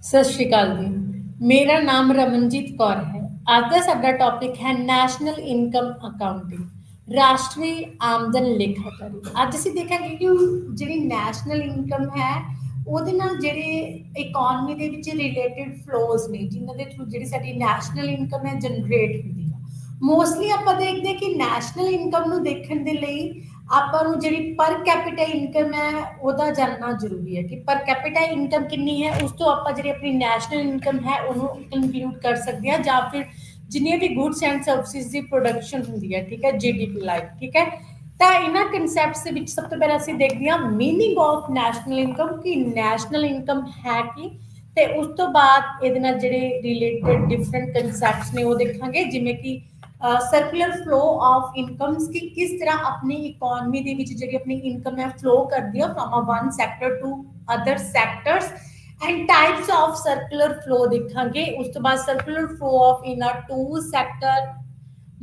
ਸਤਿ ਸ਼੍ਰੀ ਅਕਾਲ ਜੀ। ਮੇਰਾ ਨਾਮ ਰਮਨਜੀਤ ਕੌਰ ਹੈ। ਅੱਜ ਦਾ ਸਾਡਾ ਟੌਪਿਕ ਹੈ ਨੈਸ਼ਨਲ ਇਨਕਮ ਅਕਾਊਂਟਿੰਗ, ਰਾਸ਼ਟਰੀ ਆਮਦਨ ਲੇਖਾਕਾਰੀ। ਅੱਜ ਅਸੀਂ ਦੇਖਾਂਗੇ ਕਿ ਜਿਹੜੀ ਨੈਸ਼ਨਲ ਇਨਕਮ ਹੈ ਉਹਦੇ ਨਾਲ ਜਿਹੜੇ ਇਕੋਨਮੀ ਦੇ ਵਿੱਚ ਰਿਲੇਟਡ ਫਲੋਜ਼ ਨੇ, ਜਿਨ੍ਹਾਂ ਦੇ ਥਰੂ ਜਿਹੜੀ ਸਾਡੀ ਨੈਸ਼ਨਲ ਇਨਕਮ ਹੈ ਜਨਰੇਟ ਹੁੰਦੀ ਆ। ਮੋਸਟਲੀ ਆਪਾਂ ਦੇਖਦੇ ਹਾਂ ਕਿ ਨੈਸ਼ਨਲ ਇਨਕਮ ਨੂੰ ਦੇਖਣ ਦੇ ਲਈ ਆਪਾਂ ਨੂੰ ਜਿਹੜੀ ਪਰ ਕੈਪੀਟਾ ਇਨਕਮ ਹੈ ਉਹਦਾ ਜਾਣਨਾ ਜ਼ਰੂਰੀ ਹੈ ਕਿ ਪਰ ਕੈਪੀਟਾ ਇਨਕਮ ਕਿੰਨੀ ਹੈ, ਉਸ ਤੋਂ ਆਪਾਂ ਜਿਹੜੀ ਆਪਣੀ ਨੈਸ਼ਨਲ ਇਨਕਮ ਹੈ ਉਹਨੂੰ ਇਨਕਲੂਡ ਕਰ ਸਕਦੇ ਹਾਂ, ਜਾਂ ਫਿਰ ਜਿੰਨੀਆਂ ਵੀ goods and services the production ਹੁੰਦੀ ਹੈ, ਠੀਕ ਹੈ, ਜੀਡੀਪੀ ਲਾਈਕ, ਠੀਕ ਹੈ। ਤਾਂ ਇਹਨਾਂ ਕਨਸੈਪਟਸ ਦੇ ਵਿੱਚ ਸਭ ਤੋਂ ਪਹਿਲਾਂ ਅਸੀਂ ਦੇਖਦੇ ਹਾਂ ਮੀਨਿੰਗ ਆਫ ਨੈਸ਼ਨਲ ਇਨਕਮ, ਕਿ ਨੈਸ਼ਨਲ ਇਨਕਮ ਹੈ ਕੀ, ਤੇ ਉਸ ਤੋਂ ਬਾਅਦ ਇਹਦੇ ਨਾਲ ਜਿਹੜੇ ਰਿਲੇਟਡ ਡਿਫਰੈਂਟ ਕਨਸੈਪਟਸ ਨੇ ਉਹ ਦੇਖਾਂਗੇ, ਜਿਵੇਂ ਕਿ ਸਰਕੂਲਰ ਫਲੋ ਆਫ ਇਨਕਮਸ, ਕਿ ਕਿਸ ਤਰ੍ਹਾਂ ਆਪਣੀ ਇਕੋਨਮੀ ਦੇ ਵਿੱਚ ਜਿਹੜੀ ਆਪਣੀ ਇਨਕਮ ਹੈ ਫਲੋ ਕਰਦੀ ਹੈ from a one sector to other sectors, and types of circular flow ਦੇਖਾਂਗੇ। ਉਸ ਤੋਂ ਬਾਅਦ circular flow of in a two sector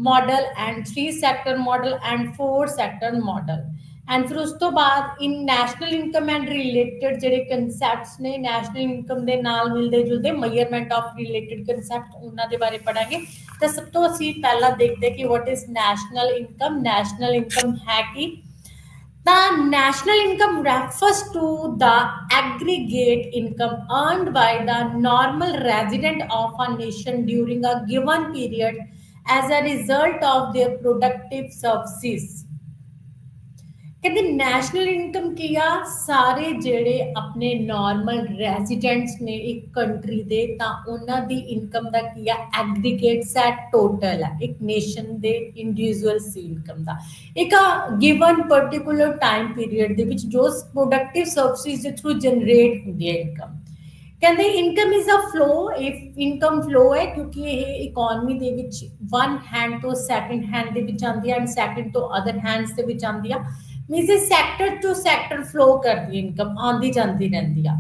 model and three sector model and four sector model, and ਫਿਰ ਉਸ ਤੋਂ ਬਾਅਦ ਇਨ ਨੈਸ਼ਨਲ ਇਨਕਮ ਐਂਡ ਰਿਲੇਟਡ ਜਿਹੜੇ concepts ਨੇ ਨੈਸ਼ਨਲ ਇਨਕਮ ਦੇ ਨਾਲ ਮਿਲਦੇ ਜੁਲਦੇ ਮੇਜਰਮੈਂਟ ਆਫ ਰਿਲੇਟਡ ਕਨਸੈਪਟ, ਉਹਨਾਂ ਦੇ ਬਾਰੇ ਪੜਾਂਗੇ। ਤਾਂ ਸਭ ਤੋਂ ਅਸੀਂ ਪਹਿਲਾਂ ਦੇਖਦੇ ਕਿ what is national income. National income ਹੈ ਕੀ? The national income refers to the aggregate income earned by the normal resident of a nation during a given period as a result of their productive services। ਕਹਿੰਦੇ national income ਕੀ ਆ? ਸਾਰੇ ਜਿਹੜੇ ਆਪਣੇ normal residents ਨੇ ਇੱਕ country ਦੇ, ਤਾਂ ਉਹਨਾਂ ਦੀ ਇਨਕਮ ਦਾ ਕੀ ਆ? ਐਗਰੀਗੇਟ ਸੈਟ ਟੋਟਲ ਹੈ ਇੱਕ ਨੇਸ਼ਨ ਦੇ ਇੰਡੀਵਿਜੂਅਲਸ ਦੀ ਇਨਕਮ ਦਾ, ਇੱਕ ਗਿਵਨ ਪਰਟੀਕੂਲਰ ਟਾਈਮ ਪੀਰੀਅਡ ਦੇ ਵਿੱਚ ਜੋ ਪ੍ਰੋਡਕਟਿਵ ਸਰਵਿਸਿਜ਼ ਦੇ ਥਰੂ ਜਨਰੇਟ ਹੁੰਦੀ ਹੈ ਇਨਕਮ। ਕਹਿੰਦੇ income is a flow, if income flow ਹੈ ਕਿਉਂਕਿ ਇਹ ਇਕੋਨਮੀ ਦੇ ਵਿੱਚ ਵਨ ਹੈਂਡ ਤੋਂ ਸੈਕੰਡ ਹੈਂਡ ਦੇ ਵਿੱਚ ਆਉਂਦੀ ਹੈ, ਐਂਡ ਸੈਕੰਡ ਤੋਂ ਅਦਰ ਹੈਂਡਸ ਦੇ ਵਿੱਚ ਆਉਂਦੀ ਆ। ਮੀਨਸ ਇਹ ਸੈਕਟਰ ਟੂ ਸੈਕਟਰ ਫਲੋ ਕਰਦੀ ਹੈ, ਇਨਕਮ ਆਉਂਦੀ ਜਾਂਦੀ ਰਹਿੰਦੀ ਆ।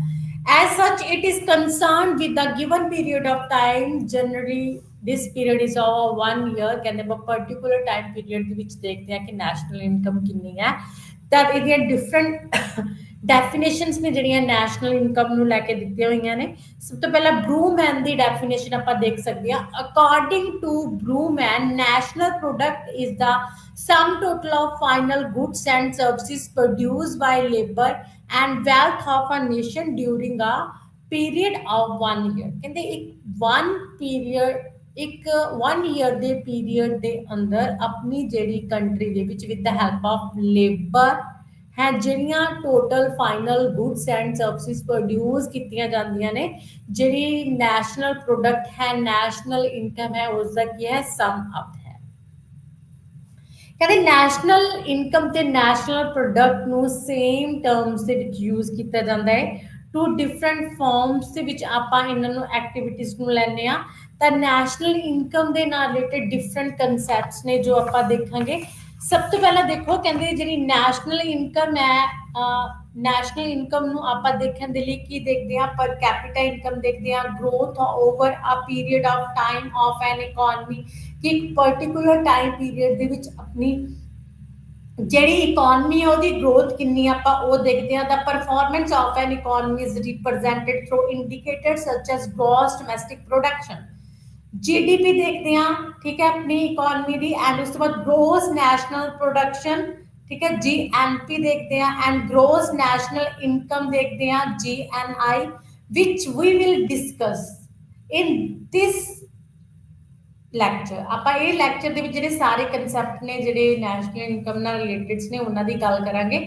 ਐਜ਼ ਸੱਚ it is concerned with the given period of time, generally this period is of 1 year। ਕਹਿੰਦੇ ਪਰਟੀਕੂਲਰ ਟਾਈਮ ਪੀਰੀਅਡ ਦੇ ਵਿੱਚ ਦੇਖਦੇ ਆ ਕਿ ਨੈਸ਼ਨਲ ਇਨਕਮ ਕਿੰਨੀ ਹੈ। ਤਾਂ ਇਹਦੀਆਂ ਡਿਫਰੈਂਟ ਡੈਫੀਨੇਸ਼ਨਸ ਨੇ ਜਿਹੜੀਆਂ ਨੈਸ਼ਨਲ ਇਨਕਮ ਨੂੰ ਲੈ ਕੇ ਦਿੱਤੀਆਂ ਹੋਈਆਂ ਨੇ। ਸਭ ਤੋਂ ਪਹਿਲਾਂ ਬਰੂਮੈਨ ਦੀ ਡੈਫੀਨੇਸ਼ਨ ਆਪਾਂ ਦੇਖ ਸਕਦੇ ਹਾਂ। According to Brooman, national product is the sum total of final goods and services produced by labour and wealth of a nation during a period of 1 year। ਕਹਿੰਦੇ ਇੱਕ 1 year ਦੇ ਪੀਰੀਅਡ ਦੇ ਅੰਦਰ ਆਪਣੀ ਜਿਹੜੀ ਕੰਟਰੀ ਦੇ ਵਿੱਚ with the help of labour ਹੈ ਜਿਹੜੀਆਂ total final goods and services produce ਕੀਤੀਆਂ ਜਾਂਦੀਆਂ ਨੇ, ਜਿਹੜੀ ਨੈਸ਼ਨਲ ਪ੍ਰੋਡਕਟ ਹੈ, ਨੈਸ਼ਨਲ ਇਨਕਮ ਹੈ, ਉਸ ਦਾ ਕੀ ਹੈ? ਸਮ ਅਪ ਹੈ। ਕਹਿੰਦੇ ਨੈਸ਼ਨਲ ਇਨਕਮ ਤੇ ਨੈਸ਼ਨਲ ਪ੍ਰੋਡਕਟ ਨੂੰ ਸੇਮ ਟਰਮਸ ਦੇ ਵਿੱਚ ਯੂਜ਼ ਕੀਤਾ ਜਾਂਦਾ ਹੈ। ਟੂ ਡਿਫਰੈਂਟ ਫਾਰਮਸ ਦੇ ਵਿੱਚ ਆਪਾਂ ਇਹਨਾਂ ਨੂੰ ਐਕਟੀਵਿਟੀਜ਼ ਨੂੰ ਲੈਂਦੇ ਆ। ਤਾਂ ਨੈਸ਼ਨਲ ਇਨਕਮ ਦੇ ਨਾਲ ਰਿਲੇਟਡ ਡਿਫਰੈਂਟ ਕਨਸੈਪਟਸ ਨੇ ਜੋ ਆਪਾਂ ਦੇਖਾਂਗੇ। ਸਭ ਤੋਂ ਪਹਿਲਾਂ ਦੇਖੋ, ਕਹਿੰਦੇ ਜਿਹੜੀ ਨੈਸ਼ਨਲ ਇਨਕਮ ਹੈ, ਨੈਸ਼ਨਲ ਇਨਕਮ ਨੂੰ ਆਪਾਂ ਦੇਖਣ ਦੇ ਲਈ ਕੀ ਦੇਖਦੇ ਆ? ਪਰ ਕੈਪੀਟਾ ਇਨਕਮ ਦੇਖਦੇ ਆ, growth over a period of time of an economy, ਕਿ ਇੱਕ ਪਰਟੀਕੂਲਰ ਟਾਈਮ ਪੀਰੀਅਡ ਦੇ ਵਿੱਚ ਆਪਣੀ ਜਿਹੜੀ ਇਕੋਨਮੀ ਹੈ ਉਹਦੀ ਗਰੋਥ ਕਿੰਨੀ ਆਪਾਂ ਉਹ ਦੇਖਦੇ ਹਾਂ। The performance of an economy is represented through indicators such as gross domestic production, GDP ਦੇਖਦੇ ਹਾਂ, ਠੀਕ ਹੈ, ਆਪਣੀ ਇਕੋਨਮੀ ਦੀ। ਐਂਡ ਉਸ ਤੋਂ ਬਾਅਦ ਗ੍ਰੋਸ ਨੈਸ਼ਨਲ ਪ੍ਰੋਡਕਸ਼ਨ, ਠੀਕ ਹੈ, ਜੀਐਨਪੀ ਦੇਖਦੇ ਹਾਂ, ਐਂਡ ਗ੍ਰੋਸ ਨੈਸ਼ਨਲ ਇਨਕਮ ਦੇਖਦੇ ਹਾਂ, GNI, which we will discuss in this lecture. ਆਪਾਂ ਇਹ ਲੈਕਚਰ ਦੇ ਵਿੱਚ ਜਿਹੜੇ ਸਾਰੇ ਕਨਸੈਪਟ ਨੇ ਜਿਹੜੇ ਨੈਸ਼ਨਲ ਇਨਕਮ ਨਾਲ ਰਿਲੇਟਡ ਨੇ ਉਹਨਾਂ ਦੀ ਗੱਲ ਕਰਾਂਗੇ।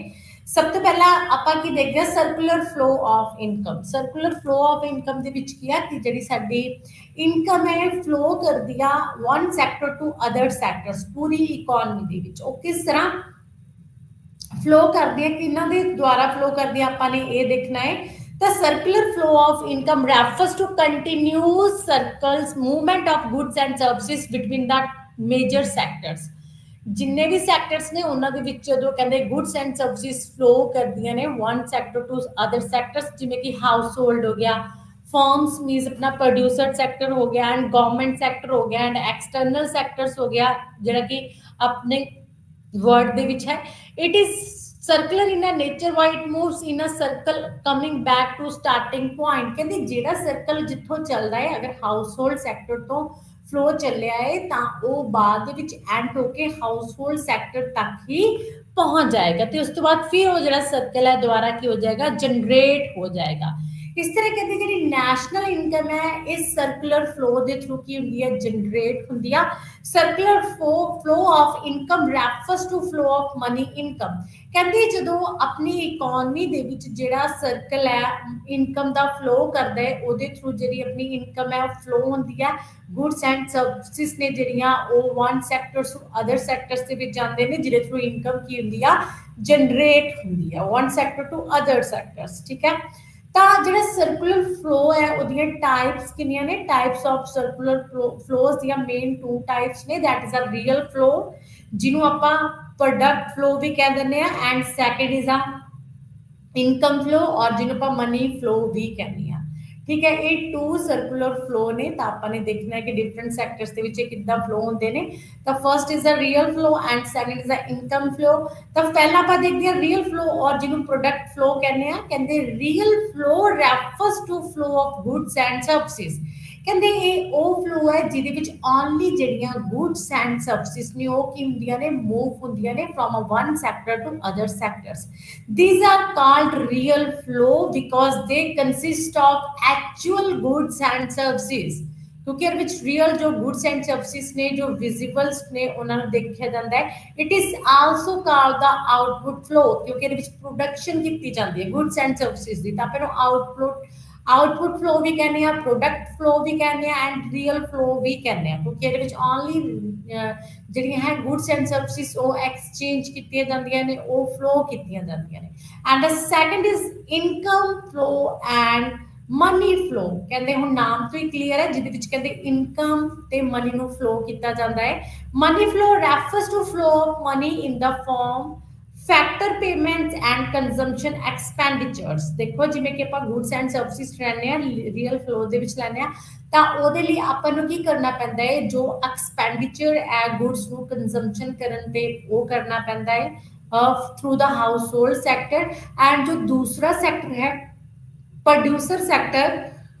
ਸਭ ਤੋਂ ਪਹਿਲਾਂ ਆਪਾਂ ਕੀ ਦੇਖਦੇ ਹਾਂ? Circular flow of income. Circular flow of income ਦੇ ਵਿੱਚ ਕੀ ਆ ਕਿ ਜਿਹੜੀ ਸਾਡੀ ਇਨਕਮ ਹੈ ਫਲੋ ਕਰਦੀ ਆ one sector to other sectors, ਪੂਰੀ ਇਕੋਨਮੀ ਦੇ ਵਿੱਚ। ਉਹ ਕਿਸ ਤਰ੍ਹਾਂ ਫਲੋ ਕਰਦੀ ਹੈ, ਕਿਹਨਾਂ ਦੇ ਦੁਆਰਾ ਫਲੋ ਕਰਦੀ ਹੈ, ਆਪਾਂ ਨੇ ਇਹ ਦੇਖਣਾ ਹੈ। The circular flow of income refers to continuous circles movement of goods and services between the major sectors। ਜਿੰਨੇ ਵੀ ਸੈਕਟਰਸ ਨੇ ਉਹਨਾਂ ਦੇ ਵਿੱਚ ਜਦੋਂ ਕਹਿੰਦੇ ਗੁੱਡਸ ਐਂਡ ਸਰਵਿਸਿਜ਼ ਫਲੋ ਕਰਦੀਆਂ ਨੇ one sector to other sectors, ਜਿਵੇਂ ਕਿ ਹਾਊਸ ਹੋਲਡ ਹੋ ਗਿਆ, ਫਰਮਸ ਮੀਨਸ ਆਪਣਾ ਪ੍ਰੋਡਿਊਸਰ ਸੈਕਟਰ ਹੋ ਗਿਆ, ਐਂਡ ਗਵਰਨਮੈਂਟ ਸੈਕਟਰ ਹੋ ਗਿਆ, ਐਂਡ ਐਕਸਟਰਨਲ ਸੈਕਟਰਸ ਹੋ ਗਿਆ, ਜਿਹੜਾ ਕਿ ਆਪਣੇ ਵਰਡ ਦੇ ਵਿੱਚ ਹੈ। It is circular in a nature why it moves in a circle coming back to starting point कहते ਜਿਹੜਾ ਸਰਕਲ ਜਿੱਥੋਂ ਚੱਲਦਾ ਹੈ ਅਗਰ ਹਾਊਸਹੋਲਡ ਸੈਕਟਰ ਤੋਂ ਫਲੋ ਚੱਲਿਆ ਹੈ ਤਾਂ ਉਹ ਬਾਅਦ ਦੇ ਵਿੱਚ ਐਂਡ ਹੋ ਕੇ ਹਾਊਸਹੋਲਡ ਸੈਕਟਰ ਤੱਕ ਹੀ ਪਹੁੰਚ ਜਾਏਗਾ ਤੇ ਉਸ ਤੋਂ ਬਾਅਦ ਫਿਰ ਉਹ ਜਿਹੜਾ ਸਰਕਲ ਹੈ ਦੁਬਾਰਾ ਕੀ ਹੋ ਜਾਏਗਾ ਜਨਰੇਟ ਹੋ ਜਾਏਗਾ ਇਸ ਤਰ੍ਹਾਂ ਕਹਿੰਦੇ ਜਿਹੜੀ ਨੈਸ਼ਨਲ ਇਨਕਮ ਹੈ ਇਸ ਸਰਕੂਲਰ ਫਲੋ ਦੇ ਥਰੂ ਕੀ ਹੁੰਦੀ ਹੈ ਜਨਰੇਟ ਹੁੰਦੀ ਆ circular flow of income refers to flow of money income ਕਹਿੰਦੇ ਜਦੋਂ ਆਪਣੀ ਇਕਨੋਮੀ ਦੇ ਵਿੱਚ ਜਿਹੜਾ ਸਰਕਲ ਹੈ ਇਨਕਮ ਦਾ ਫਲੋ ਕਰਦਾ ਹੈ ਉਹਦੇ ਥਰੂ ਜਿਹੜੀ ਆਪਣੀ ਇਨਕਮ ਹੈ ਉਹ ਫਲੋ ਹੁੰਦੀ ਹੈ ਗੁੱਡਸ ਐਂਡ ਸਰਵਿਸਿਜ਼ ਨੇ ਜਿਹੜੀਆਂ ਉਹ one sectors to other sectors ਦੇ ਵਿੱਚ ਜਾਂਦੇ ਨੇ ਜਿਹਦੇ ਥਰੂ ਇਨਕਮ ਕੀ ਹੁੰਦੀ ਆ ਜਨਰੇਟ ਹੁੰਦੀ ਆ one sector to other sectors ਠੀਕ ਹੈ ਤਾਂ ਜਿਹੜਾ ਸਰਕੂਲਰ ਫਲੋ ਹੈ ਉਹਦੀਆਂ ਟਾਈਪਸ ਕਿੰਨੀਆਂ ਨੇ ਟਾਈਪਸ ਆਫ ਸਰਕੂਲਰ ਫਲੋਜ਼ ਦੀਆਂ ਮੇਨ ਟੂ ਟਾਈਪਸ ਨੇ that is a real flow ਜਿਹਨੂੰ ਆਪਾਂ ਪ੍ਰੋਡਕਟ ਫਲੋ ਵੀ ਕਹਿ ਦਿੰਦੇ ਆ and second is a income flow ਔਰ ਜਿਹਨੂੰ ਆਪਾਂ ਮਨੀ ਫਲੋ ਵੀ ਕਹਿੰਦੇ ਆ ਠੀਕ ਹੈ ਇਹ ਟੂ ਸਰਕੂਲਰ ਫਲੋ ਨੇ ਤਾਂ ਆਪਾਂ ਨੇ ਦੇਖਣਾ ਹੈ ਕਿ ਡਿਫਰੈਂਟ ਸੈਕਟਰਸ ਦੇ ਵਿੱਚ ਕਿੱਦਾਂ ਫਲੋ ਹੁੰਦੇ ਨੇ ਤਾਂ first is a real flow and second is a income flow ਤਾਂ ਪਹਿਲਾਂ ਆਪਾਂ ਦੇਖਦੇ ਹਾਂ ਰੀਅਲ ਫਲੋ ਔਰ ਜਿਹਨੂੰ ਪ੍ਰੋਡਕਟ ਫਲੋ ਕਹਿੰਦੇ ਆ ਕਹਿੰਦੇ real flow refers to flow of goods and services ਕਹਿੰਦੇ ਇਹ ਉਹ ਫਲੋ ਹੈ ਜਿਹਦੇ ਵਿੱਚ ਓਨਲੀ ਜਿਹੜੀਆਂ ਗੁੱਡਸ ਐਂਡ ਸਰਵਿਸਿਜ਼ ਨੇ ਉਹ ਕੀ ਹੁੰਦੀਆਂ ਨੇ ਮੂਵ ਹੁੰਦੀਆਂ ਨੇ from a one sector to other sectors these are called real flow because they consist of actual goods and services ਕਿਉਂਕਿ ਇਹਦੇ ਵਿੱਚ ਰੀਅਲ ਜੋ ਗੁੱਡਸ ਐਂਡ ਸਰਵਿਸਿਜ਼ ਨੇ ਜੋ ਵਿਜ਼ੀਬਲਸ ਨੇ ਉਹਨਾਂ ਨੂੰ ਦੇਖਿਆ ਜਾਂਦਾ ਹੈ it is also called the output flow ਕਿਉਂਕਿ ਇਹਦੇ ਵਿੱਚ ਪ੍ਰੋਡਕਸ਼ਨ ਕੀਤੀ ਜਾਂਦੀ ਹੈ ਗੁੱਡਸ ਐਂਡ ਸਰਵਿਸਿਜ਼ ਦੀ ਤਾਂ ਆਪਾਂ ਇਹਨੂੰ ਆਊਟਪੁੱਟ ਫਲੋ ਵੀ ਕਹਿੰਦੇ ਆ ਪ੍ਰੋਡਕਟ ਫਲੋ ਵੀ ਕਹਿੰਦੇ ਆ ਐਂਡ ਰੀਅਲ ਫਲੋ ਵੀ ਕਹਿੰਦੇ ਆ ਕਿਉਂਕਿ ਇਹਦੇ ਵਿੱਚ ਓਨਲੀ ਜਿਹੜੀਆਂ ਹੈ ਗੁੱਡਸ ਐਂਡ ਸਰਵਿਸਿਜ਼ ਉਹ ਐਕਸਚੇਂਜ ਕੀਤੀਆਂ ਜਾਂਦੀਆਂ ਨੇ ਉਹ ਫਲੋ ਕੀਤੀਆਂ ਜਾਂਦੀਆਂ ਨੇ and the second is income flow and money flow ਕਹਿੰਦੇ ਹੁਣ ਨਾਮ ਤੋਂ ਹੀ ਕਲੀਅਰ ਹੈ ਜਿਹਦੇ ਵਿੱਚ ਕਹਿੰਦੇ ਇਨਕਮ ਤੇ ਮਨੀ ਨੂੰ ਫਲੋ ਕੀਤਾ ਜਾਂਦਾ ਹੈ money flow refers to flow of money in the form factor payments and consumption expenditures ਦੇਖੋ ਜਿਵੇਂ ਕਿ ਆਪਾਂ ਗੁੱਡਸ ਐਂਡ ਸਰਵਿਸਿਜ਼ ਲੈਣੇ ਆ ਰੀਅਲ ਫਲੋ ਦੇ ਵਿੱਚ ਲੈਣੇ ਆ ਤਾਂ ਉਹਦੇ ਲਈ ਆਪਾਂ ਨੂੰ ਕੀ ਕਰਨਾ ਪੈਂਦਾ ਹੈ ਜੋ ਐਕਸਪੈਂਡੀਚਰ ਹੈ ਗੁੱਡਸ ਨੂੰ ਕੰਜ਼ੰਪਸ਼ਨ ਕਰਨ ਤੇ ਉਹ ਕਰਨਾ ਪੈਂਦਾ ਹੈ through the household sector and ਜੋ ਦੂਸਰਾ ਸੈਕਟਰ ਹੈ ਪ੍ਰੋਡਿਊਸਰ ਸੈਕਟਰ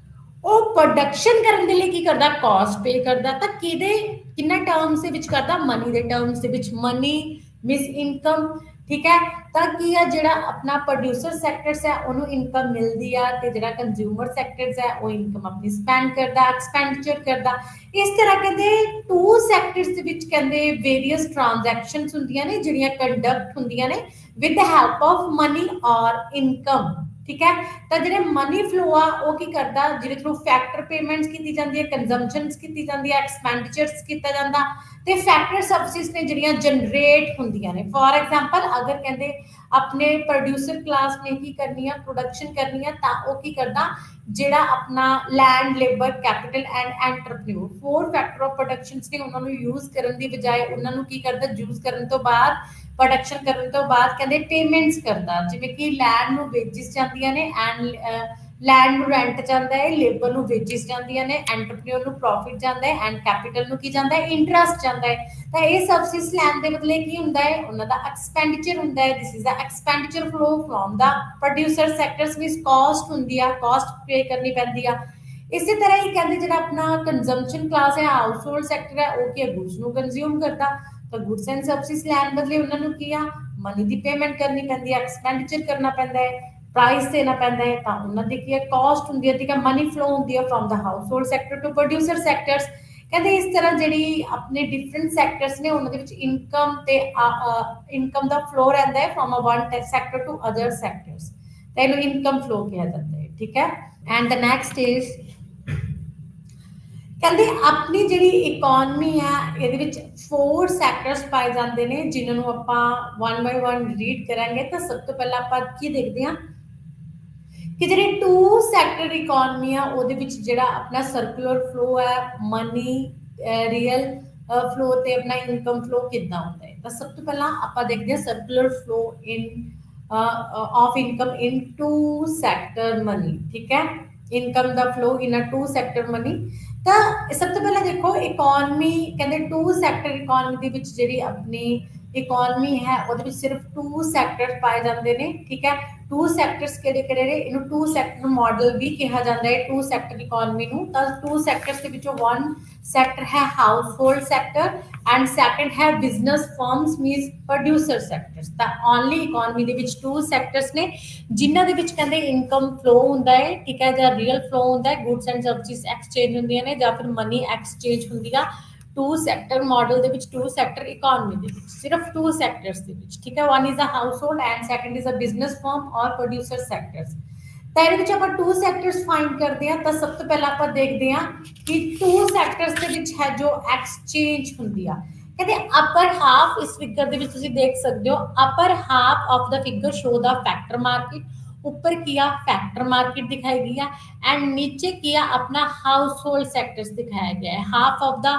ਉਹ ਪ੍ਰੋਡਕਸ਼ਨ ਕਰਨ ਦੇ ਲਈ ਕੀ ਕਰਦਾ ਕਾਸਟ ਪੇ ਕਰਦਾ ਤਾਂ ਕਿੰਨਾ ਟਰਮਸ ਦੇ ਵਿੱਚ ਕਰਦਾ ਮਨੀ ਦੇ ਟਰਮਸ ਦੇ ਵਿੱਚ ਮਨੀ ਮਿਸ ਇਨਕਮ ਠੀਕ ਹੈ ਤਾਂ ਕੀ ਆ ਜਿਹੜਾ ਆਪਣਾ ਪ੍ਰੋਡਿਊਸਰ ਸੈਕਟਰਸ ਹੈ ਉਹਨੂੰ ਇਨਕਮ ਮਿਲਦੀ ਆ ਤੇ ਜਿਹੜਾ ਕੰਜ਼ਿਊਮਰ ਸੈਕਟਰਸ ਹੈ ਉਹ ਇਨਕਮ ਆਪਣੀ ਸਪੈਂਡ ਕਰਦਾ ਐਕਸਪੈਂਡੀਚਰ ਕਰਦਾ ਇਸ ਤਰ੍ਹਾਂ ਕਹਿੰਦੇ ਟੂ ਸੈਕਟਰਸ ਦੇ ਵਿੱਚ ਕਹਿੰਦੇ ਵੇਰੀਅਸ ਟ੍ਰਾਂਜੈਕਸ਼ਨਸ ਹੁੰਦੀਆਂ ਨੇ ਜਿਹੜੀਆਂ ਕੰਡਕਟ ਹੁੰਦੀਆਂ ਨੇ with the help of money ਔਰ ਇਨਕਮ ਠੀਕ ਹੈ ਤਾਂ ਜਿਹੜੇ ਮਨੀ ਫਲੋ ਆ ਉਹ ਕੀ ਕਰਦਾ ਜਿਹਦੇ ਥਰੂ ਫੈਕਟਰ ਪੇਮੈਂਟਸ ਕੀਤੀ ਜਾਂਦੀ ਹੈ ਕੰਜ਼ੰਪਸ਼ਨਸ ਕੀਤੀ ਜਾਂਦੀ ਹੈ ਐਕਸਪੈਂਡੀਚਰਸ ਕੀਤਾ ਜਾਂਦਾ ਤੇ ਫੈਕਟਰ ਸਬਸਿਡੀਜ਼ ਨੇ ਜਿਹੜੀਆਂ ਜਨਰੇਟ ਹੁੰਦੀਆਂ ਨੇ ਫੋਰ ਐਗਜ਼ਾਮਪਲ ਅਗਰ ਕਹਿੰਦੇ ਆਪਣੇ ਪ੍ਰੋਡਿਊਸਰ ਕਲਾਸ ਨੇ ਕੀ ਕਰਨੀ ਆ ਪ੍ਰੋਡਕਸ਼ਨ ਕਰਨੀ ਆ ਤਾਂ ਉਹ ਕੀ ਕਰਦਾ ਜਿਹੜਾ ਆਪਣਾ land labour capital and entrepreneur four factor of productions ਨੇ ਉਹਨਾਂ ਨੂੰ ਯੂਜ਼ ਕਰਨ ਦੀ ਬਜਾਏ ਉਹਨਾਂ ਨੂੰ ਕੀ ਕਰਦਾ ਯੂਜ਼ ਕਰਨ ਤੋਂ ਬਾਅਦ ਪ੍ਰੋਡਕਸ਼ਨ ਕਰਨ ਤੋਂ ਬਾਅਦ ਕਹਿੰਦੇ ਪੇਮੈਂਟਸ ਕਰਦਾ ਜਿਵੇਂ ਕਿ ਲੈਂਡ ਨੂੰ ਵੇਜਿਸ ਜਾਂਦੀਆਂ ਨੇ ਐਂਡ ਲੈਂਡ ਨੂੰ ਰੈਂਟ ਜਾਂਦਾ ਹੈ ਲੇਬਰ ਨੂੰ ਵੇਜਿਸ ਜਾਂਦੀਆਂ ਨੇ ਐਂਟਰਪ੍ਰੀਨਿਓਰ ਨੂੰ ਪ੍ਰੋਫਿਟ ਜਾਂਦਾ ਹੈ ਐਂਡ ਕੈਪੀਟਲ ਨੂੰ ਕੀ ਜਾਂਦਾ ਹੈ ਇੰਟਰਸਟ ਜਾਂਦਾ ਹੈ ਤਾਂ ਇਹ ਸਬਸਿਡੀਜ਼ ਲੈਣ ਦੇ ਬਦਲੇ ਕੀ ਹੁੰਦਾ ਹੈ ਉਹਨਾਂ ਦਾ ਐਕਸਪੈਂਡੀਚਰ ਹੁੰਦਾ ਹੈ ਦਿਸ is the expenditure flow from the producer sectors ਵਿੱਚ ਕਾਸਟ ਹੁੰਦੀ ਆ ਕਾਸਟ ਪੇ ਕਰਨੀ ਪੈਂਦੀ ਆ ਇਸੇ ਤਰ੍ਹਾਂ ਹੀ ਕਹਿੰਦੇ ਜਿਹੜਾ ਆਪਣਾ ਕੰਜ਼ੰਪਸ਼ਨ ਕਲਾਸ ਹੈ ਹਾਊਸਹੋਲਡ ਸੈਕਟਰ ਹੈ ਉਹ ਕੀ ਗੁੱਡਸ ਨੂੰ ਕੰਜ਼ਿਊਮ ਕਰਦਾ ਤਾਂ ਗੁੱਡਸ ਐਂਡ ਸਰਵਿਸਿਜ਼ ਲੈਣ ਬਦਲੇ ਉਹਨਾਂ ਨੂੰ ਕੀ ਆ ਮਨੀ ਦੀ ਪੇਮੈਂਟ ਕਰਨੀ ਪੈਂਦੀ ਹੈ ਐਕਸਪੈਂਡੀਚਰ ਕਰਨਾ ਪੈਂਦਾ ਹੈ ਪ੍ਰਾਈਸ ਦੇਣਾ ਪੈਂਦਾ ਹੈ ਤਾਂ ਉਹਨਾਂ ਦੀ ਕੀ ਹੈ ਕਾਸਟ ਹੁੰਦੀ ਹੈ ਠੀਕ ਹੈ ਮਨੀ ਫਲੋ ਹੁੰਦੀ ਹੈ from the household sector to producer sectors ਕਹਿੰਦੇ ਇਸ ਤਰ੍ਹਾਂ ਜਿਹੜੀ ਆਪਣੇ ਡਿਫਰੈਂਟ ਸੈਕਟਰਸ ਨੇ ਉਹਨਾਂ ਦੇ ਵਿੱਚ ਇਨਕਮ ਤੇ ਇਨਕਮ ਦਾ ਫਲੋ ਰਹਿੰਦਾ ਹੈ from a one sector to other sectors ਤਾਂ ਇਹਨੂੰ ਇਨਕਮ ਫਲੋ ਕਿਹਾ ਜਾਂਦਾ ਹੈ ਠੀਕ ਹੈ ਐਂਡ ਦ ਨੈਕਸਟ ਇਜ਼ ਕਹਿੰਦੇ ਆਪਣੀ ਜਿਹੜੀ ਇਕਨੋਮੀ ਆ ਇਹਦੇ ਵਿੱਚ 4 ਸੈਕਟਰਸ ਪਾਏ ਜਾਂਦੇ ਨੇ ਜਿਨ੍ਹਾਂ ਨੂੰ ਆਪਾਂ ਵਨ ਬਾਈ ਵਨ ਰੀਡ ਕਰਾਂਗੇ ਤਾਂ ਸਭ ਤੋਂ ਪਹਿਲਾਂ ਆਪਾਂ ਕੀ ਦੇਖਦੇ ਹਾਂ ਕਿ ਜਿਹੜੇ ਟੂ ਸੈਕਟਰ ਇਕਨੋਮੀ ਆ ਉਹਦੇ ਵਿੱਚ ਜਿਹੜਾ ਆਪਣਾ ਸਰਕੂਲਰ ਫਲੋ ਹੈ ਮਨੀ ਰੀਅਲ ਫਲੋ ਤੇ ਆਪਣਾ ਇਨਕਮ ਫਲੋ ਕਿੱਦਾਂ ਹੁੰਦਾ ਹੈ ਤਾਂ ਸਭ ਤੋਂ ਪਹਿਲਾਂ ਆਪਾਂ ਦੇਖਦੇ ਹਾਂ circular flow in of income in two sector money ਠੀਕ ਹੈ ਇਨਕਮ ਦਾ flow in a two sector money ਤਾਂ ਸਭ ਤੋਂ ਪਹਿਲਾਂ ਦੇਖੋ ਇਕਨੋਮੀ ਕਹਿੰਦੇ ਟੂ ਸੈਕਟਰ ਇਕਨੋਮੀ ਦੇ ਵਿੱਚ ਜਿਹੜੀ ਆਪਣੀ ਇਕਨੋਮੀ ਹੈ ਉਹਦੇ ਵਿੱਚ ਸਿਰਫ 2 ਸੈਕਟਰ ਪਾਏ ਜਾਂਦੇ ਨੇ, ਠੀਕ ਹੈ। 2 ਸੈਕਟਰਸ ਕਿਹੜੇ ਕਿਹੜੇ ਨੇ, ਇਹਨੂੰ 2 ਸੈਕਟਰ ਮਾਡਲ ਵੀ ਕਿਹਾ ਜਾਂਦਾ ਹੈ 2 ਸੈਕਟਰ ਇਕਨੋਮੀ ਨੂੰ। ਤਾਂ 2 ਸੈਕਟਰਸ ਦੇ ਵਿੱਚੋਂ 1 ਸੈਕਟਰ ਹੈ household sector and second ਹੈ business firms means producer sectors. ਤਾਂ ਓਨਲੀ ਇਕਨੋਮੀ ਦੇ ਵਿੱਚ 2 ਸੈਕਟਰਸ ਨੇ ਜਿਨ੍ਹਾਂ ਦੇ ਵਿੱਚ ਕਹਿੰਦੇ ਇਨਕਮ ਫਲੋ ਹੁੰਦਾ ਹੈ, ਠੀਕ ਹੈ, ਜਾਂ ਰੀਅਲ ਫਲੋ ਹੁੰਦਾ ਹੈ, ਗੁੱਡਸ ਐਂਡ ਸਰਵਿਸਿਜ਼ ਐਕਸਚੇਂਜ ਹੁੰਦੀਆਂ ਨੇ ਜਾਂ ਫਿਰ ਮਨੀ ਐਕਸਚੇਂਜ ਹੁੰਦੀ ਆ। 2 ਸੈਕਟਰ ਮਾਡਲ ਦੇ ਵਿੱਚ 2 ਸੈਕਟਰ ਇਕਨੋਮੀ ਦੇ ਵਿੱਚ ਸਿਰਫ 2 ਸੈਕਟਰਸ ਦੇ ਵਿੱਚ, ਠੀਕ ਹੈ। One is a household and second is a business firm ਔਰ ਪ੍ਰੋਡਿਊਸਰ ਸੈਕਟਰਸ। ਤਾਂ ਇਹਦੇ ਵਿੱਚ ਆਪਾਂ 2 ਸੈਕਟਰਸ ਫਾਈਂਡ ਕਰਦੇ ਹਾਂ। ਤਾਂ ਸਭ ਤੋਂ ਪਹਿਲਾਂ ਆਪਾਂ ਦੇਖਦੇ ਹਾਂ ਕਿ 2 ਸੈਕਟਰਸ ਦੇ ਵਿੱਚ ਹੈ ਜੋ ਐਕਸਚੇਂਜ ਹੁੰਦੀ ਆ। ਕਹਿੰਦੇ ਅਪਰ ਹਾਫ, ਇਸ ਫਿਗਰ ਦੇ ਵਿੱਚ ਤੁਸੀਂ ਦੇਖ ਸਕਦੇ ਹੋ, upper half of the figure show the factor market. ऊपर किया फैक्टर मार्केट दिखाई गई है एंड नीचे किया अपना हाउस होल्ड सेक्टर्स दिखाया गया है। Half of the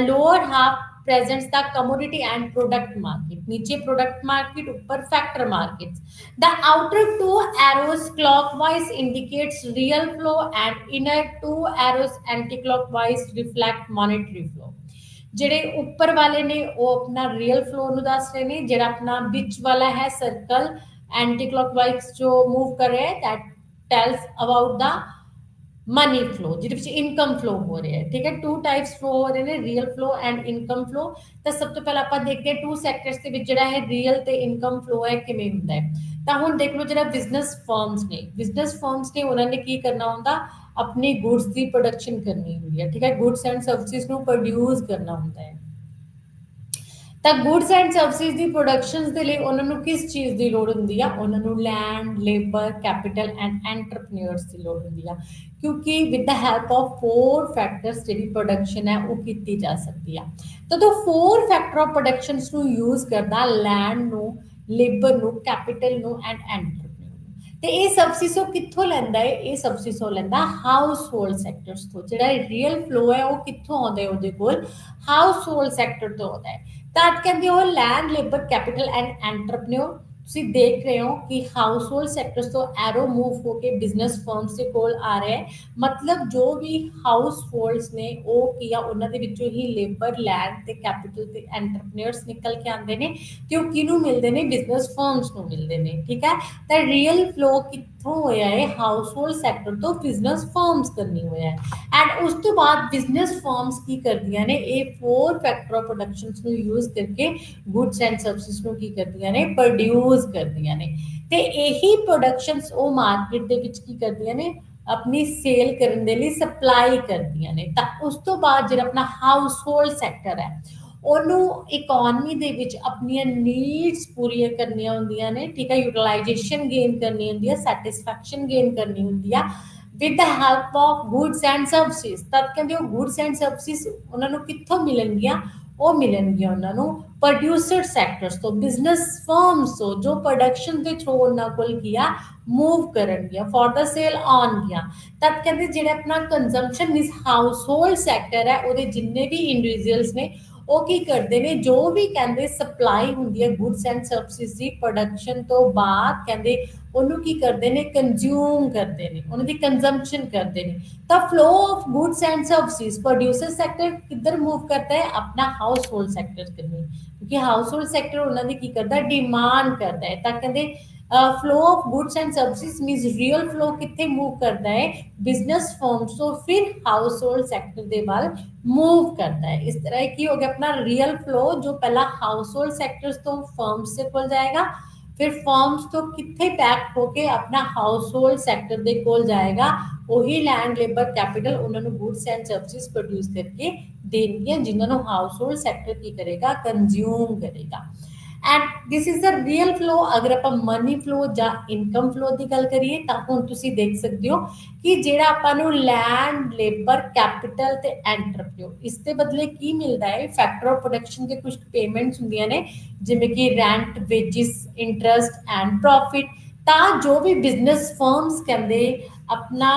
lower half presents the commodity and product market, नीचे product market, ऊपर factor markets। the outer 2 arrows clockwise indicates real flow and inner 2 arrows anti-clockwise reflect monetary flow। ਜਿਹੜੇ ਉੱਪਰ ਵਾਲੇ ਨੇ ਉਹ ਆਪਣਾ ਰੀਅਲ ਫਲੋ ਨੂੰ ਦੱਸ ਰਹੇ ਨੇ, ਜਿਹੜਾ ਆਪਣਾ ਵਿੱਚ ਵਾਲਾ ਹੈ ਸਰਕਲ एंटी क्लॉकवाइज जो मूव कर रहे हैं that tells about the money flow ਜਿਹਦੇ ਵਿੱਚ ਇਨਕਮ ਫਲੋ ਹੋ ਰਿਹਾ ਹੈ, ਠੀਕ ਹੈ। 2 ਟਾਈਪਸ ਫਲੋ ਹੋ ਰਹੇ ਨੇ, real flow and income flow. ਤਾਂ ਸਭ ਤੋਂ ਪਹਿਲਾਂ ਆਪਾਂ ਦੇਖਦੇ ਹਾਂ 2 ਸੈਕਟਰਸ ਦੇ ਵਿੱਚ ਜਿਹੜਾ ਹੈ ਰੀਅਲ ਤੇ ਇਨਕਮ ਫਲੋ ਹੈ ਕਿਵੇਂ ਹੁੰਦਾ ਹੈ। ਤਾਂ ਹੁਣ ਦੇਖ ਲਓ ਜਿਹੜਾ ਬਿਜ਼ਨਸ ਫਰਮਸ ਨੇ ਉਹਨਾਂ ਨੇ ਕੀ ਕਰਨਾ ਹੁੰਦਾ, ਆਪਣੀ ਗੁੱਡਸ ਦੀ ਪ੍ਰੋਡਕਸ਼ਨ ਕਰਨੀ ਹੁੰਦੀ ਹੈ, ਠੀਕ ਹੈ। ਗੁੱਡਸ ਐਂਡ ਸਰਵਿਸਿਜ਼ ਨੂੰ ਪ੍ਰੋਡਿਊਸ ਕਰਨਾ ਹੁੰਦਾ ਹੈ। ਤਾਂ goods and services the productions ਦੇ ਲਈ ਉਹਨਾਂ ਨੂੰ ਕਿਸ ਚੀਜ਼ ਦੀ ਲੋੜ ਹੁੰਦੀ ਆ, ਉਹਨਾਂ ਨੂੰ land, labour, capital and entrepreneurs ਦੀ ਲੋੜ ਹੁੰਦੀ ਆ। ਕਿਉਂਕਿ with the help of 4 factors ਜਿਹੜੀ ਪ੍ਰੋਡਕਸ਼ਨ ਹੈ ਉਹ ਕੀਤੀ ਜਾ ਸਕਦੀ ਆ। ਤਾਂ 4 ਫੈਕਟਰ ਆਫ ਪ੍ਰੋਡਕਸ਼ਨਸ ਨੂੰ ਯੂਜ਼ ਕਰਦਾ ਲੈਂਡ ਨੂੰ, ਲੇਬਰ ਨੂੰ, ਕੈਪੀਟਲ ਨੂੰ ਐਂਡ ਐਂਟਰਪ੍ਰੀਨਿਓਰ। ਤੇ ਇਹ ਸਬਸਿਸੋ ਕਿੱਥੋਂ ਲੈਂਦਾ ਹੈ, ਇਹ ਸਬਸਿਸੋ ਲੈਂਦਾ ਹਾਊਸ ਹੋਲਡ ਸੈਕਟਰਸ ਤੋਂ। ਜਿਹੜਾ ਰੀਅਲ ਫਲੋ ਹੈ ਉਹ ਕਿੱਥੋਂ ਆਉਂਦਾ ਹੈ, ਉਹਦੇ ਕੋਲ ਹਾਊਸ ਹੋਲਡ ਸੈਕਟਰ ਤੋਂ ਆਉਂਦਾ ਹੈ। ਤਾਂ ਕਹਿੰਦੇ ਹੋ land, labour, capital and entrepreneur. ਤੁਸੀਂ ਦੇਖ ਰਹੇ ਹੋ ਕਿ ਹਾਊਸ ਹੋਲਡ ਸੈਕਟਰਸ ਤੋਂ ਐਰੋ ਮੂਵ ਹੋ ਕੇ ਬਿਜ਼ਨਸ ਫਰਮਸ ਦੇ ਕੋਲ ਆ ਰਿਹਾ ਹੈ। ਮਤਲਬ ਜੋ ਵੀ ਹਾਊਸ ਹੋਲਡਸ ਨੇ ਉਹ ਕੀ ਆ, ਉਹਨਾਂ ਦੇ ਵਿੱਚੋਂ ਹੀ ਲੇਬਰ, ਲੈਂਡ ਤੇ ਕੈਪੀਟਲ ਤੇ ਐਂਟਰਪ੍ਰੀਨਿਓਰਸ ਨਿਕਲ ਕੇ ਆਉਂਦੇ ਨੇ ਤੇ ਉਹ ਕਿਹਨੂੰ ਮਿਲਦੇ ਨੇ, ਬਿਜ਼ਨਸ ਫਰਮਸ ਨੂੰ ਮਿਲਦੇ ਨੇ, ਠੀਕ ਹੈ। ਤਾਂ ਰੀਅਲ ਫਲੋ ਕਿੱਥੋਂ ਹੋਇਆ ਹੈ, ਹਾਊਸ ਹੋਲਡ ਸੈਕਟਰ ਤੋਂ ਬਿਜ਼ਨਸ ਫਰਮਸ ਕਰਨੀ ਹੋਇਆ ਹੈ। ਐਂਡ ਉਸ ਤੋਂ ਬਾਅਦ ਬਿਜ਼ਨਸ ਫਰਮਸ ਕੀ ਕਰਦੀਆਂ ਨੇ, ਇਹ 4 ਫੈਕਟਰ ਆਫ ਪ੍ਰੋਡਕਸ਼ਨਸ ਨੂੰ ਯੂਜ਼ ਕਰਕੇ ਗੁੱਡਸ ਐਂਡ ਸਰਵਿਸਿਜ਼ ਨੂੰ ਕੀ ਕਰਦੀਆਂ ਨੇ, ਪ੍ਰੋਡਿਊਸ ਕਰਦੀਆਂ ਨੇ। ਤੇ ਇਹੀ ਪ੍ਰੋਡਕਸ਼ਨਸ ਉਹ ਮਾਰਕੀਟ ਦੇ ਵਿੱਚ ਕੀ ਕਰਦੀਆਂ ਨੇ, ਆਪਣੀ ਸੇਲ ਕਰਨ ਦੇ ਲਈ ਸਪਲਾਈ ਕਰਦੀਆਂ ਨੇ। ਤਾਂ ਉਸ ਤੋਂ ਬਾਅਦ ਜਿਹੜਾ ਆਪਣਾ ਹਾਊਸ ਹੋਲਡ ਸੈਕਟਰ ਹੈ ਉਹਨੂੰ ਇਕਨੋਮੀ ਦੇ ਵਿੱਚ ਆਪਣੀਆਂ ਨੀਡਸ ਪੂਰੀਆਂ ਕਰਨੀਆਂ ਹੁੰਦੀਆਂ ਨੇ, ਠੀਕ ਹੈ। ਯੂਟਿਲਾਈਜੇਸ਼ਨ ਗੇਨ ਕਰਨੀ ਹੁੰਦੀ ਹੈ, ਸੈਟਿਸਫੈਕਸ਼ਨ ਗੇਨ ਕਰਨੀ ਹੁੰਦੀ ਆ with the help of goods and services. ਤਦ ਕਹਿੰਦੇ ਉਹ ਗੁੱਡਸ ਐਂਡ ਸਰਵਿਸਿਜ਼ ਉਹਨਾਂ ਨੂੰ ਕਿੱਥੋਂ ਮਿਲਣਗੀਆਂ, ਉਹ ਮਿਲਣਗੀਆਂ ਉਹਨਾਂ ਨੂੰ ਪ੍ਰੋਡਿਊਸਰ ਸੈਕਟਰਸ ਤੋਂ, ਬਿਜ਼ਨਸ ਫਰਮਸ ਤੋਂ, ਜੋ ਪ੍ਰੋਡਕਸ਼ਨ ਦੇ ਥਰੂ ਉਹਨਾਂ ਕੋਲ ਗਿਆ ਮੂਵ ਕਰਨਗੀਆਂ ਫॉर द ਸੇਲ ਆਉਣਗੀਆਂ। ਤਦ ਕਹਿੰਦੇ ਜਿਹੜੇ ਆਪਣਾ consumption means house hold sector ਹੈ ਉਹਦੇ ਜਿੰਨੇ ਵੀ ਇੰਡੀਵਿਜੂਅਲਸ ਨੇ ਉਹ ਕੀ ਕਰਦੇ ਨੇ, ਜੋ ਵੀ ਕਹਿੰਦੇ ਸਪਲਾਈ ਹੁੰਦੀ ਹੈ goods and services the production ਤੋਂ ਬਾਅਦ ਕਹਿੰਦੇ ਉਹਨੂੰ ਕੀ ਕਰਦੇ ਨੇ, ਕੰਜ਼ਿਊਮ ਕਰਦੇ ਨੇ, ਉਹਨਾਂ ਦੀ ਕੰਜ਼ੰਪਸ਼ਨ ਕਰਦੇ ਨੇ। ਤਾਂ flow of goods and services producer sector ਕਿੱਧਰ ਮੂਵ ਕਰਦਾ ਹੈ, ਆਪਣਾ ਹਾਊਸ ਹੋਲਡ ਸੈਕਟਰ ਕਰਨੀ, ਕਿਉਂਕਿ ਹਾਊਸ ਹੋਲਡ ਸੈਕਟਰ ਉਹਨਾਂ ਦੀ ਕੀ ਕਰਦਾ, ਡਿਮਾਂਡ ਕਰਦਾ ਹੈ। ਤਾਂ ਕਹਿੰਦੇ flow of goods and services means real flow ਕਿੱਥੇ ਮੂਵ ਕਰਦਾ ਹੈ, ਬਿਜ਼ਨਸ ਫਰਮਸ ਤੋਂ ਫਿਰ ਹਾਊਸ ਹੋਲਡ ਸੈਕਟਰ ਦੇ ਵੱਲ ਮੂਵ ਕਰਦਾ ਹੈ। ਇਸ ਤਰ੍ਹਾਂ ਕੀ ਹੋ ਗਿਆ ਆਪਣਾ ਰੀਅਲ ਫਲੋ, ਜੋ ਪਹਿਲਾਂ ਹਾਊਸ ਹੋਲਡ ਸੈਕਟਰਸ ਤੋਂ ਫਰਮਸ ਦੇ ਕੋਲ ਜਾਏਗਾ, ਫਿਰ ਫਰਮਸ ਤੋਂ ਕਿੱਥੇ ਪੈਕ ਹੋ ਕੇ ਆਪਣਾ ਹਾਊਸ ਹੋਲਡ ਸੈਕਟਰ ਦੇ ਕੋਲ ਜਾਏਗਾ। ਉਹੀ ਲੈਂਡ, ਲੇਬਰ, ਕੈਪੀਟਲ ਉਹਨਾਂ ਨੂੰ ਗੁੱਡਸ ਐਂਡ ਸਰਵਿਸਿਜ਼ ਪ੍ਰੋਡਿਊਸ ਕਰਕੇ ਦੇਣਗੀਆਂ ਜਿਨ੍ਹਾਂ ਨੂੰ ਹਾਊਸ ਹੋਲਡ ਸੈਕਟਰ ਕੀ ਕਰੇਗਾ, ਕੰਜ਼ਿਊਮ ਕਰੇਗਾ। And this is the real flow. ਅਗਰ ਆਪਾਂ ਮਨੀ ਫਲੋ ਜਾਂ ਇਨਕਮ ਫਲੋ ਦੀ ਗੱਲ ਕਰੀਏ ਤਾਂ ਹੁਣ ਤੁਸੀਂ ਦੇਖ ਸਕਦੇ ਹੋ ਕਿ ਜਿਹੜਾ ਆਪਾਂ ਨੂੰ ਲੈਂਡ, ਲੇਬਰ, ਕੈਪੀਟਲ ਤੇ ਐਂਟਰਪ੍ਰੀਨਿਓਰ, ਇਸ ਦੇ ਬਦਲੇ ਕੀ ਮਿਲਦਾ ਹੈ, ਫੈਕਟਰ ਆਫ ਪ੍ਰੋਡਕਸ਼ਨ ਦੇ ਕੁਝ ਪੇਮੈਂਟਸ ਹੁੰਦੀਆਂ ਨੇ ਜਿਵੇਂ ਕਿ rent, wages, interest and profit. ਤਾਂ ਜੋ ਵੀ ਬਿਜ਼ਨਸ ਫਰਮਸ ਕਹਿੰਦੇ ਆਪਣਾ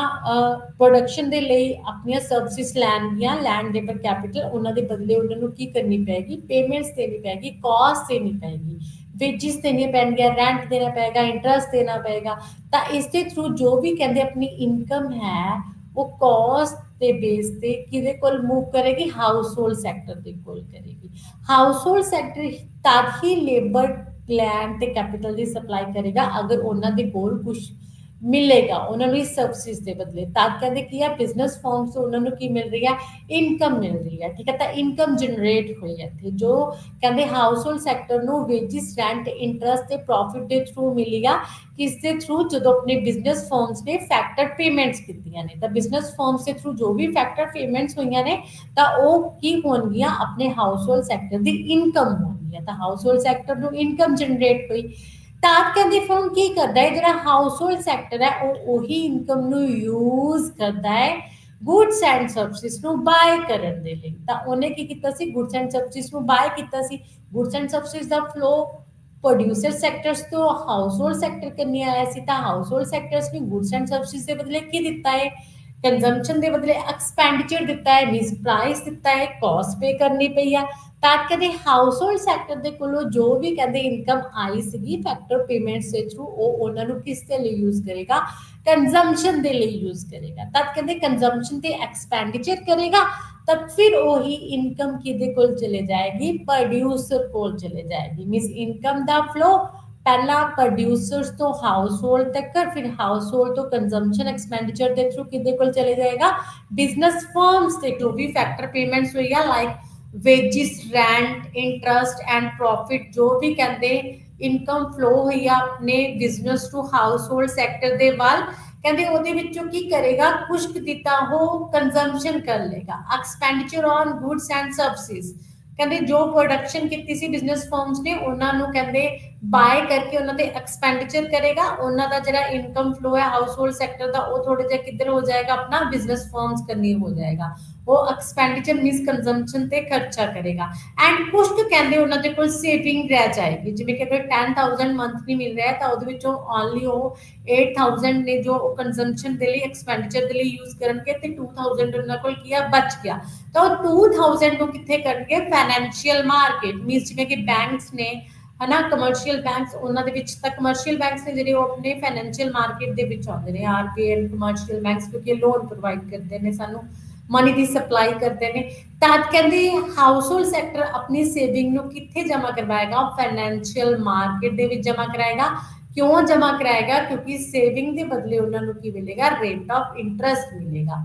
ਪ੍ਰੋਡਕਸ਼ਨ ਦੇ ਲਈ ਆਪਣੀਆਂ ਸਰਵਿਸਿਜ਼ ਲੈਣਗੀਆਂ, ਲੈਂਡ, ਲੇਬਰ, ਕੈਪੀਟਲ, ਉਹਨਾਂ ਦੇ ਬਦਲੇ ਉਹਨਾਂ ਨੂੰ ਕੀ ਕਰਨੀ ਪਏਗੀ, ਪੇਮੈਂਟਸ ਦੇਣੀ ਪਏਗੀ, ਕਾਸਟ ਦੇਣੀ ਪਏਗੀ, ਵੇਜਿਸ ਦੇਣੀਆਂ ਪੈਣਗੀਆਂ, ਰੈਂਟ ਦੇਣਾ ਪਏਗਾ, ਇੰਟਰਸਟ ਦੇਣਾ ਪਏਗਾ। ਤਾਂ ਇਸ ਦੇ ਥਰੂ ਜੋ ਵੀ ਕਹਿੰਦੇ ਆਪਣੀ ਇਨਕਮ ਹੈ ਉਹ ਕਾਸਟ ਦੇ ਬੇਸ ਤੇ ਕਿਹਦੇ ਕੋਲ ਮੂਵ ਕਰੇਗੀ, ਹਾਊਸਹੋਲਡ ਸੈਕਟਰ ਦੇ ਕੋਲ ਕਰੇਗੀ। ਹਾਊਸਹੋਲਡ ਸੈਕਟਰ ਤਦ ਹੀ ਲੇਬਰ, ਲੈਂਡ ਤੇ ਕੈਪੀਟਲ ਦੀ ਸਪਲਾਈ ਕਰੇਗਾ ਅਗਰ ਉਹਨਾਂ ਦੇ ਕੋਲ ਕੁਝ ਮਿਲੇਗਾ ਉਹਨਾਂ ਨੂੰ ਇਸ ਸਬਸਿਡੀ ਦੇ ਬਦਲੇ। ਤਦ ਕਹਿੰਦੇ ਕੀ ਹੈ, ਬਿਜ਼ਨਸ ਫਰਮਸ ਤੋਂ ਉਹਨਾਂ ਨੂੰ ਕੀ ਮਿਲ ਰਹੀ ਹੈ, ਇਨਕਮ ਮਿਲ ਰਹੀ ਹੈ, ਠੀਕ ਹੈ। ਤਾਂ ਇਨਕਮ ਜਨਰੇਟ ਹੋਈ ਹੈ ਇੱਥੇ, ਜੋ ਕਹਿੰਦੇ ਹਾਊਸਹੋਲਡ ਸੈਕਟਰ ਨੂੰ ਵੇਜਿਸ, ਰੈਂਟ, ਇੰਟਰਸਟ ਤੇ ਪ੍ਰੋਫਿਟ ਦੇ ਥਰੂ ਮਿਲੇਗਾ। ਕਿਸ ਦੇ ਥਰੂ, ਜਦੋਂ ਆਪਣੇ ਬਿਜ਼ਨਸ ਫਰਮਸ ਨੇ ਫੈਕਟਰ ਪੇਮੈਂਟਸ ਕੀਤੀਆਂ ਨੇ, ਤਾਂ ਬਿਜ਼ਨਸ ਫਰਮਸ ਦੇ ਥਰੂ ਜੋ ਵੀ ਫੈਕਟਰ ਪੇਮੈਂਟਸ ਹੋਈਆਂ ਨੇ ਤਾਂ ਉਹ ਕੀ ਹੋਣਗੀਆਂ, ਆਪਣੇ ਹਾਊਸਹੋਲਡ ਸੈਕਟਰ ਦੀ ਇਨਕਮ ਹੋਣਗੀਆਂ। ਤਾਂ ਹਾਊਸਹੋਲਡ ਸੈਕਟਰ ਨੂੰ ਇਨਕਮ ਜਨਰੇਟ ਹੋਈ। ਤਾਂ ਕਹਿੰਦੇ ਫਰਮ ਕੀ ਕਰਦਾ ਹੈ, ਜਿਹੜਾ ਹਾਊਸਹੋਲਡ ਸੈਕਟਰ ਹੈ ਉਹ ਉਹੀ ਇਨਕਮ ਨੂੰ ਯੂਜ਼ ਕਰਦਾ ਹੈ ਗੁੱਡਸ ਐਂਡ ਸਰਵਿਸਿਜ਼ ਨੂੰ ਬਾਏ ਕਰਨ ਦੇ ਲਈ। ਤਾਂ ਉਹਨੇ ਕੀ ਕੀਤਾ ਸੀ, ਗੁੱਡਸ ਐਂਡ ਸਰਵਿਸਿਜ਼ ਨੂੰ ਬਾਏ ਕੀਤਾ ਸੀ। ਗੁੱਡਸ ਐਂਡ ਸਰਵਿਸਿਜ਼ ਦਾ ਫਲੋ ਪ੍ਰੋਡਿਊਸਰ ਸੈਕਟਰਸ ਤੋਂ ਹਾਊਸਹੋਲਡ ਸੈਕਟਰ ਕਰਨੀ ਆਇਆ ਸੀ। ਤਾਂ ਹਾਊਸਹੋਲਡ ਸੈਕਟਰਸ ਨੇ ਗੁੱਡਸ ਐਂਡ ਸਰਵਿਸਿਜ਼ ਦੇ ਬਦਲੇ ਕੀ ਦਿੱਤਾ ਹੈ, ਕੰਜ਼ੰਪਸ਼ਨ ਦੇ ਬਦਲੇ ਐਕਸਪੈਂਡੀਚਰ ਦਿੱਤਾ ਹੈ, ਮੀਨਸ ਪ੍ਰਾਈਸ ਦਿੱਤਾ ਹੈ, ਕਾਸਟ ਪੇ ਕਰਨੀ ਪਈ ਆ। ਤਾਂ ਕਹਿੰਦੇ ਹਾਊਸਹੋਲਡ ਸੈਕਟਰ ਦੇ ਕੋਲੋਂ ਜੋ ਵੀ ਕਹਿੰਦੇ ਇਨਕਮ ਆਈ ਸੀਗੀ ਫੈਕਟਰ ਪੇਮੈਂਟਸ ਦੇ ਥਰੂ, ਉਹ ਉਹਨਾਂ ਨੂੰ ਕਿਸ ਦੇ ਲਈ ਯੂਜ਼ ਕਰੇਗਾ, ਕੰਜ਼ੰਪਸ਼ਨ ਦੇ ਲਈ ਯੂਜ਼ ਕਰੇਗਾ। ਤਦ ਕਹਿੰਦੇ ਕੰਜ਼ੰਪਸ਼ਨ ਤੇ ਐਕਸਪੈਂਡੀਚਰ ਕਰੇਗਾ, ਤब फिर वही इनकम किदे कोल चले जाएगी, प्रोड्यूसर कोल चले जाएगी। मींस इनकम दा फ्लो पहला प्रोड्यूसर्स तो हाउसहोल्ड तक कर, फिर हाउसहोल्ड तो कंजम्पशन एक्सपेंडिचर के थ्रू किदे कोल चले जाएगा, बिजनेस फर्म्स के थ्रू भी फैक्टर पेमेंट्स हुई है like wages, rent, interest and profit, जो भी कहते इनकम फ्लो हुई है अपने बिजनेस टू हाउसहोल्ड सैक्टर दे वाल। ਕਹਿੰਦੇ ਉਹਦੇ ਵਿੱਚੋਂ ਕੀ ਕਰੇਗਾ, ਕੁਝ ਦਿੱਤਾ ਉਹ ਕੰਜ਼ੰਪਸ਼ਨ ਕਰ ਲੇਗਾ। Expenditure on goods and services, ਕਹਿੰਦੇ ਜੋ ਪ੍ਰੋਡਕਸ਼ਨ ਕੀਤੀ ਸੀ ਬਿਜ਼ਨਸ ਫਰਮਸ ਨੇ ਉਹਨਾਂ ਨੂੰ ਕਹਿੰਦੇ ਬਾਏ ਕਰਕੇ ਉਹਨਾਂ ਤੇ ਐਕਸਪੈਂਡੀਚਰ ਕਰੇਗਾ। ਉਹਨਾਂ ਦਾ ਜਿਹੜਾ ਇਨਕਮ ਫਲੋ ਹੈ ਹਾਊਸਹੋਲਡ ਸੈਕਟਰ ਦਾ ਉਹ ਥੋੜਾ ਜਿਹਾ ਕਿੱਧਰ ਹੋ ਜਾਏਗਾ, ਆਪਣਾ ਬਿਜ਼ਨਸ ਫਰਮਸ ਕਰਨੀ ਹੋ ਜਾਏਗਾ। ਉਹ ਐਕਸਪੈਂਡੀਚਰ ਮੀਨਸ ਕੰਜ਼ੰਪਸ਼ਨ ਤੇ ਖਰਚਾ ਕਰੇਗਾ। ਐਂਡ ਕੁਝ ਕਹਿੰਦੇ ਉਹਨਾਂ ਦੇ ਕੋਲ ਸੇਵਿੰਗ ਰਹਿ ਜਾਏਗੀ, ਜਿਵੇਂ ਕਿ ਅਗਰ 10,000 ਮੰਥਲੀ ਮਿਲ ਰਿਹਾ ਹੈ ਤਾਂ ਉਹਦੇ ਵਿੱਚੋਂ ਓਨਲੀ ਉਹ 8,000 ਨੇ ਜੋ ਕੰਜ਼ੰਪਸ਼ਨ ਦੇ ਲਈ, ਐਕਸਪੈਂਡੀਚਰ ਦੇ ਲਈ ਯੂਜ਼ ਕਰਨਗੇ ਤੇ 2,000 ਉਹਨਾਂ ਕੋਲ ਕੀ ਆ ਬਚ ਗਿਆ। ਤਾਂ ਉਹ 2,000 ਨੂੰ ਕਿੱਥੇ ਕਰਨਗੇ, ਫਾਈਨੈਂਸ਼ੀਅਲ ਮਾਰਕੀਟ, ਮੀਨਸ ਜਿਵੇਂ ਕਿ ਬੈਂਕਸ ਨੇ ਹਨਾ, ਕਮਰਸ਼ੀਅਲ ਬੈਂਕਸ, ਉਹਨਾਂ ਦੇ ਵਿੱਚ ਤਾਂ ਕਮਰਸ਼ੀਅਲ ਬੈਂਕਸ ਨੇ ਜਿਹੜੇ ਉਹ ਆਪਣੇ ਫਾਈਨੈਂਸ਼ੀਅਲ ਮਾਰਕੀਟ ਦੇ ਵਿੱਚ ਆਉਂਦੇ ਨੇ, ਆਰਬੀਆਈ ਐਂਡ ਕਮਰਸ਼ੀਅਲ ਬੈਂਕਸ, ਕਿਉਂਕਿ ਲੋਨ ਪ੍ਰੋਵਾਈਡ ਕਰਦੇ ਨੇ ਸਾਨੂੰ, ਮਨੀ ਦੀ ਸਪਲਾਈ ਕਰਦੇ ਨੇ। ਤਾਂ ਕਹਿੰਦੇ ਹਾਊਸਹੋਲਡ ਸੈਕਟਰ ਆਪਣੀ ਸੇਵਿੰਗ ਨੂੰ ਕਿੱਥੇ ਜਮ੍ਹਾਂ ਕਰਵਾਏਗਾ, ਫਾਈਨੈਂਸ਼ੀਅਲ ਮਾਰਕੀਟ ਦੇ ਵਿੱਚ ਜਮ੍ਹਾਂ ਕਰਾਏਗਾ। ਕਿਉਂ ਜਮ੍ਹਾਂ ਕਰਾਏਗਾ, ਕਿਉਂਕਿ ਸੇਵਿੰਗ ਦੇ ਬਦਲੇ ਉਹਨਾਂ ਨੂੰ ਕੀ ਮਿਲੇਗਾ, ਰੇਟ ਆਫ ਇੰਟਰਸਟ ਮਿਲੇਗਾ।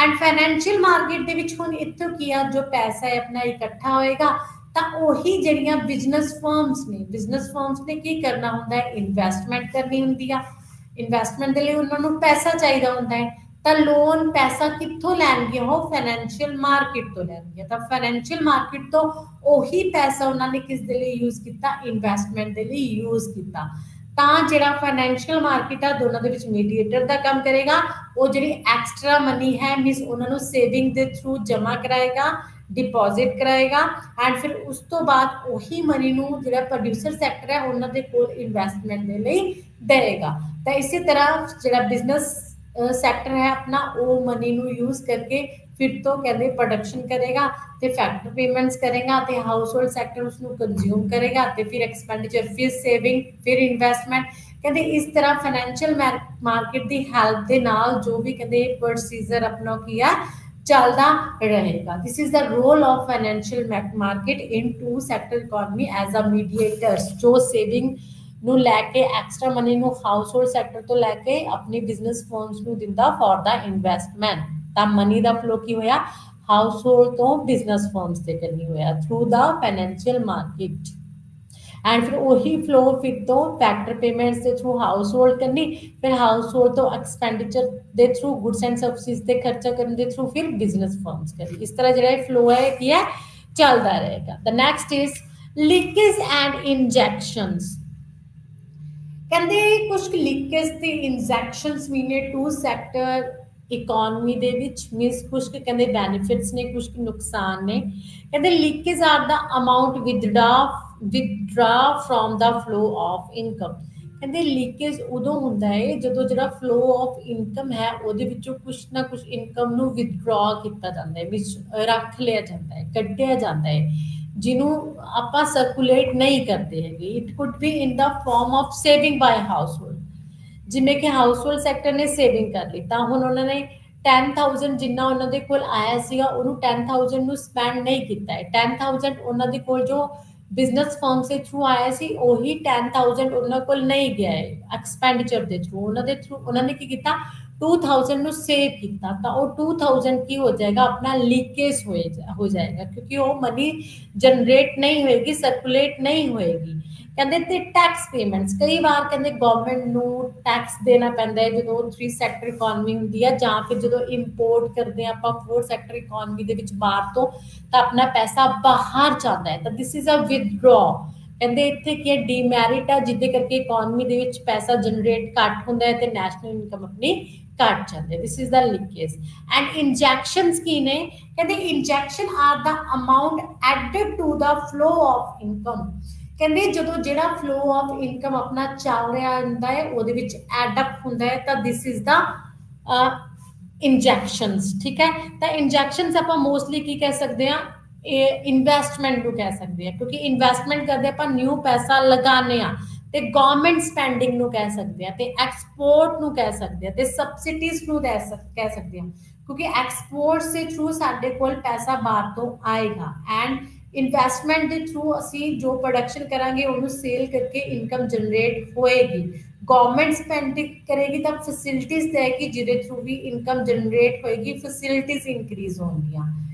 ਐਂਡ ਫਾਈਨੈਂਸ਼ੀਅਲ ਮਾਰਕੀਟ ਦੇ ਵਿੱਚ ਹੁਣ ਇੱਥੋਂ ਕੀ ਆ, ਜੋ ਪੈਸਾ ਹੈ ਆਪਣਾ ਇਕੱਠਾ ਹੋਏਗਾ ਤਾਂ ਉਹੀ ਜਿਹੜੀਆਂ ਬਿਜ਼ਨਸ ਫਰਮਸ ਨੇ, ਬਿਜ਼ਨਸ ਫਰਮਸ ਨੇ ਕੀ ਕਰਨਾ ਹੁੰਦਾ ਹੈ, ਇਨਵੈਸਟਮੈਂਟ ਕਰਨੀ ਹੁੰਦੀ ਆ। ਇਨਵੈਸਟਮੈਂਟ ਦੇ ਲਈ ਉਹਨਾਂ ਨੂੰ ਪੈਸਾ ਚਾਹੀਦਾ ਹੁੰਦਾ ਹੈ, ਤਾਂ ਲੋਨ ਪੈਸਾ ਕਿੱਥੋਂ ਲੈਣਗੇ, ਉਹ ਫਾਈਨੈਂਸ਼ੀਅਲ ਮਾਰਕੀਟ ਤੋਂ ਲੈਣਗੇ। ਤਾਂ ਫਾਈਨੈਂਸ਼ੀਅਲ ਮਾਰਕੀਟ ਤੋਂ ਉਹੀ ਪੈਸਾ ਉਹਨਾਂ ਨੇ ਕਿਸ ਦੇ ਲਈ ਯੂਜ਼ ਕੀਤਾ, ਇਨਵੈਸਟਮੈਂਟ ਦੇ ਲਈ ਯੂਜ਼ ਕੀਤਾ। ਤਾਂ ਜਿਹੜਾ ਫਾਈਨੈਂਸ਼ੀਅਲ ਮਾਰਕੀਟ ਆ ਦੋਨਾਂ ਦੇ ਵਿੱਚ ਮੀਡੀਏਟਰ ਦਾ ਕੰਮ ਕਰੇਗਾ। ਉਹ ਜਿਹੜੀ ਐਕਸਟਰਾ ਮਨੀ ਹੈ ਮੀਨਸ ਉਹਨਾਂ ਨੂੰ ਸੇਵਿੰਗ ਦੇ ਥਰੂ ਜਮ੍ਹਾਂ ਕਰਾਏਗਾ, ਡਿਪੋਜ਼ਿਟ ਕਰਾਏਗਾ। ਐਂਡ ਫਿਰ ਉਸ ਤੋਂ ਬਾਅਦ ਉਹੀ ਮਨੀ ਨੂੰ ਜਿਹੜਾ ਪ੍ਰੋਡਿਊਸਰ ਸੈਕਟਰ ਹੈ ਉਹਨਾਂ ਦੇ ਕੋਲ ਇਨਵੈਸਟਮੈਂਟ ਦੇ ਲਈ ਦੇਗਾ। ਤਾਂ ਇਸੇ ਤਰ੍ਹਾਂ ਜਿਹੜਾ ਬਿਜ਼ਨਸ ਸੈਕਟਰ ਹੈ ਆਪਣਾ ਉਹ ਮਨੀ ਨੂੰ ਯੂਜ਼ ਕਰਕੇ ਫਿਰ ਤੋਂ ਕਹਿੰਦੇ ਪ੍ਰੋਡਕਸ਼ਨ ਕਰੇਗਾ ਤੇ ਫੈਕਟਰ ਪੇਮੈਂਟਸ ਕਰੇਗਾ ਤੇ ਹਾਊਸਹੋਲਡ ਸੈਕਟਰ ਉਸ ਨੂੰ ਕੰਜ਼ਿਊਮ ਕਰੇਗਾ ਤੇ ਫਿਰ ਐਕਸਪੈਂਡੀਚਰ, ਫਿਰ ਸੇਵਿੰਗ, ਫਿਰ ਇਨਵੈਸਟਮੈਂਟ। ਕਹਿੰਦੇ ਇਸ ਤਰ੍ਹਾਂ ਫਾਈਨੈਂਸ਼ੀਅਲ ਮਾਰਕੀਟ ਦੀ ਹੈਲਪ ਦੇ ਨਾਲ ਜੋ ਵੀ ਕਹਿੰਦੇ ਪ੍ਰੋਸੀਜਰ ਆਪਣਾ ਕੀ ਆ ਚੱਲਦਾ ਰਹੇਗਾ। This is the role of financial market in two sector economy as a mediators, ਜੋ ਸੇਵਿੰਗ ਨੂੰ ਲੈ ਕੇ ਐਕਸਟਰਾ ਮਨੀ ਨੂੰ ਹਾਊਸਹੋਲਡ ਸੈਕਟਰ ਤੋਂ ਲੈ ਕੇ ਆਪਣੀ ਬਿਜ਼ਨਸ ਫਰਮਸ ਨੂੰ ਦਿੰਦਾ ਫॉर ਦਾ ਇਨਵੈਸਟਮੈਂਟ। ਤਾਂ ਮਨੀ ਦਾ ਫਲੋ ਕੀ ਹੋਇਆ, ਹਾਊਸਹੋਲਡ ਤੋਂ ਬਿਜ਼ਨਸ ਫਰਮਸ ਤੇ ਕਰਨੀ ਹੋਇਆ through the financial market. And ਫਿਰ ਉਹੀ ਫਲੋ ਫਿਰ ਤੋਂ ਫੈਕਟਰ ਪੇਮੈਂਟਸ ਦੇ ਥਰੂ ਹਾਊਸਹੋਲਡ ਕਰਨੀ, ਫਿਰ ਹਾਊਸਹੋਲਡ ਤੋਂ ਐਕਸਪੈਂਡੀਚਰ ਦੇ ਥਰੂ ਗੁੱਡਸ ਐਂਡ ਸਰਵਿਸਿਜ਼ ਤੇ ਖਰਚਾ ਕਰਨ ਦੇ ਥਰੂ ਫਿਰ ਬਿਜ਼ਨਸ ਫਰਮਸ ਕਰੀ। ਇਸ ਤਰ੍ਹਾਂ ਜਿਹੜਾ ਇਹ ਫਲੋ ਹੈ ਕੀ ਹੈ ਚੱਲਦਾ ਰਹੇਗਾ। The next is leakage and injections. ਕਹਿੰਦੇ ਕੁਝ ਲੀਕੇਜ ਤੇ ਇੰਜੈਕਸ਼ਨਸ ਵੀ ਨੇ ਟੂ ਸੈਕਟਰ ਇਕੋਨਮੀ ਦੇ ਵਿੱਚ, ਮੀਨਸ ਕੁਝ ਕਹਿੰਦੇ ਬੈਨੀਫਿਟਸ ਨੇ, ਕੁਝ ਨੁਕਸਾਨ ਨੇ। ਕਹਿੰਦੇ leakage are the amount withdraw from the flow of income. ਕਹਿੰਦੇ ਲੀਕੇਜ ਉਦੋਂ ਹੁੰਦਾ ਹੈ ਜਦੋਂ ਜਿਹੜਾ ਫਲੋ ਆਫ ਇਨਕਮ ਹੈ ਉਹਦੇ ਵਿੱਚੋਂ ਕੁਛ ਨਾ ਕੁਛ ਇਨਕਮ ਨੂੰ ਵਿਦਡਰਾ ਕੀਤਾ ਜਾਂਦਾ ਹੈ, ਵਿੱਚ ਰੱਖ ਲਿਆ ਜਾਂਦਾ ਹੈ, ਕੱਢਿਆ ਜਾਂਦਾ ਹੈ, ਜਿਹਨੂੰ ਆਪਾਂ ਸਰਕੂਲੇਟ ਨਹੀਂ ਕਰਦੇ ਹੈਗੇ। It could be in the form of saving ਬਾय household, ਜਿਵੇਂ ਕਿ ਹਾਊਸਹੋਲਡ ਸੈਕਟਰ ਨੇ ਸੇਵਿੰਗ ਕਰ ਲਈ ਤਾਂ ਹੁਣ ਉਹਨਾਂ ਨੇ 10,000 ਜਿੰਨਾ ਉਹਨਾਂ ਦੇ ਕੋਲ ਆਇਆ ਸੀਗਾ ਉਹਨੂੰ 10,000 ਨੂੰ ਸਪੈਂਡ ਨਹੀਂ ਕੀਤਾ ਹੈ। 10,000 ਉਹਨਾਂ ਦੇ ਕੋਲ ਜੋ ਬਿਜ਼ਨਸ ਫਰਮ ਦੇ ਥਰੂ ਆਇਆ ਸੀ ਉਹੀ 10,000 ਉਹਨਾਂ ਕੋਲ ਨਹੀਂ ਗਿਆ ਹੈ ਐਕਸਪੈਂਡੀਚਰ ਦੇ ਥਰੂ। ਉਹਨਾਂ ਦੇ ਥਰੂ ਉਹਨਾਂ ਨੇ ਕੀ ਕੀਤਾ 2,000 ਨੂੰ ਸੇਵ ਕੀਤਾ ਤਾਂ ਉਹ 2,000 ਕੀ ਹੋ ਜਾਏਗਾ ਆਪਣਾ ਲੀਕੇਜ ਹੋ ਜਾਏਗਾ ਕਿਉਂਕਿ ਉਹ ਮਨੀ ਜਨਰੇਟ ਨਹੀਂ ਹੋਏਗੀ ਸਰਕੂਲੇਟ ਨਹੀਂ ਹੋਏਗੀ। ਕਹਿੰਦੇ ਤੇ ਟੈਕਸ ਪੇਮੈਂਟਸ ਕਈ ਵਾਰ ਕਹਿੰਦੇ ਗਵਰਨਮੈਂਟ ਨੂੰ ਟੈਕਸ ਦੇਣਾ ਪੈਂਦਾ ਹੈ ਜਦੋਂ 3 ਸੈਕਟਰ ਇਕਨੋਮੀ ਹੁੰਦੀ ਹੈ ਜਾਂ ਫਿਰ ਜਦੋਂ ਇੰਪੋਰਟ ਕਰਦੇ ਆ ਆਪਾਂ 4 ਸੈਕਟਰ ਇਕਨੋਮੀ ਦੇ ਵਿੱਚ ਬਾਹਰ ਤੋਂ ਤਾਂ ਆਪਣਾ ਪੈਸਾ ਬਾਹਰ ਜਾਂਦਾ ਹੈ ਤਾਂ ਦਿਸ ਇਜ਼ ਅ ਵਿਦਡ੍ਰॉ। ਕਹਿੰਦੇ ਇੱਥੇ ਕੀ ਹੈ ਡੀਮੈਰਿਟ ਆ ਜਿਹਦੇ ਕਰਕੇ ਇਕਨੋਮੀ ਦੇ ਵਿੱਚ ਪੈਸਾ ਜਨਰੇਟ ਘੱਟ ਹੁੰਦਾ ਹੈ ਤੇ ਨੈਸ਼ਨਲ ਇਨਕਮ ਆਪਣੀ ਘੱਟ ਜਾਂਦੇ। This is the leakage and injections ਕੀ ਨੇ ਕਹਿੰਦੇ injection are the amount added to the flow of income. ਕਹਿੰਦੇ ਜਦੋਂ ਜਿਹੜਾ ਫਲੋ ਆਫ ਇਨਕਮ ਆਪਣਾ ਚੱਲ ਰਿਹਾ ਹੁੰਦਾ ਹੈ ਉਹਦੇ ਵਿੱਚ ਐਡ ਅਪ ਹੁੰਦਾ ਹੈ ਤਾਂ ਦਿਸ ਇਜ਼ ਦਾ ਇੰਜੈਕਸ਼ਨਸ। ਠੀਕ ਹੈ ਤਾਂ ਇੰਜੈਕਸ਼ਨਸ ਆਪਾਂ ਮੋਸਟਲੀ ਕੀ ਕਹਿ ਸਕਦੇ ਹਾਂ ਇਹ ਇਨਵੈਸਟਮੈਂਟ ਨੂੰ ਕਹਿ ਸਕਦੇ ਹਾਂ ਕਿਉਂਕਿ ਇਨਵੈਸਟਮੈਂਟ ਕਰਦੇ ਆਪਾਂ ਨਿਊ ਪੈਸਾ ਲਗਾਉਂਦੇ ਆ ਤੇ ਗਵਰਨਮੈਂਟ ਸਪੈਂਡਿੰਗ ਨੂੰ ਕਹਿ ਸਕਦੇ ਆ ਤੇ ਐਕਸਪੋਰਟ ਨੂੰ ਕਹਿ ਸਕਦੇ ਆ ਤੇ ਸਬਸਿਡੀਜ਼ ਨੂੰ ਕਹਿ ਸਕਦੇ ਆ ਕਿਉਂਕਿ ਐਕਸਪੋਰਟ ਦੇ ਥਰੂ ਸਾਡੇ ਕੋਲ ਪੈਸਾ ਬਾਹਰ ਤੋਂ ਆਏਗਾ ਐਂਡ ਇਨਵੈਸਟਮੈਂਟ ਦੇ ਥਰੂ ਅਸੀਂ ਜੋ ਪ੍ਰੋਡਕਸ਼ਨ ਕਰਾਂਗੇ ਉਹਨੂੰ ਸੇਲ ਕਰਕੇ ਇਨਕਮ ਜਨਰੇਟ ਹੋਏਗੀ। ਗਵਰਨਮੈਂਟ ਸਪੈਂਡਿੰਗ ਕਰੇਗੀ ਤਾਂ ਫੈਸਿਲਿਟੀਜ਼ ਦੇਗੀ ਜਿਹਦੇ ਥਰੂ ਵੀ ਇਨਕਮ ਜਨਰੇਟ ਹੋਏਗੀ ਫੈਸਿਲਿਟੀਜ਼ ਇਨਕਰੀਜ਼ ਹੋਣਗੀਆਂ।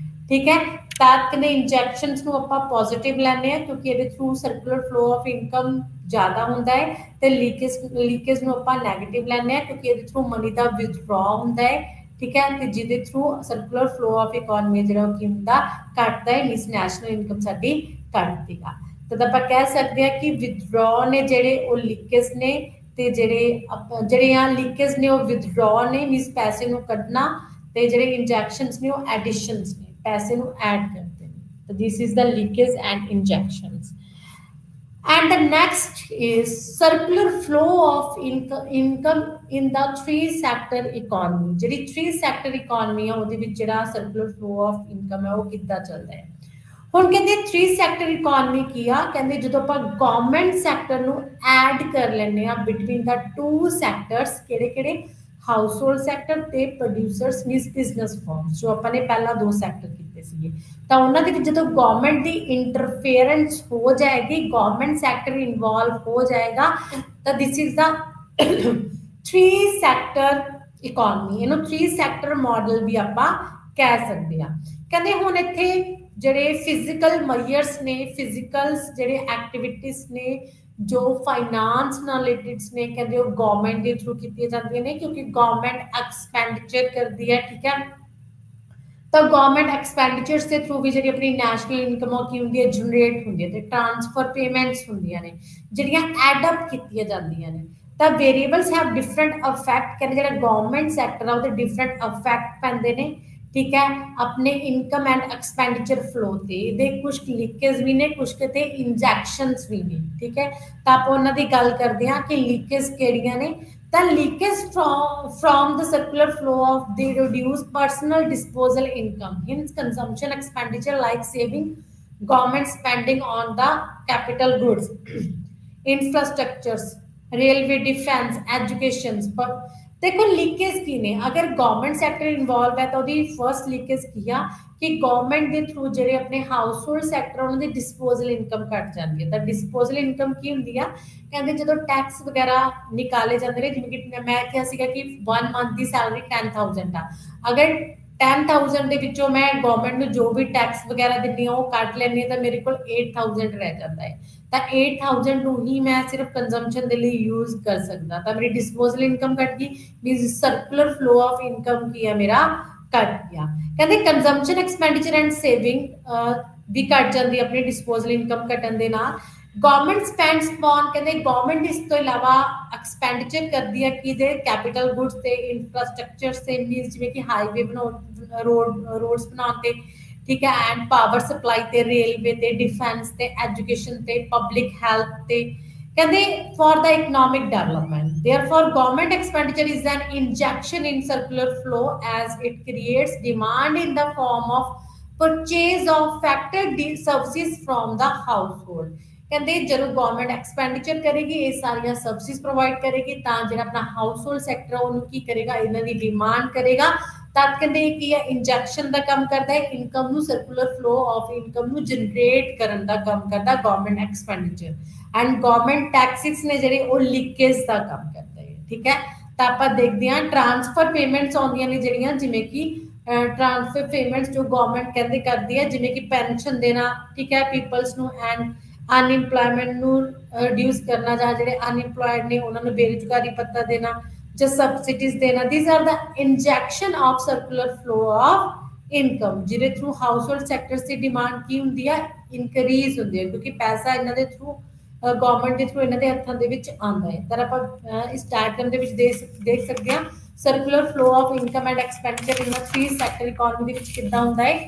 ਠੀਕ ਹੈ ਤਾਂ ਕਹਿੰਦੇ ਇੰਜੈਕਸ਼ਨਸ ਨੂੰ ਆਪਾਂ ਪੋਜ਼ਿਟਿਵ ਲੈਂਦੇ ਆ ਕਿਉਂਕਿ ਇਹਦੇ through circular flow of income ਜ਼ਿਆਦਾ ਹੁੰਦਾ ਹੈ ਤੇ ਲੀਕੇਜ ਨੂੰ ਆਪਾਂ ਨੈਗੇਟਿਵ ਲੈਂਦੇ ਆ ਕਿਉਂਕਿ ਇਹਦੇ ਥਰੂ ਮਨੀ ਦਾ ਵਿਦਡ੍ਰॉ ਹੁੰਦਾ ਹੈ। ਠੀਕ ਹੈ ਤੇ ਜਿਹਦੇ through circular flow of economy ਜਿਹੜਾ ਕੀ ਹੁੰਦਾ ਘਟਦਾ ਹੈ ਮੀਨਸ ਨੈਸ਼ਨਲ ਇਨਕਮ ਸਾਡੀ ਘਟਦੀਗਾ। ਤਾਂ ਆਪਾਂ ਕਹਿ ਸਕਦੇ ਹਾਂ ਕਿ ਵਿਦਡ੍ਰॉ ਨੇ ਜਿਹੜੇ ਉਹ ਲੀਕੇਜ ਨੇ ਤੇ ਜਿਹੜੀਆਂ ਲੀਕੇਜ ਨੇ ਉਹ ਵਿਦਡ੍ਰॉ ਨੇ ਮੀਨਸ ਪੈਸੇ ਨੂੰ ਕੱਢਣਾ ਤੇ ਜਿਹੜੇ ਇੰਜੈਕਸ਼ਨਸ ਨੇ ਉਹ ਐਡੀਸ਼ਨਸ ਨੇ ਪੈਸੇ ਨੂੰ ਐਡ ਕਰਦੇ ਨੇ। ਤਾਂ ਦਿਸ is the leakage and injections. And the next is circular flow of income in the 3 sector economy। ਜਿਹੜੀ 3 sector economy ਆ ਉਹਦੇ ਵਿੱਚ ਜਿਹੜਾ circular flow of income ਹੈ ਉਹ ਕਿੱਦਾਂ ਚੱਲਦਾ ਹੈ। ਹੁਣ ਕਹਿੰਦੇ 3 ਸੈਕਟਰ ਇਕਨੋਮੀ ਕੀ ਆ ਕਹਿੰਦੇ ਜਦੋਂ ਆਪਾਂ ਗਵਰਨਮੈਂਟ ਸੈਕਟਰ ਨੂੰ ਐਡ ਕਰ ਲੈਂਦੇ ਆ ਬਿਟਵੀਨ ਦਾ 2 ਸੈਕਟਰਸ ਕਿਹੜੇ ਕਿਹੜੇ ਹਾਊਸ ਹੋਲਡ ਸੈਕਟਰ ਤੇ ਪ੍ਰੋਡਿਊਸਰਸ ਮੀਨਸ ਬਿਜ਼ਨਸ ਫਰਮਸ ਜੋ ਆਪਾਂ ਨੇ ਪਹਿਲਾਂ 2 ਸੈਕਟਰ ਕੀਤੇ ਸੀਗੇ ਤਾਂ ਉਹਨਾਂ ਦੇ ਵਿੱਚ ਜਦੋਂ ਗਵਰਨਮੈਂਟ ਦੀ ਇੰਟਰਫੇਰੈਂਸ ਹੋ ਜਾਏਗੀ ਗਵਰਨਮੈਂਟ ਸੈਕਟਰ ਇਨਵੋਲਵ ਹੋ ਜਾਏਗਾ ਤਾਂ ਦਿਸ ਇਜ਼ ਦਾ 3 ਸੈਕਟਰ ਇਕਨੋਮੀ। ਇਹਨੂੰ 3 ਸੈਕਟਰ ਮਾਡਲ ਵੀ ਆਪਾਂ ਕਹਿ ਸਕਦੇ ਆ। ਕਹਿੰਦੇ ਹੁਣ ਇੱਥੇ ਜਿਹੜੇ ਫਿਜ਼ੀਕਲ ਮਈਅਰਸ ਨੇ ਫਿਜ਼ੀਕਲਸ ਜਿਹੜੇ ਐਕਟੀਵਿਟੀਜ਼ ਨੇ ਜੋ ਫਾਈਨਾਂਸ ਨਾਲ ਰਿਲੇਟਡ ਨੇ ਕਹਿੰਦੇ ਉਹ ਗਵਰਨਮੈਂਟ ਦੇ ਥਰੂ ਕੀਤੀਆਂ ਜਾਂਦੀਆਂ ਨੇ ਕਿਉਂਕਿ ਗਵਰਨਮੈਂਟ ਐਕਸਪੈਂਡੀਚਰ ਕਰਦੀ ਹੈ। ਠੀਕ ਹੈ ਤਾਂ ਗਵਰਨਮੈਂਟ ਐਕਸਪੈਂਡੀਚਰਸ ਦੇ ਥਰੂ ਵੀ ਜਿਹੜੀ ਆਪਣੀ ਨੈਸ਼ਨਲ ਇਨਕਮ ਕੀ ਹੁੰਦੀ ਹੈ ਜਨਰੇਟ ਹੁੰਦੀ ਹੈ ਤੇ ਟ੍ਰਾਂਸਫਰ ਪੇਮੈਂਟਸ ਹੁੰਦੀਆਂ ਨੇ ਜਿਹੜੀਆਂ ਐਡ ਅਪ ਕੀਤੀਆਂ ਜਾਂਦੀਆਂ ਨੇ ਤਾਂ ਵੇਰੀਏਬਲਸ ਹੈਵ ਡਿਫਰੈਂਟ ਇਫੈਕਟ ਕਹਿੰਦੇ ਜਿਹੜਾ ਗਵਰਨਮੈਂਟ ਸੈਕਟਰ ਆ ਉਹਦੇ ਡਿਫਰੈਂਟ ਇਫੈਕਟ ਪੈਂਦੇ ਨੇ। ਠੀਕ ਹੈ ਆਪਣੇ ਇਨਕਮ ਐਂਡ ਐਕਸਪੈਂਡੀਚਰ ਫਲੋ ਤੇ ਇਹਦੇ ਕੁਝ ਲੀਕੇਜ ਵੀ ਨੇ ਕੁਝ ਕਿਤੇ ਇੰਜੈਕਸ਼ਨਸ ਵੀ ਨੇ। ਠੀਕ ਹੈ ਤਾਂ ਆਪਾਂ ਉਹਨਾਂ ਦੀ ਗੱਲ ਕਰਦੇ ਹਾਂ ਕਿ ਲੀਕੇਜ ਕਿਹੜੀਆਂ ਨੇ ਤਾਂ leakage from the circular flow of the reduced personal disposal income hence consumption expenditure like saving government spending on the capital goods infrastructures railway defense education पर देखो लीकेज की ने अगर गवर्नमेंट सैक्टर इन्वॉल्व है तो ਉਹਦੀ ਫਰਸਟ ਲੀਕੇਜ ਕੀ ਆ ਕਿ ਗਵਰਨਮੈਂਟ ਦੇ ਥਰੂ ਜਿਹੜੇ ਆਪਣੇ ਹਾਊਸ ਹੋਲਡ ਸੈਕਟਰ ਉਹਨਾਂ ਦੀ ਡਿਸਪੋਜ਼ਲ ਇਨਕਮ ਘਟ ਜਾਂਦੀ ਹੈ ਤਾਂ ਡਿਸਪੋਜ਼ਲ ਇਨਕਮ ਕੀ ਹੁੰਦੀ ਆ ਕਹਿੰਦੇ ਜਦੋਂ ਟੈਕਸ ਵਗੈਰਾ ਨਿਕਾਲੇ ਜਾਂਦੇ ਨੇ ਜਿਵੇਂ ਕਿ ਮੈਂ ਕਿਹਾ ਸੀਗਾ ਕਿ 1 ਮੰਥ ਦੀ ਸੈਲਰੀ 10,000 ਆ ਅਗਰ 10,000 ਦੇ ਵਿੱਚੋਂ ਮੈਂ ਗਵਰਨਮੈਂਟ ਨੂੰ ਜੋ ਵੀ ਟੈਕਸ ਵਗੈਰਾ ਦਿੰਦੀ ਆ ਉਹ ਕੱਟ ਲੈਂਦੀ ਆ ਤਾਂ ਮੇਰੇ ਕੋਲ 8,000 ਰਹਿ ਜਾਂਦਾ ਹੈ ਤਾਂ 8,000 ਨੂੰ ਹੀ ਮੈਂ ਸਿਰਫ ਕੰਜ਼ੰਪਸ਼ਨ ਦੇ ਲਈ ਯੂਜ਼ ਕਰ ਸਕਦਾ ਤਾਂ ਮੇਰੀ ਡਿਸਪੋਜ਼ਲ ਇਨਕਮ ਘਟ ਗਈ means circular flow of income ਕੀ ਆ ਮੇਰਾ ਘਟ ਗਿਆ। ਕਹਿੰਦੇ ਕੰਜ਼ੰਪਸ਼ਨ ਐਕਸਪੈਂਡੀਚਰ ਐਂਡ ਸੇਵਿੰਗ ਵੀ ਘਟ ਜਾਂਦੀ ਆਪਣੀ ਡਿਸਪੋਜ਼ਲ ਇਨਕਮ ਘਟਣ ਦੇ ਨਾਲ। ਗਵਰਨਮੈਂਟ ਸਪੈਂਡਸ ਔਨ ਕਹਿੰਦੇ ਗਵਰਨਮੈਂਟ ਇਸ ਤੋਂ ਇਲਾਵਾ ਐਕਸਪੈਂਡੀਚਰ ਕਰਦੀ ਹੈ ਕਿਹਦੇ ਕੈਪੀਟਲ ਗੁੱਡਸ ਤੇ ਇਨਫਰਾਸਟ੍ਰਕਚਰ ਤੇ ਮੀਨਸ ਜਿਵੇਂ ਕਿ ਹਾਈਵੇ ਬਣਾਉਣ ਰੋਡਸ ਬਣਾਉਣ ਤੇ ਠੀਕ ਹੈ ਐਂਡ ਪਾਵਰ ਸਪਲਾਈ ਤੇ ਰੇਲਵੇ ਤੇ ਡਿਫੈਂਸ ਤੇ ਐਜੂਕੇਸ਼ਨ ਤੇ ਪਬਲਿਕ ਹੈਲਥ ਤੇ ਕਹਿੰਦੇ for the economic development therefore government expenditure is an injection in circular flow as it creates demand in the form of purchase of factored services from the household। ਕਹਿੰਦੇ ਜਦੋਂ government expenditure ਕਰੇਗੀ ਇਹ ਸਾਰੀਆਂ services provide ਕਰੇਗੀ ਤਾਂ ਜਿਹੜਾ ਆਪਣਾ house hold sector ਉਹਨੂੰ ਕੀ ਕਰੇਗਾ ਇਹਨਾਂ ਦੀ ਡਿਮਾਂਡ ਕਰੇਗਾ ਤਦ ਕਹਿੰਦੇ ਇਹ ਕੀ ਹੈ ਇੰਜੈਕਸ਼ਨ ਦਾ ਕੰਮ ਕਰਦਾ ਹੈ ਇਨਕਮ ਨੂੰ ਸਰਕੂਲਰ ਫਲੋ ਆਫ ਇਨਕਮ ਨੂੰ ਜਨਰੇਟ ਕਰਨ ਦਾ ਕੰਮ ਕਰਦਾ government expenditure and government Texas ਨੇ ਜਿਹੜੇ ਉਹ ਲੀਕੇਜ ਦਾ ਕੰਮ ਕਰਦੇ ਹੈ ਠੀਕ ਹੈ ਤਾਂ ਆਪਾਂ ਦੇਖਦੇ ਹਾਂ ਟ੍ਰਾਂਸਫਰ ਪੇਮੈਂਟਸ ਆਉਂਦੀਆਂ ਨੇ ਜਿਹੜੀਆਂ ਜਿਵੇਂ ਕਿ ਟ੍ਰਾਂਸਫਰ ਪੇਮੈਂਟਸ ਜੋ ਗਵਰਨਮੈਂਟ ਕਹਿੰਦੇ ਕਰਦੀ ਹੈ ਜਿਵੇਂ ਕਿ ਪੈਨਸ਼ਨ ਦੇਣਾ ਠੀਕ ਹੈ ਪੀਪਲਸ ਨੂੰ ਐਂਡ ਅਨਇੰਪਲੋਇਮੈਂਟ ਨੂੰ ਰਿਡਿਊਸ ਕਰਨਾ ਜਾਂ ਜਿਹੜੇ ਅਨਇੰਪਲੋਇਡ ਨੇ ਉਹਨਾਂ ਨੂੰ ਬੇਰੁਜ਼ਗਾਰੀ ਭੱਤਾ ਦੇਣਾ ਜਾਂ ਸਬਸਿਡੀਜ਼ ਦੇਣਾ these are the injection of circular flow of income ਜਿਹਦੇ ਥਰੂ ਹਾਊਸਹੋਲਡ ਸੈਕਟਰਸ ਦੀ ਡਿਮਾਂਡ ਕੀ ਹੁੰਦੀ ਹੈ ਇਨਕਰੀਜ਼ ਹੁੰਦੀ ਹੈ ਕਿਉਂਕਿ ਪੈਸਾ ਇਹਨਾਂ ਦੇ ਥਰੂ ਗਵਰਨਮੈਂਟ ਦੇ ਥਰੂ ਇਹਨਾਂ ਦੇ ਹੱਥਾਂ ਦੇ ਵਿੱਚ ਆਉਂਦਾ ਹੈ ਤਾਂ ਆਪਾਂ ਇਸ ਡਾਇਗ੍ਰਾਮ ਦੇ ਵਿੱਚ ਦੇਖ ਸਕਦੇ ਹਾਂ circular flow of income and expenditure in three sector economy ਦੇ ਵਿੱਚ ਕਿੱਦਾਂ ਹੁੰਦਾ ਹੈ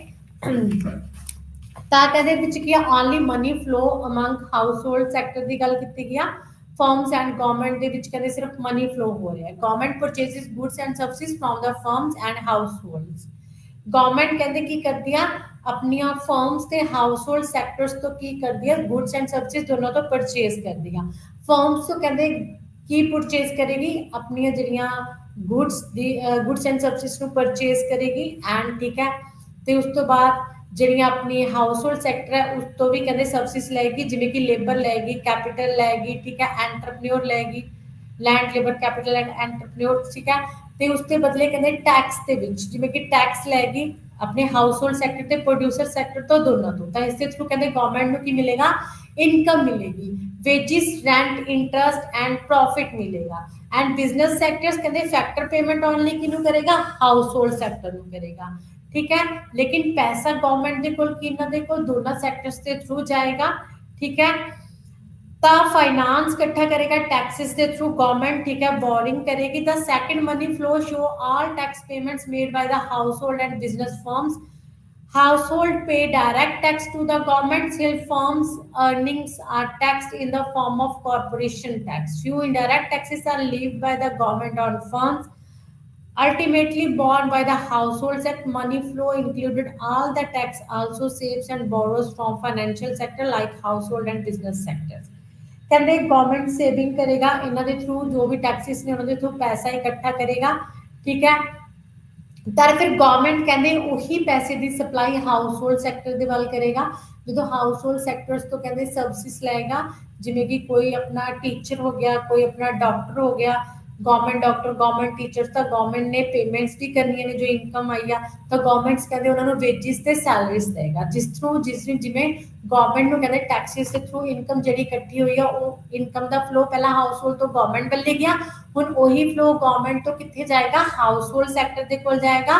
ਤਾਂ ਕਹਿੰਦੇ ਵਿੱਚ ਕੀ ਆ only money flow among household sector ਦੀ ਗੱਲ ਕੀਤੀ ਗਈ ਆ ਫਰਮਸ ਐਂਡ ਗਵਰਨਮੈਂਟ ਦੇ ਵਿੱਚ ਕਹਿੰਦੇ ਸਿਰਫ ਮਨੀ ਫਲੋ ਹੋ ਰਿਹਾ ਹੈ government purchases goods and services firm the firms and households government ਕਹਿੰਦੇ ਕੀ ਕਰਦੀ ਆ ਆਪਣੀਆਂ ਫਰਮਸ ਤੇ ਹਾਊਸਹੋਲਡ ਸੈਕਟਰਸ ਤੋਂ ਕੀ ਕਰਦੀ ਆ ਗੁੱਡਸ ਐਂਡ ਸਰਵਿਸਿਜ਼ ਦੋਨੋਂ ਤੋਂ ਪਰਚੇਸ ਕਰਦੀ ਆ ਫਰਮਸ ਤੋਂ ਕਹਿੰਦੇ ਕੀ ਪਰਚੇਸ ਕਰੇਗੀ ਆਪਣੀਆਂ ਜਿਹੜੀਆਂ ਗੁੱਡਸ ਐਂਡ ਸਰਵਿਸਿਜ਼ ਨੂੰ ਪਰਚੇਸ ਕਰੇਗੀ ਐਂਡ ਠੀਕ ਹੈ ਤੇ ਉਸ ਤੋਂ ਬਾਅਦ ਜਿਹੜੀਆਂ ਆਪਣੀ ਹਾਊਸਹੋਲਡ ਸੈਕਟਰ ਹੈ ਉਸ ਤੋਂ ਵੀ ਕਹਿੰਦੇ ਸਰਵਿਸਿਜ਼ ਲਏਗੀ ਜਿਵੇਂ ਕਿ ਲੇਬਰ ਲਏਗੀ ਕੈਪੀਟਲ ਲਏਗੀ ਠੀਕ ਹੈ ਐਂਟਰਪ੍ਰੀਨਿਓਰ ਲਏਗੀ land labour capital and entrepreneur ਠੀਕ ਹੈ ਤੇ ਉਸ ਦੇ ਬਦਲੇ ਕਹਿੰਦੇ ਟੈਕਸ ਦੇ ਵਿੱਚ ਜਿਵੇਂ ਕਿ ਟੈਕਸ ਲਏਗੀ ਆਪਣੇ ਹਾਊਸਹੋਲਡ ਸੈਕਟਰ ਤੇ ਪ੍ਰੋਡਿਊਸਰ ਸੈਕਟਰ ਤੋਂ ਦੋਨੋਂ ਤੋਂ ਤਾਂ ਇਸ ਦੇ ਥਰੂ ਕਹਿੰਦੇ ਗਵਰਨਮੈਂਟ ਨੂੰ ਕੀ ਮਿਲੇਗਾ ਇਨਕਮ ਮਿਲੇਗੀ wages rent interest and profit ਮਿਲੇਗਾ ਐਂਡ ਬਿਜ਼ਨਸ ਸੈਕਟਰਸ ਕਹਿੰਦੇ ਫੈਕਟਰ ਪੇਮੈਂਟ ਓਨਲੀ ਕਿਹਨੂੰ ਕਰੇਗਾ ਹਾਊਸਹੋਲਡ ਸੈਕਟਰ ਨੂੰ ਕਰੇਗਾ ठीक है लेकिन पैसा गवर्नमेंट के कोल किन्ना दे कोल दोनों सेक्टर्स के थ्रू जाएगा ठीक है ता फाइनेंस इकट्ठा करेगा टैक्सेस के थ्रू गवर्नमेंट ठीक है बोरिंग करेगी the second money flow show all tax payments made by the household and business firms household pay direct tax to the government while firms earnings are taxed in the form of corporation tax few indirect taxes are levied by the government on firms ultimately borne by the households that money flow included all the tax also saves and borrows from financial sector like household and business sectors ਕਹਿੰਦੇ government saving ਕਰੇਗਾ ਇਹਨਾਂ ਦੇ through ਜੋ ਵੀ Texas ਨੇ ਉਹਨਾਂ ਦੇ through ਪੈਸਾ ਇਕੱਠਾ ਕਰੇਗਾ ਠੀਕ ਹੈ ਤਾਂ ਫਿਰ ਗਵਰਨਮੈਂਟ ਕਹਿੰਦੇ ਉਹੀ ਪੈਸੇ ਦੀ ਸਪਲਾਈ ਹਾਊਸਹੋਲਡ ਸੈਕਟਰ ਦੇ ਵੱਲ ਕਰੇਗਾ ਜਦੋਂ ਹਾਊਸਹੋਲਡ ਸੈਕਟਰਸ ਤੋਂ ਕਹਿੰਦੇ ਸਰਵਿਸਿਜ਼ ਲਏਗਾ ਜਿਵੇਂ ਕਿ ਕੋਈ ਆਪਣਾ ਟੀਚਰ ਹੋ ਗਿਆ ਕੋਈ ਆਪਣਾ ਡਾਕਟਰ ਹੋ ਗਿਆ ਗਵਰਨਮੈਂਟ ਡਾਕਟਰ ਗਵਰਨਮੈਂਟ ਟੀਚਰਸ ਤਾਂ ਗਵਰਨਮੈਂਟ ਨੇ ਪੇਮੈਂਟਸ ਵੀ ਕਰਨੀਆਂ ਨੇ ਜੋ ਇਨਕਮ ਆਈ ਆ ਤਾਂ ਗਵਰਨਮੈਂਟਸ ਕਹਿੰਦੇ ਉਹਨਾਂ ਨੂੰ ਵੇਜਿਸ ਤੇ ਸੈਲਰੀਜ਼ ਦੇਗਾ ਜਿਸ ਨੂੰ ਜਿਵੇਂ ਗਵਰਨਮੈਂਟ ਨੂੰ ਕਹਿੰਦੇ ਟੈਕਸਿਸ ਦੇ ਥਰੂ ਇਨਕਮ ਜਿਹੜੀ ਇਕੱਠੀ ਹੋਈ ਆ ਉਹ ਇਨਕਮ ਦਾ ਫਲੋ ਪਹਿਲਾਂ ਹਾਊਸਹੋਲਡ ਤੋਂ ਗਵਰਨਮੈਂਟ ਵੱਲ ਗਿਆ ਹੁਣ ਉਹੀ ਫਲੋ ਗਵਰਨਮੈਂਟ ਤੋਂ ਕਿੱਥੇ ਜਾਏਗਾ ਹਾਊਸਹੋਲਡ ਸੈਕਟਰ ਦੇ ਕੋਲ ਜਾਏਗਾ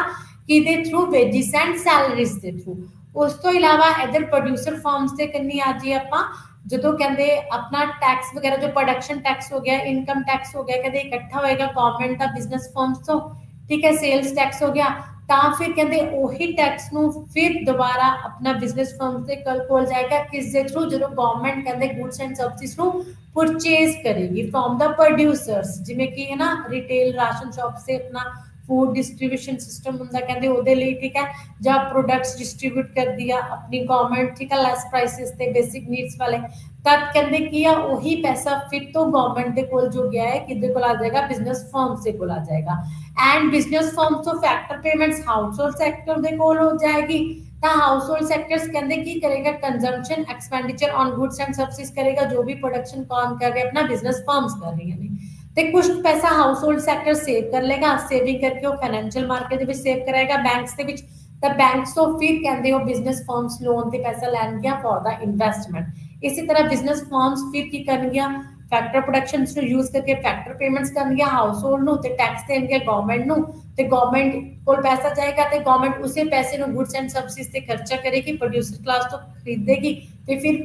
ਕਿਹਦੇ ਥਰੂ ਵੇਜਿਸ ਐਂਡ ਸੈਲਰੀਜ਼ ਦੇ ਥਰੂ ਉਸ ਤੋਂ ਇਲਾਵਾ ਇਧਰ ਪ੍ਰੋਡਿਊਸਰ ਫਰਮਸ ਤੇ ਕੰਨੀ ਆ ਜੀ ਆਪਾਂ ਜਦੋਂ ਕਹਿੰਦੇ ਆਪਣਾ ਟੈਕਸ ਵਗੈਰਾ ਜੋ ਪ੍ਰੋਡਕਸ਼ਨ ਟੈਕਸ ਹੋ ਗਿਆ ਇਨਕਮ ਟੈਕਸ ਹੋ ਗਿਆ ਕਹਿੰਦੇ ਇਕੱਠਾ ਹੋਏਗਾ ਗਵਰਨਮੈਂਟ ਦਾ ਬਿਜ਼ਨਸ ਫਰਮਸ ਤੋਂ ਠੀਕ ਹੈ ਸੇਲਸ ਟੈਕਸ ਹੋ ਗਿਆ ਤਾਂ ਫਿਰ ਕਹਿੰਦੇ ਉਹੀ ਟੈਕਸ ਨੂੰ ਫਿਰ ਦੁਬਾਰਾ ਆਪਣਾ ਬਿਜ਼ਨਸ ਫਰਮਸ ਦੇ ਕੋਲ ਜਾਏਗਾ ਕਿਸ ਦੇ ਥਰੂ ਜਦੋਂ ਗਵਰਨਮੈਂਟ ਕਹਿੰਦੇ ਗੁੱਡਸ ਐਂਡ ਸਰਵਿਸਿਜ਼ ਨੂੰ ਪਰਚੇਸ ਕਰੇਗੀ ਫਰਮ ਦਾ ਪ੍ਰੋਡਿਊਸਰਸ ਜਿਵੇਂ ਕਿ ਹੈ ਨਾ ਰਿਟੇਲ ਰਾਸ਼ਨ ਸ਼ਾਪ ਸੇ ਆਪਣਾ ਫੂਡ ਡਿਸਟ੍ਰੀਬਿਊਸ਼ਨ ਸਿਸਟਮ ਹੁੰਦਾ ਕਹਿੰਦੇ ਉਹਦੇ ਲਈ ਠੀਕ ਹੈ ਜਾਂ ਪ੍ਰੋਡਕਟਸ ਡਿਸਟ੍ਰੀਬਿਊਟ ਕਰਦੀ ਆ ਆਪਣੀ ਗਵਰਨਮੈਂਟ ਠੀਕ ਹੈ ਲੈਸ ਪ੍ਰਾਈਸਿਸ ਤੇ ਬੇਸਿਕ ਨੀਡਸ ਵਾਲੇ ਤਦ ਕਹਿੰਦੇ ਕੀ ਆ ਉਹੀ ਪੈਸਾ ਫਿਰ ਤੋਂ ਗਵਰਨਮੈਂਟ ਦੇ ਕੋਲ ਜੋ ਗਿਆ ਹੈ ਕਿਹਦੇ ਕੋਲ ਆ ਜਾਏਗਾ ਬਿਜ਼ਨਸ ਫਰਮਸ ਦੇ ਕੋਲ ਆ ਜਾਏਗਾ ਐਂਡ ਬਿਜ਼ਨਸ ਫਰਮਸ ਤੋਂ ਫੈਕਟਰ ਪੇਮੈਂਟਸ ਹਾਊਸਹੋਲਡ ਸੈਕਟਰ ਦੇ ਕੋਲ ਹੋ ਜਾਏਗੀ ਤਾਂ ਹਾਊਸਹੋਲਡ ਸੈਕਟਰਸ ਕਹਿੰਦੇ ਕੀ ਕਰੇਗਾ consumption expenditure on goods and services ਕਰੇਗਾ ਜੋ ਵੀ ਪ੍ਰੋਡਕਸ਼ਨ ਕੌਣ ਕਰ ਰਿਹਾ ਆਪਣਾ ਬਿਜ਼ਨਸ ਫਰਮਸ ਕਰ ਰਹੀਆਂ ਨੇ ਤੇ ਕੁਝ ਪੈਸਾ ਹਾਊਸਹੋਲਡ ਸੈਕਟਰ ਸੇਵ ਕਰ ਲੇਗਾ ਸੇਵਿੰਗ ਕਰਕੇ ਉਹ ਫਾਈਨੈਂਸ਼ੀਅਲ ਮਾਰਕੀਟ ਦੇ ਵਿੱਚ ਸੇਵ ਕਰਾਏਗਾ ਬੈਂਕਸ ਦੇ ਵਿੱਚ ਤਾਂ ਬੈਂਕਸ ਤੋਂ ਫਿਰ ਕਹਿੰਦੇ ਉਹ ਬਿਜ਼ਨਸ ਫਰਮਸ ਲੋਨ ਤੇ ਪੈਸਾ ਲੈਣਗੀਆਂ ਫॉर ਦਾ ਇਨਵੈਸਟਮੈਂਟ ਇਸੇ ਤਰ੍ਹਾਂ ਬਿਜ਼ਨਸ ਫਰਮਸ ਫਿਰ ਕੀ ਕਰਨਗੀਆਂ ਫੈਕਟਰ ਪ੍ਰੋਡਕਸ਼ਨਸ ਨੂੰ ਯੂਜ਼ ਕਰਕੇ ਫੈਕਟਰ ਪੇਮੈਂਟਸ ਕਰਨਗੀਆਂ ਹਾਊਸਹੋਲਡ ਨੂੰ ਤੇ ਟੈਕਸ ਦੇਣਗੇ ਗਵਰਨਮੈਂਟ ਨੂੰ ਤੇ ਗਵਰਨਮੈਂਟ ਕੋਲ ਪੈਸਾ ਜਾਏਗਾ ਤੇ ਗਵਰਨਮੈਂਟ ਉਸੇ ਪੈਸੇ ਨੂੰ ਗੁੱਡਸ ਐਂਡ ਸਰਵਿਸਿਜ਼ ਤੇ ਖਰਚਾ ਕਰੇਗੀ ਪ੍ਰੋਡਿਊਸਰ ਕਲਾਸ ਤੋਂ ਖਰੀਦੇਗੀ ਤੇ ਫਿਰ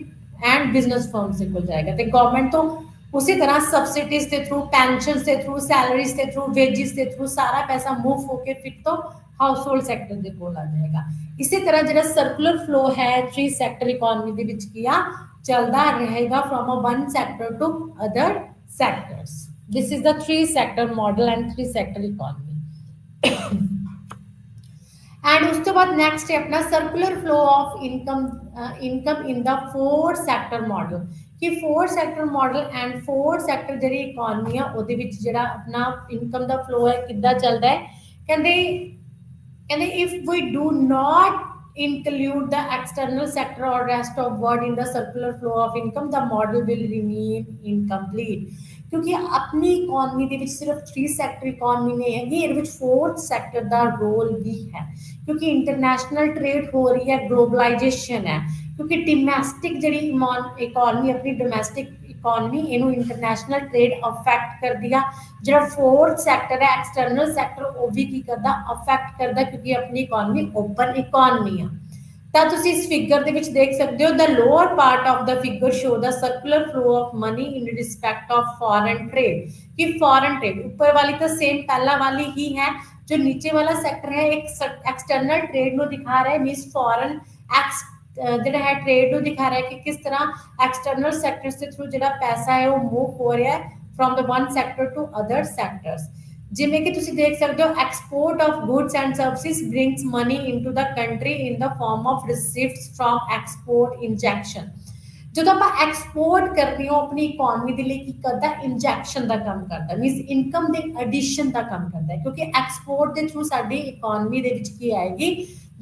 ਐਂਡ ਬਿਜ਼ਨਸ ਫਰਮਸ ਦੇ ਕੋਲ ਜਾਏਗਾ ਤੇ ਗਵਰਨਮੈਂਟ ਤੋਂ उसी तरह सब्सिडीज के थ्रू पेंशन के थ्रू सैलरीज के थ्रू वेजिस के थ्रू सारा पैसा मूव होके फिर तो हाउस होल्ड सैक्टर के कोल आ जाएगा इसी तरह जो सर्कुलर फ्लो है थ्री सैक्टर इकोनॉमी के विच किया चलता रहेगा from a one sector to other sectors this is the three sector model and three sector economy and उस तो बाद नेक्स्ट है अपना circular flow of income in the four sector model कि four sector model and four sector जी economy आ ਉਹਦੇ ਵਿੱਚ ਜਿਹੜਾ ਆਪਣਾ ਇਨਕਮ ਦਾ ਫਲੋ ਹੈ ਕਿੱਦਾਂ ਚੱਲਦਾ ਹੈ ਕਹਿੰਦੇ कहते if we do not include the external sector or rest of world in the circular flow of income, the model will remain incomplete. क्योंकि अपनी इकोनॉमी ਦੇ ਵਿੱਚ ਸਿਰਫ 3 ਸੈਕਟਰ ਇਕਨੋਮੀ ਨਹੀਂ ਹੈਗੀ, ਇਹਦੇ ਵਿੱਚ 4th ਸੈਕਟਰ ਦਾ ਰੋਲ ਵੀ ਹੈ, ਕਿਉਂਕਿ ਇੰਟਰਨੈਸ਼ਨਲ ਟ੍ਰੇਡ ਹੋ ਰਹੀ ਹੈ, ਗਲੋਬਲਾਈਜੇਸ਼ਨ ਹੈ, ਕਿਉਂਕਿ ਡੋਮੈਸਟਿਕ ਜਿਹੜੀ ਇਕਨੋਮੀ ਆਪਣੀ ਡੋਮੈਸਟਿਕ ਇਕਨੋਮੀ ਇਹਨੂੰ ਇੰਟਰਨੈਸ਼ਨਲ ਟ੍ਰੇਡ ਅਫੈਕਟ ਕਰਦੀ ਆ, ਜਿਹੜਾ 4th ਸੈਕਟਰ ਹੈ ਐਕਸਟਰਨਲ ਸੈਕਟਰ ਉਹ ਵੀ ਕੀ ਕਰਦਾ ਅਫੈਕਟ ਕਰਦਾ, ਕਿਉਂਕਿ ਆਪਣੀ ਇਕਨੋਮੀ ਓਪਨ ਇਕਨੋਮੀ ਆ। ਤਾਂ ਤੁਸੀਂ ਇਸ ਫਿਗਰ ਦੇ ਵਿੱਚ ਦੇਖ ਸਕਦੇ ਹੋ, the lower part of the figure show the circular flow of money in respect of foreign trade, कि फॉरेन ट्रेड ऊपर वाली तो सेम पहला वाली ही है, जो नीचे वाला सेक्टर है एक एक्सटर्नल ट्रेड नो दिखा रहा है, मींस फॉरेन एक्स ਜਿਹੜਾ ਹੈ ट्रेड ਨੂੰ दिखा रहा है कि किस तरह एक्सटर्नल सेक्टर्स के थ्रू ਜਿਹੜਾ पैसा है वो मूव हो रहा है from the one sector to other sectors. जिमें कि तुसी देख सकते हो export of goods and services brings money into the country in the form of receipts from export injection. ਜਦੋਂ ਆਪਾਂ ਐਕਸਪੋਰਟ ਕਰਦੇ ਹਾਂ ਆਪਣੀ ਇਕਨੋਮੀ ਦੇ ਲਈ ਕੀ ਕਰਦਾ ਇੰਜੈਕਸ਼ਨ ਦਾ ਕੰਮ ਕਰਦਾ, ਮੀਨਸ ਇਨਕਮ ਦੇ ਐਡੀਸ਼ਨ ਦਾ ਕੰਮ ਕਰਦਾ ਹੈ, ਕਿਉਂਕਿ ਐਕਸਪੋਰਟ ਦੇ ਥਰੂ ਸਾਡੀ ਇਕਨੋਮੀ ਦੇ ਵਿੱਚ ਕੀ ਆਏਗੀ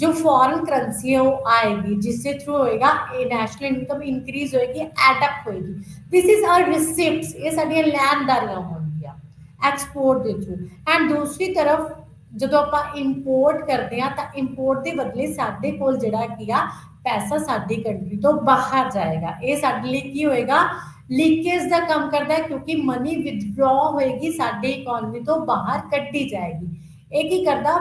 जो फॉरेन करेंसी है वो आएगी, जिससे थ्रू होएगा नेशनल इनकम इंक्रीज होएगी, एडअप होएगी। दिस इज आवर रिसिप्ट्स, ये साडियां लैंडदारियां होंगियां एक्सपोर्ट के थ्रू। एंड दूसरी तरफ ਜਦੋਂ ਆਪਾਂ ਇੰਪੋਰਟ ਕਰਦੇ ਆ ਤਾਂ ਇੰਪੋਰਟ ਦੇ ਬਦਲੇ ਸਾਡੇ ਕੋਲ ਜਿਹੜਾ ਕੀ ਆ ਪੈਸਾ ਸਾਡੀ ਕੰਟਰੀ ਤੋਂ ਬਾਹਰ ਜਾਏਗਾ, ਇਹ ਸਾਡੇ ਲਈ ਕੀ ਹੋਏਗਾ ਲੀਕੇਜ ਦਾ ਕੰਮ ਕਰਦਾ ਹੈ, ਕਿਉਂਕਿ ਮਨੀ ਵਿਦਡਰਾ ਹੋਏਗੀ ਸਾਡੀ ਇਕਨੋਮੀ ਤੋਂ ਬਾਹਰ ਕੱਢੀ ਜਾਏਗੀ। ਇਹ ਕੀ ਕਰਦਾ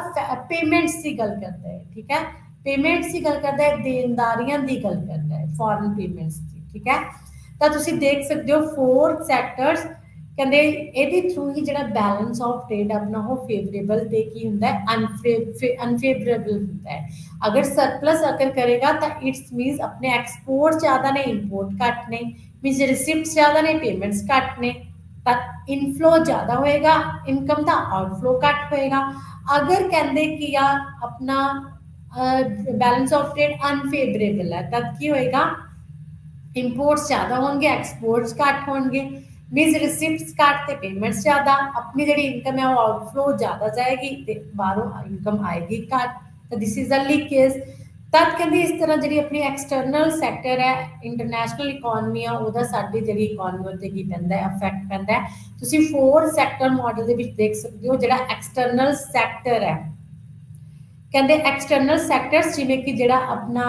पेमेंट्स की गल करता है, ठीक है, पेमेंट्स की गल करता है, देनदारियां की गल करता है, फॉरेन पेमेंट्स की, ठीक है। तो तुसी देख सकते हो 4th सैक्टर्स कहते ਇਹਦੇ थ्रू ही ਜਿਹੜਾ बैलेंस ऑफ ट्रेड अपना वो फेवरेबल ਤੇ ਕੀ ਹੁੰਦਾ है अनफेवरेबल ਹੁੰਦਾ है। अगर सरप्लस अगर करेगा तो इट्स मींस अपने एक्सपोर्ट ज़्यादा ने इंपोर्ट घट ने, मींस रिसिप्ट ज़्यादा ने पेमेंट्स घट ने, इनफ्लो ज़्यादा होएगा इनकम का, आउटफ्लो घट होएगा। अगर कहते कि यार अपना बैलेंस ऑफ ट्रेड अनफेवरेबल है तब की होएगा इंपोर्ट्स ज़्यादा होंगे एक्सपोर्ट्स घट होंगे, मींस रिसिप्ट्स घट ते पेमेंट्स ज़्यादा, अपनी जी इनकम है वो आउटफ्लो ज़्यादा जाएगी तो बाहरों इनकम आएगी घट, तो दिस इज अ लीकेज। तद कहते इस तरह जी अपनी एक्सटर्नल सैक्टर है इंटरनैशनल इकॉनमी आ ਉਹਦਾ ਸਾਡੀ ਜਿਹੜੀ ਇਕਨੋਮੀ ਉੱਤੇ ਕੀ ਪੈਂਦਾ ਹੈ ਅਫੈਕਟ ਪੈਂਦਾ ਹੈ। ਤੁਸੀਂ 4 ਸੈਕਟਰ ਮਾਡਲ ਦੇ ਵਿੱਚ ਦੇਖ ਸਕਦੇ ਹੋ ਜਿਹੜਾ ਐਕਸਟਰਨਲ ਸੈਕਟਰ ਹੈ, ਕਹਿੰਦੇ ਐਕਸਟਰਨਲ ਸੈਕਟਰਸ ਜਿਵੇਂ ਕਿ ਜਿਹੜਾ ਆਪਣਾ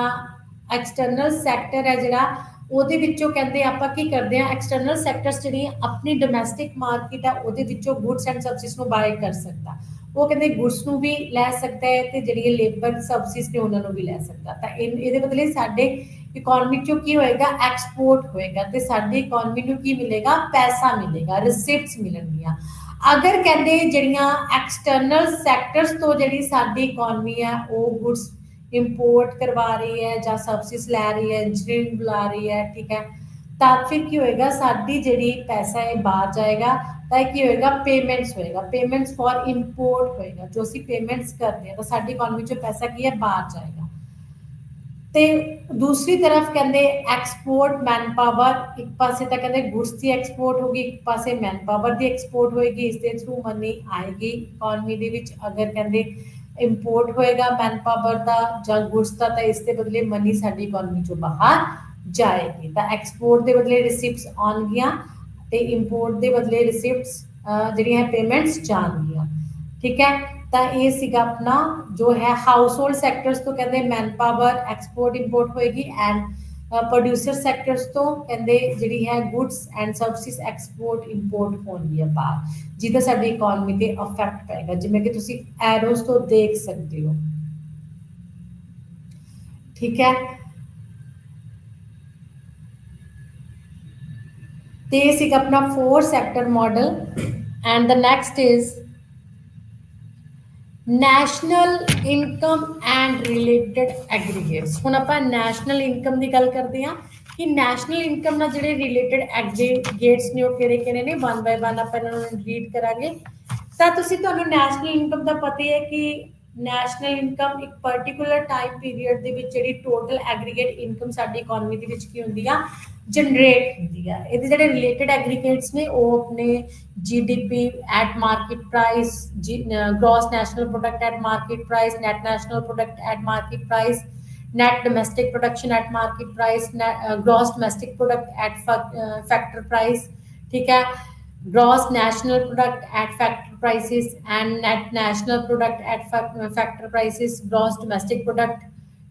ਐਕਸਟਰਨਲ ਸੈਕਟਰ ਹੈ ਜਿਹੜਾ ਉਹਦੇ ਵਿੱਚੋਂ ਕਹਿੰਦੇ ਆਪਾਂ ਕੀ ਕਰਦੇ ਆ ਐਕਸਟਰਨਲ ਸੈਕਟਰਸ ਜਿਹੜੀ ਆਪਣੀ ਡੋਮੈਸਟਿਕ ਮਾਰਕੀਟ ਹੈ ਉਹਦੇ ਵਿੱਚੋਂ ਗੁੱਡਸ ਐਂਡ ਸਰਵਿਸਿਜ਼ ਨੂੰ ਬਾਏ ਕਰ ਸਕਦਾ, ਉਹ ਕਹਿੰਦੇ ਗੁੱਡਸ ਨੂੰ ਵੀ ਲੈ ਸਕਦਾ ਹੈ ਤੇ ਜਿਹੜੀ ਲੇਬਰ ਸਰਵਿਸਿਜ਼ ਨੇ ਉਹਨਾਂ ਨੂੰ ਵੀ ਲੈ ਸਕਦਾ। ਤਾਂ ਇਹਦੇ ਬਦਲੇ ਸਾਡੇ ਇਕਨੋਮੀ ਚੋਂ ਕੀ ਹੋਏਗਾ ਐਕਸਪੋਰਟ ਹੋਏਗਾ ਤੇ ਸਾਡੀ ਇਕਨੋਮੀ ਨੂੰ ਕੀ ਮਿਲੇਗਾ ਪੈਸਾ ਮਿਲੇਗਾ, ਰਿਸਿਪਟਸ ਮਿਲਣਗੀਆਂ। ਅਗਰ ਕਹਿੰਦੇ ਜਿਹੜੀਆਂ ਐਕਸਟਰਨਲ ਸੈਕਟਰਸ ਤੋਂ ਜਿਹੜੀ ਸਾਡੀ ਇਕਨੋਮੀ ਹੈ ਉਹ ਗੁੱਡਸ इंपोर्ट करवा रही है ਜਾਂ ਸਰਵਿਸਿਜ਼ ਲੈ ਰਹੀ ਹੈ, ਇੰਜੀਨੀਅਰਿੰਗ बुला रही है, ठीक है, ਤਾਂ ਫਿਰ ਕੀ ਹੋਏਗਾ ਸਾਡੀ ਜਿਹੜੀ ਪੈਸਾ ਹੈ ਬਾਹਰ ਜਾਏਗਾ ਤਾਂ ਕੀ ਹੋਏਗਾ पेमेंट्स होएगा, पेमेंट्स फॉर इंपोर्ट होएगा, जो ਅਸੀਂ पेमेंट्स करते हैं ਤਾਂ ਸਾਡੀ ਇਕਨੋਮੀ ਚੋਂ ਪੈਸਾ ਕੀ ਹੈ ਬਾਹਰ ਜਾਏਗਾ। ਤੇ ਦੂਸਰੀ ਤਰਫ ਕਹਿੰਦੇ ਐਕਸਪੋਰਟ ਮੈਨ ਪਾਵਰ, ਇੱਕ ਪਾਸੇ ਤਾਂ ਕਹਿੰਦੇ ਗੁੱਡਸ ਦੀ ਐਕਸਪੋਰਟ ਹੋਗੀ, ਇੱਕ ਪਾਸੇ ਮੈਨ ਪਾਵਰ ਦੀ ਐਕਸਪੋਰਟ ਹੋਏਗੀ, ਇਸ ਦੇ ਥਰੂ ਮਨੀ ਆਏਗੀ ਇਕਨੋਮੀ ਦੇ ਵਿੱਚ। ਅਗਰ ਕਹਿੰਦੇ इंपोर्ट होएगा मैन पावर का ਜਾਂ गुड्स का तो इसके बदले मनी साडी इकॉनमी चों बाहर जाएगी। तो एक्सपोर्ट के बदले रिसिप्ट्स आउणगियां ते इंपोर्ट के बदले रिसिप्ट्स जिहड़ियां पेमेंट्स जाणगियां, ठीक है। तो ये सीगा अपना जो है हाउस होल्ड सैक्टर्स तो कहते मैन पावर एक्सपोर्ट इंपोर्ट होएगी, एंड प्रोड्यूसर सैक्टर्स तो कहते जी है goods and services export import होगी बाहर, जिहदा साडी इकॉनमी ते अफैक्ट पेगा, जिवें कि तुसीं एरोस तो देख सकते हो, ठीक है। तो ये सीगा अपना 4 sector model. And the next is national income and related aggregates. हुण आपां नैशनल इनकम की गल करते हैं कि नैशनल इनकम नाल जिहड़े रिलेटेड एग्रीगेट्स ने किहड़े-किहड़े ने, वन बाय वन आपां इन्हां नूं रीड करांगे। तां तुसीं तुहानूं नैशनल इनकम दा पता ही है कि ਨੈਸ਼ਨਲ ਇਨਕਮ ਇੱਕ ਪਾਰਟਿਕੂਲਰ ਟਾਈਮ ਪੀਰੀਅਡ ਦੇ ਵਿੱਚ ਜਿਹੜੀ ਟੋਟਲ ਐਗਰੀਗੇਟ ਇਨਕਮ ਸਾਡੀ ਇਕਨੋਮੀ ਦੇ ਵਿੱਚ ਕੀ ਹੁੰਦੀ ਆ, ਜਨਰੇਟ ਹੁੰਦੀ ਆ। ਇਹਦੇ ਜਿਹੜੇ ਰਿਲੇਟਡ ਐਗਰੀਗੇਟਸ ਨੇ ਉਹ ਆਪਣੇ GDP at market price, gross national product at market price, net national product at market price, net domestic production at market price, gross domestic product at factor price, ठीक है, gross national product at factor prices and net national product at factor prices, gross domestic product,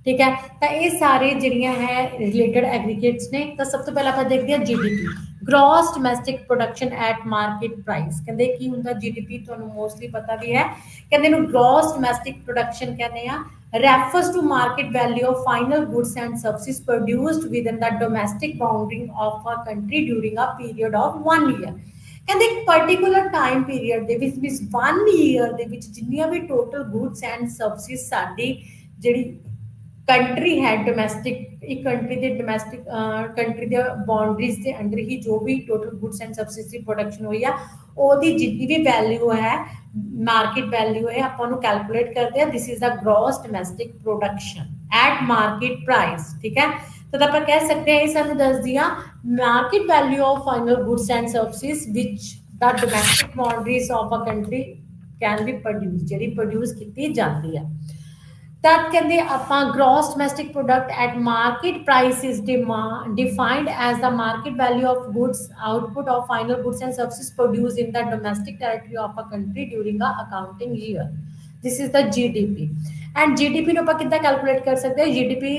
ठीक है। ਤਾਂ ਇਹ ਸਾਰੇ ਜਿਹੜੀਆਂ ਹੈ related ਐਗਰੀਗੇਟਸ ਨੇ। ਤਾਂ ਸਭ ਤੋਂ ਪਹਿਲਾਂ ਆਪਾਂ ਦੇਖਦੇ ਹਾਂ GDP, gross domestic production at market price. ਕਹਿੰਦੇ ਕੀ ਹੁੰਦਾ ਜੀਡੀਪੀ, ਤੁਹਾਨੂੰ ਮੋਸਟਲੀ ਪਤਾ ਵੀ ਹੈ। ਕਹਿੰਦੇ ਇਹਨੂੰ ਗ੍ਰੋਸ ਡੋਮੈਸਟਿਕ ਪ੍ਰੋਡਕਸ਼ਨ ਕਹਿੰਦੇ ਆ। refers to market value of final goods and services produced within the domestic boundary of a country during a period of 1 year। ਕਹਿੰਦੇ ਇੱਕ ਪਾਰਟਿਕੂਲਰ ਟਾਈਮ ਪੀਰੀਅਡ ਦੇ ਵਿੱਚ 1 ਈਅਰ ਦੇ ਵਿੱਚ ਜਿੰਨੀਆਂ ਵੀ ਟੋਟਲ ਗੁੱਡਸ ਐਂਡ ਸਰਵਿਸਿਜ਼ ਸਾਡੀ ਜਿਹੜੀ ਕੰਟਰੀ ਹੈ ਡੋਮੈਸਟਿਕ, ਇੱਕ ਕੰਟਰੀ ਦੇ ਡੋਮੈਸਟਿਕ ਕੰਟਰੀ ਦੇ ਬਾਉਂਡਰੀਜ਼ ਦੇ ਅੰਡਰ ਹੀ ਜੋ ਵੀ total goods and services the production ਹੋਈ ਆ, ਉਹਦੀ ਜਿੰਨੀ ਵੀ ਵੈਲਿਊ ਹੈ, ਮਾਰਕੀਟ ਵੈਲਿਊ ਹੈ, ਆਪਾਂ ਉਹਨੂੰ ਕੈਲਕੂਲੇਟ ਕਰਦੇ ਆ। ਦਿਸ is the gross domestic production at market price, ਠੀਕ ਹੈ। ਤਾਂ ਆਪਾਂ ਕਹਿ ਸਕਦੇ ਹਾਂ ਇਹ ਸਾਨੂੰ ਦੱਸਦੀ ਆ market value of final goods and services ਵਿਚ the domestic boundaries of a country can be produce, ਜਿਹੜੀ ਪ੍ਰੋਡਿਊਸ ਕੀਤੀ ਜਾਂਦੀ ਆ। that can they upon gross domestic product at market price is defined as the market value of goods output of final goods and services produced in the domestic territory of a country during a accounting year। This is the GDP and GDP ਨੂੰ ਆਪਾਂ ਕਿੱਦਾਂ calculate ਕਰ ਸਕਦੇ ਹਾਂ। GDP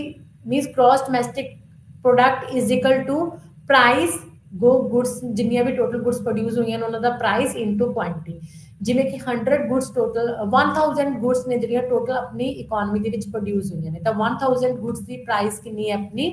means gross domestic product is equal to price go goods ਜਿੰਨੀਆਂ ਵੀ total goods produce ਹੋਈਆਂ ਨੇ ਉਹਨਾਂ ਦਾ price into quantity। ਜਿਵੇਂ ਕਿ 100 ਗੁੱਡਸ ਟੋਟਲ 1000 ਗੁੱਡਸ ਨੇ ਜਿਹੜੀਆਂ ਟੋਟਲ ਆਪਣੀ ਇਕਨੋਮੀ ਦੇ ਵਿੱਚ ਪ੍ਰੋਡਿਊਸ ਹੋਈਆਂ ਨੇ, ਤਾਂ 1000 ਗੁੱਡਸ ਦੀ ਪ੍ਰਾਈਸ ਕਿੰਨੀ ਹੈ ਆਪਣੀ,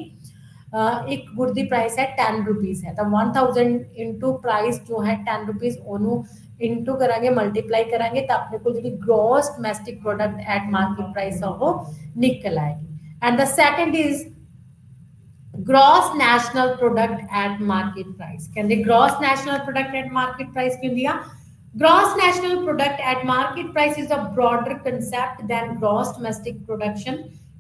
ਇੱਕ ਗੁੱਡ ਦੀ ਪ੍ਰਾਈਸ ਹੈ 10 ਰੁਪੀਜ਼ ਹੈ। ਤਾਂ 1000 ਇਨਟੂ ਪ੍ਰਾਈਸ ਜੋ ਹੈ 10 ਰੁਪੀਜ਼, ਉਹਨੂੰ ਇਨਟੂ ਕਰਾਂਗੇ, ਮਲਟੀਪਲਾਈ ਕਰਾਂਗੇ ਤਾਂ ਆਪਣੇ ਕੋਲ ਜਿਹੜੀ gross domestic product at market price ਆ ਉਹ ਨਿਕਲ ਆਏਗੀ। And the second is gross national product at market price। ਕਹਿੰਦੇ gross national product at market price ਕੀ ਹੁੰਦੀ ਆ? Gross national product at market price is a broader concept than gross domestic production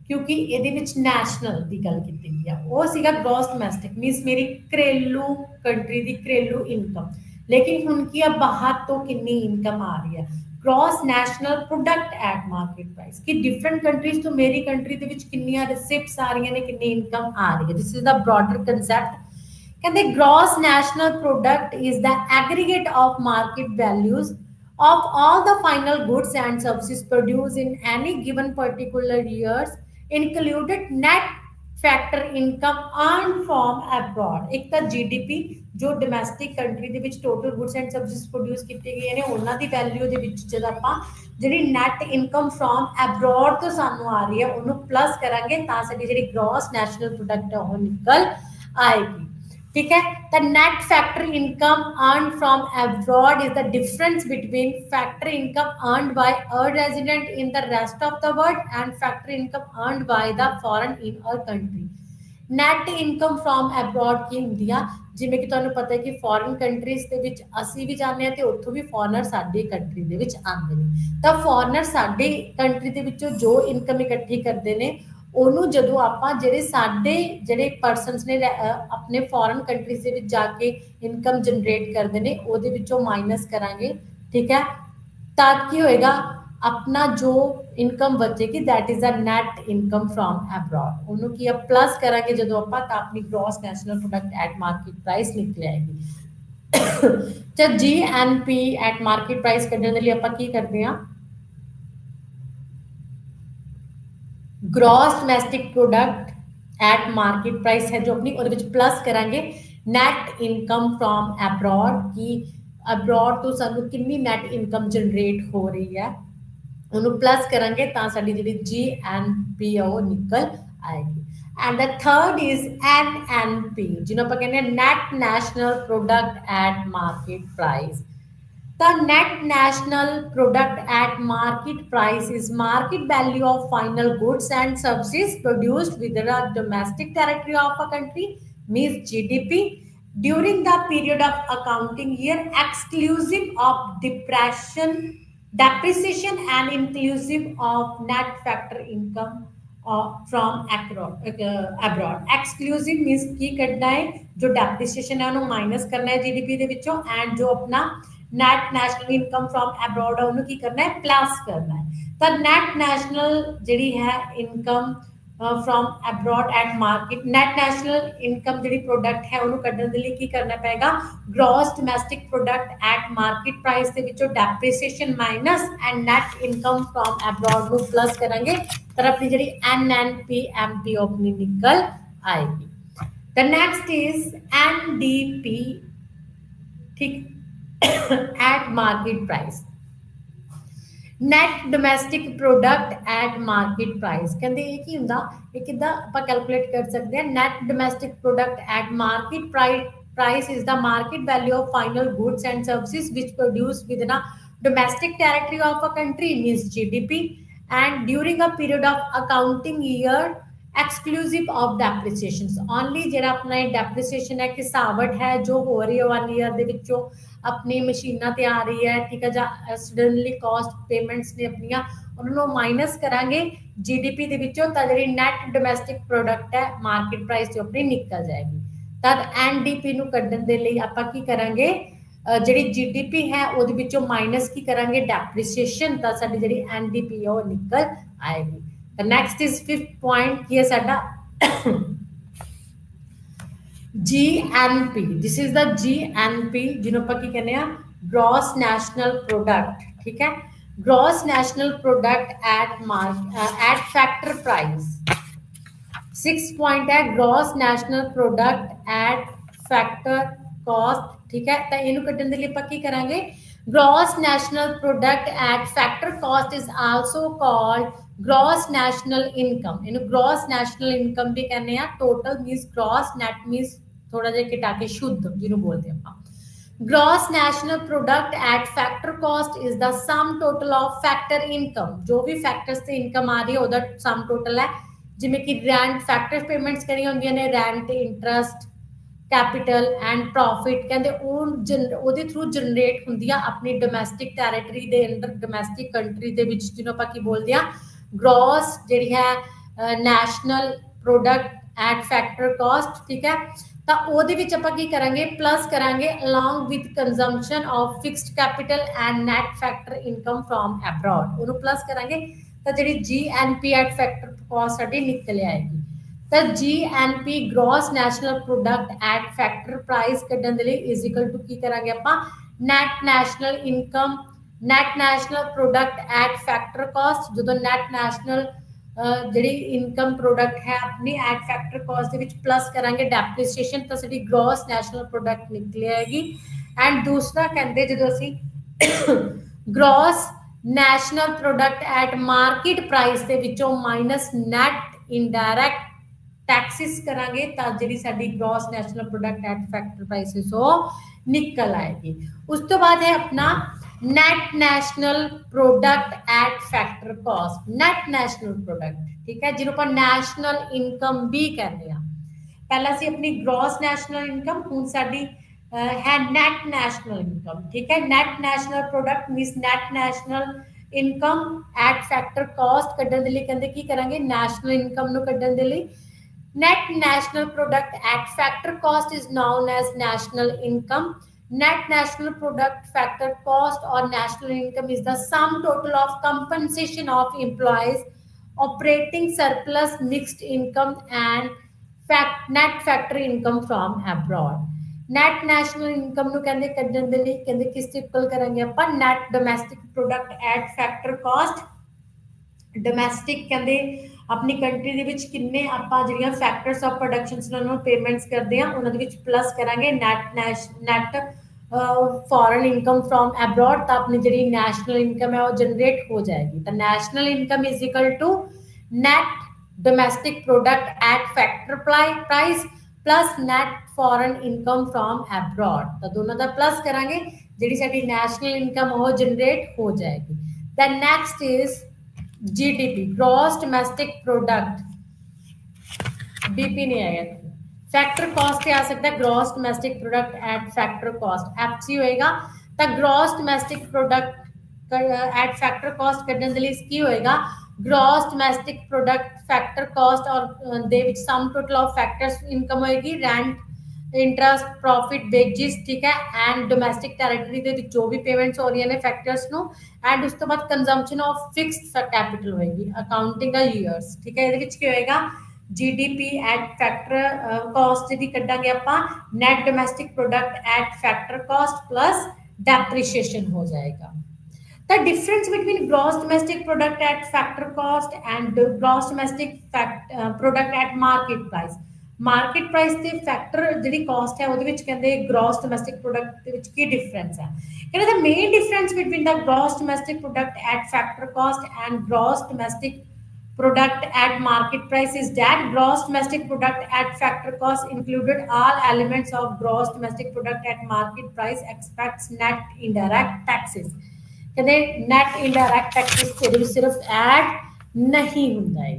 ਕਿਉਂਕਿ ਇਹਦੇ ਵਿੱਚ ਨੈਸ਼ਨਲ ਦੀ ਗੱਲ ਕੀਤੀ ਗਈ ਆ। ਉਹ ਸੀਗਾ gross domestic ਮੀਨਸ ਮੇਰੀ ਘਰੇਲੂ ਕੰਟਰੀ ਦੀ ਘਰੇਲੂ ਇਨਕਮ, ਲੇਕਿਨ ਹੁਣ ਕੀ ਆ ਬਾਹਰ ਤੋਂ ਕਿੰਨੀ ਇਨਕਮ ਆ ਰਹੀ ਹੈ। gross national product at market price ਕਿ different countries ਤੋਂ ਮੇਰੀ ਕੰਟਰੀ ਦੇ ਵਿੱਚ ਕਿੰਨੀਆਂ ਰਿਸਿਪਟਸ ਆ ਰਹੀਆਂ ਨੇ, ਕਿੰਨੀ ਇਨਕਮ ਆ ਰਹੀ ਹੈ। this is the broader concept। ਕਹਿੰਦੇ gross national product is the aggregate of market values of all the final goods and services produced in any given particular years included net factor income earned from abroad। ਇੱਕ ਤਾਂ GDP ਜੋ domestic country ਦੇ ਵਿੱਚ total goods and services produce ਕੀਤੇ ਗਏ ਨੇ ਉਹਨਾਂ ਦੀ value ਦੇ ਵਿੱਚ ਜਦ ਆਪਾਂ ਜਿਹੜੀ ਨੈਟ ਇਨਕਮ ਫਰੋਮ ਅਬਰੋਡ ਤੋਂ ਸਾਨੂੰ ਆ ਰਹੀ ਹੈ ਉਹਨੂੰ ਪਲੱਸ ਕਰਾਂਗੇ ਤਾਂ ਸਾਡੀ ਜਿਹੜੀ ਗ੍ਰੋਸ ਨੈਸ਼ਨਲ ਪ੍ਰੋਡਕਟ ਉਹ ਨਿਕਲ ਆਏਗੀ। ठीक है, the net factor income earned from abroad is the difference between factor income earned by a resident in the rest of the world and factor income earned by the foreign in our country। Net income from abroad ਕੀ ਹੁੰਦੀ ਆ? ਜਿਵੇਂ ਕਿ ਤੁਹਾਨੂੰ ਪਤਾ ਹੈ ਕਿ foreign countries ਦੇ ਵਿੱਚ ਅਸੀਂ ਵੀ ਜਾਂਦੇ ਹਾਂ ਤੇ ਉੱਥੋਂ ਵੀ ਫੋਰਨਰ ਸਾਡੀ ਕੰਟਰੀ ਦੇ ਵਿੱਚ ਆਉਂਦੇ ਨੇ। ਤਾਂ ਫੋਰਨਰ ਸਾਡੀ ਕੰਟਰੀ ਦੇ ਵਿੱਚੋਂ ਜੋ ਇਨਕਮ ਇਕੱਠੀ ਕਰਦੇ ਨੇ ਉਹਨੂੰ ਜਦੋਂ ਆਪਾਂ ਜਿਹੜੇ ਪਰਸਨਸ ਨੇ ਆਪਣੇ ਫੋਰਨ ਕੰਟਰੀਜ਼ ਦੇ ਵਿੱਚ ਜਾ ਕੇ ਇਨਕਮ ਜਨਰੇਟ ਕਰਦੇ ਨੇ ਉਹਦੇ ਵਿੱਚੋਂ ਮਾਈਨਸ ਕਰਾਂਗੇ, ਠੀਕ ਹੈ। ਤਾਂ ਕੀ ਹੋਏਗਾ, ਆਪਣਾ ਜੋ ਇਨਕਮ ਬਚੇਗੀ that is a net income from abroad, ਉਹਨੂੰ ਕੀ ਆ ਪਲੱਸ ਕਰਾਂਗੇ ਜਦੋਂ ਆਪਾਂ ਤਾਂ ਆਪਣੀ gross national product at market price ਨਿਕਲ ਆਏਗੀ। ਜਦ GNP ਐਟ ਮਾਰਕੀਟ ਪ੍ਰਾਈਸ ਕੱਢਣ ਦੇ ਲਈ ਆਪਾਂ ਕੀ ਕਰਦੇ ਹਾਂ, gross domestic product eight market price है जो अपनी और प्लस करांगे नैट इनकम फ्रॉम अब्रॉड की अब्रॉड तो सानू कितनी नैट इनकम जनरेट हो रही है उन्होंने प्लस करांगे ਤਾਂ ਸਾਡੀ ਜਿਹੜੀ GNP ਉਹ ਨਿਕਲ ਆਏਗੀ। And the third is NNP ਜਿਹਨੂੰ ਆਪਾਂ ਕਹਿੰਦੇ net national product at market price. The net national product at market price is market value of final goods and services produced within a domestic territory of a country, means GDP, during the period of accounting year exclusive of depreciation depreciation and inclusive of net factor income from abroad exclusive means की करना है जो depreciation है उन्होंने minus करना है GDP ਦੇ ਵਿੱਚੋਂ and जो अपना net national income from abroad है उन्होंने की करना है plus करना है ਤਾਂ net national ਜਿਹੜੀ है income from abroad at market net national income ਜਿਹੜੀ product ਹੈ ਉਹਨੂੰ ਕੱਢਣ ਦੇ ਲਈ ਕੀ ਕਰਨਾ ਪਏਗਾ gross domestic product at market price ਦੇ ਵਿੱਚੋਂ depreciation minus and net income from abroad ਨੂੰ plus ਕਰਾਂਗੇ ਤਾਂ ਆਪਣੀ ਜਿਹੜੀ NNP ਆਪਣੀ ਨਿਕਲ ਆਏਗੀ the next is NDP ठीक at market price net domestic product at market price ਕਹਿੰਦੇ ਇਹ ਕੀ ਹੁੰਦਾ ਇਹ ਕਿੱਦਾਂ ਆਪਾਂ ਕੈਲਕੂਲੇਟ ਕਰ ਸਕਦੇ ਹਾਂ net domestic product at market price is the market value of final goods and services which produced within a domestic territory of a country means GDP and during a period of accounting year exclusive of depreciations only ਜਿਹੜਾ ਆਪਣਾ ਇਹ depreciation ਹੈ ਘਿਸਾਵਟ ਹੈ ਜੋ ਹੋ ਰਹੀ ਹੈ 1 year ਦੇ ਵਿੱਚੋਂ ਆਪਣੀ ਮਸ਼ੀਨਾਂ ਤੇ ਆ ਰਹੀ ਹੈ ਠੀਕ ਹੈ ਜਾਂ ਸਡਨਲੀ ਕਾਸਟ ਪੇਮੈਂਟਸ ਨੇ ਆਪਣੀਆਂ ਉਹਨਾਂ ਨੂੰ ਮਾਈਨਸ ਕਰਾਂਗੇ ਜੀਡੀਪੀ ਦੇ ਵਿੱਚੋਂ ਤਾਂ ਜਿਹੜੀ ਨੈਟ ਡੋਮੈਸਟਿਕ ਪ੍ਰੋਡਕਟ ਹੈ ਮਾਰਕੀਟ ਪ੍ਰਾਈਸ ਤੋਂ ਆਪਣੀ ਨਿਕਲ ਜਾਏਗੀ ਤਦ ਐਨਡੀਪੀ ਨੂੰ ਕੱਢਣ ਦੇ ਲਈ ਆਪਾਂ ਕੀ ਕਰਾਂਗੇ ਜਿਹੜੀ ਜੀਡੀਪੀ ਹੈ ਉਹਦੇ ਵਿੱਚੋਂ ਮਾਈਨਸ ਕੀ ਕਰਾਂਗੇ ਡੈਪਰੀਸੀਏਸ਼ਨ ਤਾਂ ਸਾਡੀ ਜਿਹੜੀ ਐਨਡੀਪੀ ਉਹ ਨਿਕਲ ਆਏਗੀ ਤਾਂ ਨੈਕਸਟ ਇਜ਼ 5th ਪੁਆਇੰਟ ਕੀ ਹੈ ਸਾਡਾ GNP this is the GNP ਜਿਹਨੂੰ ਆਪਾਂ ਕੀ ਕਹਿੰਦੇ ਆ gross national product ਠੀਕ ਹੈ gross national product at factor price 6th point ਹੈ gross national product at factor cost ਠੀਕ ਹੈ ਤਾਂ ਇਹਨੂੰ ਕੱਢਣ ਦੇ ਲਈ ਆਪਾਂ ਕੀ ਕਰਾਂਗੇ gross national product at factor cost is also called gross national income ਇਹਨੂੰ gross national income ਵੀ ਕਹਿੰਦੇ ਆ total means gross net means थोड़ा जिहा घटा के शुद्ध जिन्हों बोलते हैं आप gross national product at factor cost is the sum total of factor income जो भी factors से income आ रही है ਉਹਦਾ sum total है ਜਿਵੇਂ ਕਿ rent factor payments ਕਰੀਆਂ ਹੁੰਦੀਆਂ ਨੇ rent interest capital and profit ਕਹਿੰਦੇ ਉਹ ਉਹਦੇ ਥਰੂ ਜਨਰੇਟ ਹੁੰਦੀਆਂ ਆਪਣੀ ਡੋਮੈਸਟਿਕ ਟੈਰੀਟਰੀ ਦੇ ਅੰਦਰ ਡੋਮੈਸਟਿਕ ਕੰਟਰੀ ਦੇ ਵਿੱਚ ਜਿਹਨੂੰ ਆਪਾਂ ਕੀ ਬੋਲਦੇ ਆ gross ਜਿਹੜੀ ਹੈ national product at factor cost ਠੀਕ ਹੈ ਤਾਂ ਉਹਦੇ ਵਿੱਚ ਆਪਾਂ ਕੀ ਕਰਾਂਗੇ ਪਲੱਸ ਕਰਾਂਗੇ along with consumption of fixed capital and net factor income from abroad ਉਹਨੂੰ ਪਲੱਸ ਕਰਾਂਗੇ ਤਾਂ ਜਿਹੜੀ GNP at factor cost ਸਾਡੀ ਨਿਕਲ ਆਏਗੀ ਤਾਂ GNP gross national product at factor price ਕੱਢਣ ਦੇ ਲਈ is equal to ਕੀ ਕਰਾਂਗੇ ਆਪਾਂ net national income net national product at factor cost ਜਦੋਂ net national ਜਿਹੜੀ ਇਨਕਮ ਪ੍ਰੋਡਕਟ ਹੈ ਆਪਣੀ ਐਟ ਫੈਕਟਰ ਕਾਸਟ ਦੇ ਵਿੱਚ ਪਲੱਸ ਕਰਾਂਗੇ ਡੈਪਰੀਸੀਏਸ਼ਨ ਤਾਂ ਸਾਡੀ ਗ੍ਰੋਸ ਨੈਸ਼ਨਲ ਪ੍ਰੋਡਕਟ ਨਿਕਲ ਆਏਗੀ ਐਂਡ ਦੂਸਰਾ ਕਹਿੰਦੇ ਜਦੋਂ ਅਸੀਂ gross national product at market price ਦੇ ਵਿੱਚੋਂ ਮਾਈਨਸ ਨੈਟ ਇਨਡਾਇਰੈਕਟ ਟੈਕਸਿਸ ਕਰਾਂਗੇ ਤਾਂ ਜਿਹੜੀ ਸਾਡੀ gross national product at factor prices ਉਹ ਨਿਕਲ ਆਏਗੀ ਉਸ ਤੋਂ ਬਾਅਦ ਹੈ ਆਪਣਾ net national product at factor cost net national product ठीक है ਜਿਹਨੂੰ ਆਪਾਂ national income ਵੀ ਕਹਿੰਦੇ ਆ ਪਹਿਲਾਂ ਸੀ ਆਪਣੀ gross national income ਹੁਣ ਸਾਡੀ ਹੈ net national income ਠੀਕ ਹੈ net national product means net national income at factor cost ਕੱਢਣ ਦੇ ਲਈ ਕਹਿੰਦੇ ਕੀ ਕਰਾਂਗੇ national income ਨੂੰ ਕੱਢਣ ਦੇ ਲਈ net national product at factor cost is known as national income net national product factor cost or national income is the sum total of compensation of employees operating surplus mixed income and net factor income from abroad net national income ਨੂੰ ਕਹਿੰਦੇ ਕੱਢਣ ਦੇ ਲਈ ਕਹਿੰਦੇ ਕਿਸ ਤੇ equal ਕਰਾਂਗੇ ਆਪਾਂ net domestic product at factor cost domestic ਕਹਿੰਦੇ ਆਪਣੀ ਕੰਟਰੀ ਦੇ ਵਿੱਚ ਕਿੰਨੇ ਆਪਾਂ ਜਿਹੜੀਆਂ ਫੈਕਟਰਸ ਆਫ ਪ੍ਰੋਡਕਸ਼ਨਸ ਨੂੰ ਪੇਮੈਂਟਸ ਕਰਦੇ ਆ ਉਹਨਾਂ ਦੇ ਵਿੱਚ ਪਲੱਸ ਕਰਾਂਗੇ net foreign income from abroad तो अपनी जी नैशनल इनकम है वो जनरेट हो जाएगी तो national income is equal to net domestic product at factor price plus net foreign income from abroad तो दोनों का प्लस करांगे जी साडी नैशनल इनकम वो जनरेट हो जाएगी then next is GDP gross domestic product BP नहीं आएगा फैक्टर कॉस्ट आ सकता है gross domestic product at factor cost FC होएगा तो gross domestic product at factor cost ਕੱਢਣ ਦੇ ਲਈ ਕੀ ਹੋਏਗਾ, gross domestic product factor caste ਔਰ ਦੇ ਵਿੱਚ ਸਮ ਟੋਟਲ ਆਫ ਫੈਕਟਰਸ ਇਨਕਮ ਹੋਏਗੀ, ਰੈਂਟ, ਇੰਟਰਸਟ, ਪ੍ਰੋਫਿਟ, ਵੇਜਿਸ, ਠੀਕ ਹੈ, ਐਂਡ ਡੋਮੈਸਟਿਕ ਟੈਰੀਟਰੀ ਦੇ ਵਿੱਚ ਜੋ ਵੀ ਪੇਮੈਂਟਸ ਹੋ ਰਹੀਆਂ ਨੇ ਫੈਕਟਰਸ ਨੂੰ, ਐਂਡ ਉਸ ਤੋਂ ਬਾਅਦ ਕੰਜ਼ੰਪਸ਼ਨ ਆਫ ਫਿਕਸਡ ਕੈਪੀਟਲ ਹੋਏਗੀ, ਅਕਾਊਂਟਿੰਗ ਦਾ ਈਅਰਸ, ਠੀਕ ਹੈ। ਇਹਦੇ ਵਿੱਚ ਕੀ ਹੋਏਗਾ, GDP ਐਟ ਫੈਕਟਰ ਕਾਸਟ ਜਿਹੜੀ ਕੱਢਾਂਗੇ ਆਪਾਂ, net domestic product at factor cost plus depreciation ਹੋ ਜਾਏਗਾ। The difference between gross domestic product at factor cost and the gross domestic product at market price, market price ਤੇ factor ਜਿਹੜੀ caste ਹੈ ਉਹਦੇ ਵਿੱਚ ਕਹਿੰਦੇ ਗ੍ਰੋਸ ਡੋਮੈਸਟਿਕ ਪ੍ਰੋਡਕਟ ਦੇ ਵਿੱਚ ਕੀ ਡਿਫਰੈਂਸ ਹੈ। ਕਹਿੰਦੇ the main difference between the gross domestic product at factor cost and gross domestic product at market price is that gross domestic product at factor cost included all elements of gross domestic product at market price expects net indirect taxes। ਕਹਿੰਦੇ net indirect Texas ਸਿਰਫ add ਨਹੀਂ ਹੁੰਦਾ ਹੈ।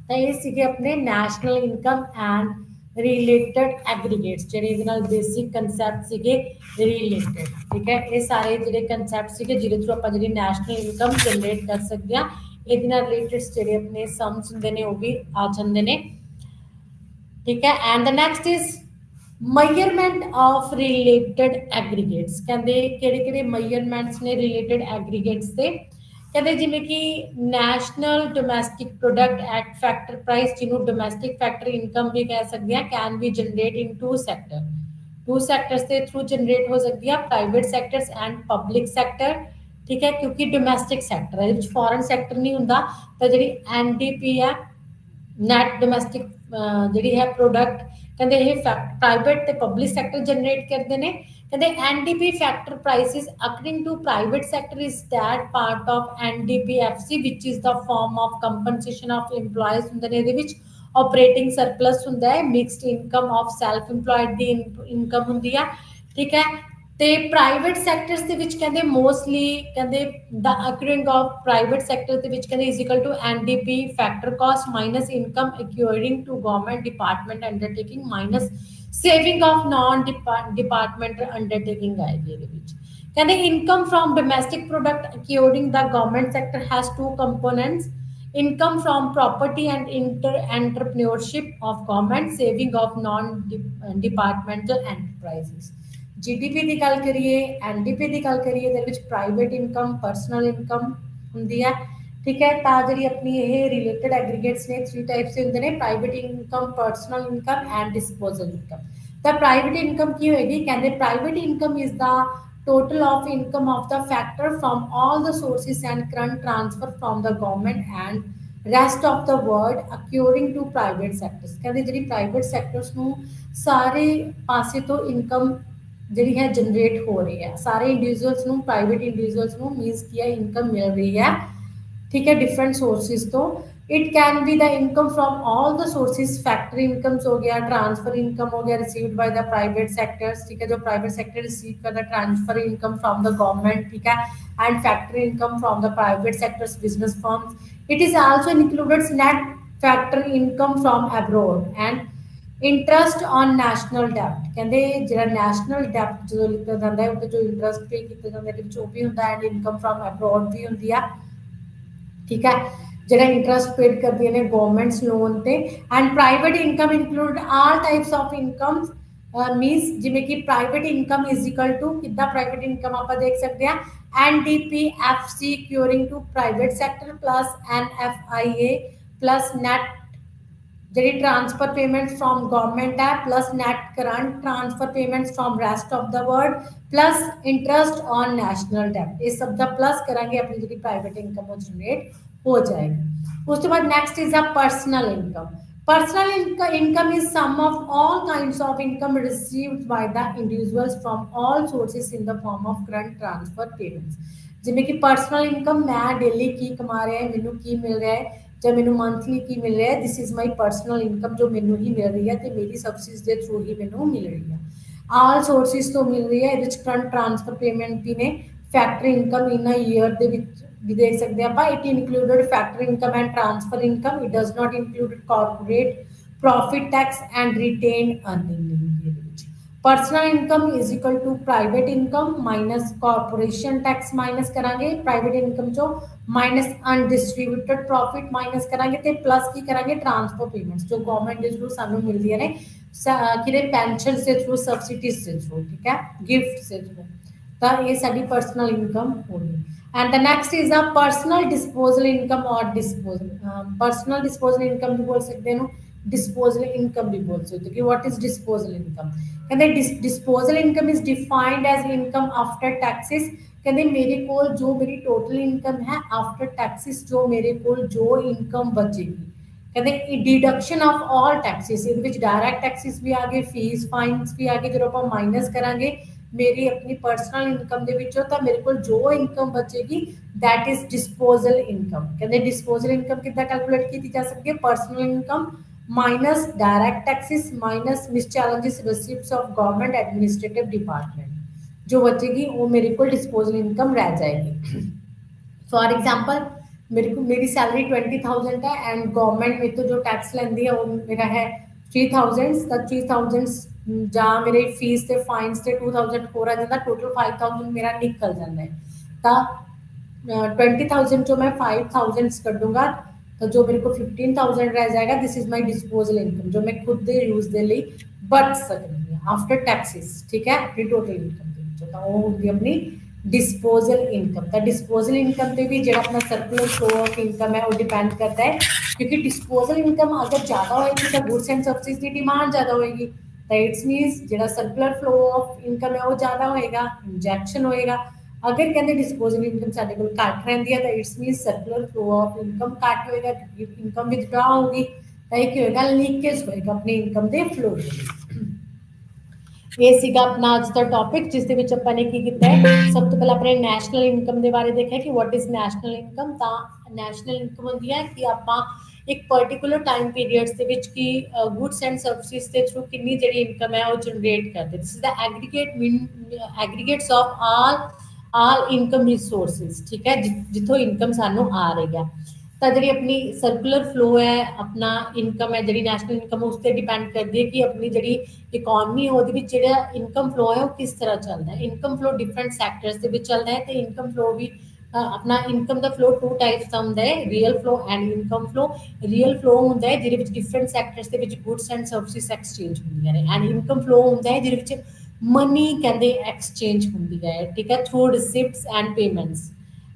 ਤਾਂ ਇਹ ਸੀਗੇ ਆਪਣੇ national income and related ਐਗਰੀਗੇਟਸ, ਜਿਹੜੇ ਇਹਦੇ ਨਾਲ ਬੇਸਿਕ ਕਨਸੈਪਟ ਸੀਗੇ ਰਿਲੇਟਡ, ਠੀਕ ਹੈ। ਇਹ ਸਾਰੇ ਜਿਹੜੇ ਕਨਸੈਪਟ ਸੀਗੇ ਜਿਹਦੇ ਥਰੂ ਆਪਾਂ ਜਿਹੜੀ ਨੈਸ਼ਨਲ ਇਨਕਮ ਜਨਰੇਟ ਕਰ ਸਕਦੇ ਹਾਂ, ਇਹਦੇ ਨਾਲ ਰਿਲੇਟਡ ਜਿਹੜੇ ਆਪਣੇ ਸਮਸ ਹੁੰਦੇ ਨੇ ਉਹ ਵੀ ਆ ਜਾਂਦੇ ਨੇ, ਠੀਕ ਹੈ। And the next is measurement of related aggregates। ਕਹਿੰਦੇ ਕਿਹੜੇ ਕਿਹੜੇ measurements ਨੇ related aggregates ਦੇ, ਕਹਿੰਦੇ ਜਿਵੇਂ ਕਿ national domestic product at factor price, ਜਿਹਨੂੰ ਡੋਮੈਸਟਿਕ ਫੈਕਟਰ ਇਨਕਮ ਵੀ ਕਹਿ ਸਕਦੇ ਹਾਂ, can be generate in two sector, two sectors ਦੇ ਥਰੂ ਜਨਰੇਟ ਹੋ ਸਕਦੀ ਹੈ, private sectors and public sector, ਠੀਕ ਹੈ। ਕਿਉਂਕਿ ਡੋਮੈਸਟਿਕ ਸੈਕਟਰ ਹੈ, ਇਹਦੇ ਵਿੱਚ ਫੋਰਨ ਸੈਕਟਰ ਨਹੀਂ ਹੁੰਦਾ, ਤਾਂ ਜਿਹੜੀ NDP ਹੈ, ਨੈਟ ਡੋਮੈਸਟਿਕ ਜਿਹੜੀ ਹੈ ਪ੍ਰੋਡਕਟ, ਕਹਿੰਦੇ ਇਹ ਪ੍ਰਾਈਵੇਟ ਤੇ ਪਬਲਿਕ ਸੈਕਟਰ ਜਨਰੇਟ ਕਰਦੇ ਨੇ। ਕਹਿੰਦੇ NDP factor prices according to private sector is that part of NDPFC ਵਿਚ is the form of compensation of EMPLOYEES ਹੁੰਦੇ ਨੇ, ਇਹਦੇ ਵਿੱਚ ਆਪਰੇਟਿੰਗ ਸਰਪਲਸ ਹੁੰਦਾ ਹੈ, mixed income of self EMPLOYED ਦੀ ਇਨਕਮ ਹੁੰਦੀ ਹੈ, ਠੀਕ ਹੈ। ਤੇ ਪ੍ਰਾਈਵੇਟ ਸੈਕਟਰਸ ਦੇ ਵਿੱਚ ਕਹਿੰਦੇ ਮੋਸਟਲੀ ਕਹਿੰਦੇ the accruing of private sector ਦੇ ਵਿੱਚ ਕਹਿੰਦੇ is equal to NDP factor cost minus income accruing to government department undertaking minus saving of non departmental undertaking ਆਏਗੀ ਇਹਦੇ ਵਿੱਚ। ਕਹਿੰਦੇ income from domestic product accruing the government sector has two components, income from property and entrepreneurship of government, saving of non-departmental enterprises। GDP ਦੀ ਗੱਲ ਕਰੀਏ, NDP ਦੀ ਗੱਲ ਕਰੀਏ, ਇਹਦੇ ਵਿੱਚ ਪ੍ਰਾਈਵੇਟ ਇਨਕਮ, ਪਰਸਨਲ ਇਨਕਮ ਹੁੰਦੀ ਹੈ, ਠੀਕ ਹੈ। ਤਾਂ ਜਿਹੜੀ ਆਪਣੀ ਇਹ ਰਿਲੇਟਡ ਐਗਰੀਗੇਟਸ ਨੇ 3 ਟਾਈਪਸ ਦੇ ਹੁੰਦੇ ਨੇ, private income, personal income and disposal income. ਤਾਂ ਪ੍ਰਾਈਵੇਟ ਇਨਕਮ ਕੀ ਹੋਏਗੀ, ਕਹਿੰਦੇ private income is the total of income of the factor from all the sources and current transfer from the government and rest of the world accruing to private sectors। ਕਹਿੰਦੇ ਜਿਹੜੀ private sectors ਨੂੰ ਸਾਰੇ ਪਾਸੇ ਤੋਂ income ਜਿਹੜੀ ਹੈ generate ਹੋ ਰਹੀ ਹੈ, ਸਾਰੇ ਇੰਡੀਵਿਜੂਅਲਸ ਨੂੰ, ਪ੍ਰਾਈਵੇਟ ਇੰਡੀਵਿਜੂਅਲਸ ਨੂੰ ਮੀਨਸ ਕੀ ਹੈ ਇਨਕਮ ਮਿਲ ਰਹੀ ਹੈ, ਠੀਕ ਹੈ, ਡਿਫਰੈਂਟ ਸੋਰਸਿਸ ਤੋਂ। It can be the income from all the sources, factory incomes हो गया, ट्रांसफर इनकम हो गया received by the private sectors, ठीक है, जो प्राइवेट सेक्टर रिसीव करता है, transfer income from the government, ठीक है, and factory income from the private sectors business firms. It is also included net factor income from abroad and interest on national डेब्ट। कहते जो नैशनल डेब्ट जो लिखा जाता है जो इंटरस्ट पे किया जाता है वो भी होंगे, एंड इनकम फ्रॉम अब्रॉड भी होंगी है, ठीक है, ਜਿਹੜਾ ਇੰਟਰਸਟ ਪੇਡ ਕਰਦੀਆਂ ਨੇ ਗਵਰਨਮੈਂਟਸ ਲੋਨ ਤੇ। And private income include all types of income, means ਜਿਵੇਂ ਕਿ private income is equal to ਕਿੱਦਾਂ ਪ੍ਰਾਈਵੇਟ ਇਨਕਮ ਆਪਾਂ ਦੇਖ ਸਕਦੇ ਹਾਂ, NDPFC accruing to private sector plus NFIA plus net ਜਿਹੜੀ ਟ੍ਰਾਂਸਫਰ ਪੇਮੈਂਟ ਫਰੋਮ ਗਵਰਨਮੈਂਟ ਹੈ plus net current transfer payments from rest of the world plus interest on national ਡੈਬਟ। ਇਹ ਸਭ ਦਾ ਪਲਸ ਕਰਾਂਗੇ ਆਪਣੀ ਜਿਹੜੀ ਪ੍ਰਾਈਵੇਟ ਇਨਕਮ ਉਹ ਜਨਰੇਟ हो जाएगी। उसके बाद next is a personal income. Personal income is sum of all kinds of income received by the individuals from all sources in the form of current transfer payments. जिवें कि personal income मैं daily की कमा रहा है, मैनू की मिल रहा है, ਜਾਂ ਮੈਨੂੰ ਮੰਥਲੀ ਕੀ ਮਿਲ ਰਿਹਾ ਹੈ, this is my personal income ਜੋ ਮੈਨੂੰ ਹੀ ਮਿਲ ਰਹੀ ਹੈ ਤੇ ਮੇਰੀ ਸਬਸਿਡੀ ਦੇ ਥਰੂ ਹੀ ਮੈਨੂੰ ਮਿਲ ਰਹੀ ਹੈ, ਆਲ ਸੋਰਸਿਸ ਤੋਂ ਮਿਲ ਰਹੀ ਹੈ। ਇਹਦੇ ਵਿੱਚ ਕਰੰਟ ਟ੍ਰਾਂਸਫਰ ਪੇਮੈਂਟ ਵੀ ਨੇ, factory income in a year ਦੇ ਵਿੱਚ ਵੀ ਦੇਖ ਸਕਦੇ ਆਪਾਂ। It included factory income and transfer income, it does not include corporate profit tax and retain earning. ਇਹਦੇ ਵਿੱਚ personal income is equal to private income minus corporation tax minus करांगे private income चो माइनस अनडिस्ट्रीब्यूटेड प्रॉफिट माइनस करांगे ते plus की करांगे transfer payments जो government के थ्रू सानू मिलदी ने कि पेंशन से थ्रू सब्सिडीज से थ्रू ठीक है गिफ्ट से थ्रू तो ये साडी पर्सनल इनकम होगी and the next is a personal disposal income और डिस्पोजल पर्सनल डिस्पोजल इनकम भी बोल सकते हैं डिस्पोजल इनकम भी बोल सकते हो कि व्हाट इज डिस्पोजल इनकम कहते disposal income is defined as income after taxes कहते मेरे को जो मेरी टोटल इनकम है आफ्टर टैक्सेस जो मेरे को जो इनकम बचेगी कहते deduction of all taxes direct taxes भी आ गए फीस फाइनस भी आ गए जो आप माइनस करांगे मेरी अपनी पर्सनल इनकम ਦੇ ਵਿੱਚੋਂ ਤਾਂ ਮੇਰੇ ਕੋਲ ਜੋ ਇਨਕਮ ਬਚੇਗੀ that is disposal income ਕਹਿੰਦੇ disposal income ਕਿੱਦਾਂ ਕੈਲਕੂਲੇਟ ਕੀਤੀ ਜਾ ਸਕਦੀ ਹੈ personal income minus direct taxes minus mischarges receipts of government administrative department जो बचेगी वो मेरे को disposal income रह जाएगी फॉर एग्जाम्पल मेरे को मेरी सैलरी 20,000 है एंड गवर्नमेंट मेरे तो जो टैक्स लेंदी है वो मेरा है 3,000 तक 3,000 जहाँ मेरे फीस से फाइनस से 2,000 हो रहा जाता टोटल 5,000 मेरा निकल जाता है तो 20,000 जो मैं 5,000 कर दूंगा तो जो मेरे को 15,000 रह जाएगा this is my disposal income जो मैं खुद दे यूज दे ਲਈ बच सकती है आफ्टर टैक्सेस ठीक है अपनी टोटल इनकम जो वो होगी अपनी डिस्पोजल इनकम तो डिस्पोजल इनकम पे भी जो अपना सर्कुलर फ्लो ऑफ इनकम है वो डिपेंड करता है क्योंकि डिस्पोजल इनकम अगर ज़्यादा होगी तो गुड्स एंड सर्विसेज की डिमांड ज़्यादा होगी तो इट्स मीनस जो सर्कुलर फ्लो ऑफ इनकम है वो ज़्यादा होएगा इंजैक्शन होएगा अगर कहते डिस्पोजल इनकम साढ़े को घट रही है तो it's मीनस circular flow of income घट होएगा क्योंकि इनकम विदड्रॉ होगी तो एक होएगा लीकेज होएगा अपनी इनकम के फ्लो ਇਹ ਸੀਗਾ ਆਪਣਾ ਅੱਜ ਦਾ ਟੌਪਿਕ ਜਿਸ ਦੇ ਵਿੱਚ ਆਪਾਂ ਨੇ ਕੀ ਕੀਤਾ ਹੈ ਸਭ ਤੋਂ ਪਹਿਲਾਂ ਆਪਣੇ ਨੈਸ਼ਨਲ ਇਨਕਮ ਦੇ ਬਾਰੇ ਦੇਖਿਆ ਕਿ ਵਾਟ ਇਜ਼ ਨੈਸ਼ਨਲ ਇਨਕਮ ਤਾਂ ਨੈਸ਼ਨਲ ਇਨਕਮ ਹੁੰਦੀ ਹੈ ਕਿ ਆਪਾਂ ਇੱਕ ਪਾਰਟਿਕੂਲਰ ਟਾਈਮ ਪੀਰੀਅਡਸ ਦੇ ਵਿੱਚ ਕੀ ਗੁੱਡਸ ਐਂਡ ਸਰਵਿਸਿਜ਼ ਦੇ ਥਰੂ ਕਿੰਨੀ ਜਿਹੜੀ ਇਨਕਮ ਹੈ ਉਹ ਜਨਰੇਟ ਕਰਦੇ this is the aggregates of all income resources ਠੀਕ ਹੈ ਜਿੱਥੋਂ ਇਨਕਮ ਸਾਨੂੰ ਆ ਰਹੀ ਹੈ ਤਾਂ ਜਿਹੜੀ ਆਪਣੀ ਸਰਕੂਲਰ ਫਲੋ ਹੈ ਆਪਣਾ ਇਨਕਮ ਹੈ ਜਿਹੜੀ ਨੈਸ਼ਨਲ ਇਨਕਮ ਉਸ ਤੇ ਡਿਪੈਂਡ ਕਰਦੀ ਹੈ ਕਿ ਆਪਣੀ ਜਿਹੜੀ ਇਕਨੋਮੀ ਉਹਦੇ ਵਿੱਚ ਜਿਹੜਾ ਇਨਕਮ ਫਲੋ ਹੈ ਉਹ ਕਿਸ ਤਰ੍ਹਾਂ ਚੱਲਦਾ ਹੈ ਇਨਕਮ ਫਲੋ ਡਿਫਰੈਂਟ ਸੈਕਟਰਸ ਦੇ ਵਿੱਚ ਚੱਲਦਾ ਹੈ ਤੇ ਇਨਕਮ ਫਲੋ ਵੀ ਆਪਣਾ ਇਨਕਮ ਦਾ ਫਲੋ ਟੂ ਟਾਈਪਸ ਦਾ ਹੁੰਦਾ ਹੈ real flow and income flow real flow ਹੁੰਦਾ ਹੈ ਜਿਹਦੇ ਵਿੱਚ ਡਿਫਰੈਂਟ ਸੈਕਟਰਸ ਦੇ ਵਿੱਚ ਗੁੱਡਸ ਐਂਡ ਸਰਵਿਸਿਜ਼ ਐਕਸਚੇਂਜ ਹੁੰਦੀਆਂ ਨੇ ਐਂਡ ਇਨਕਮ ਫਲੋ ਹੁੰਦਾ ਹੈ ਜਿਹਦੇ ਵਿੱਚ ਮਨੀ ਕਹਿੰਦੇ ਐਕਸਚੇਂਜ ਹੁੰਦੀ ਹੈ ਠੀਕ ਹੈ ਥਰੂ ਰਿਸਿਪਟਸ ਐਂਡ ਪੇਮੈਂਟਸ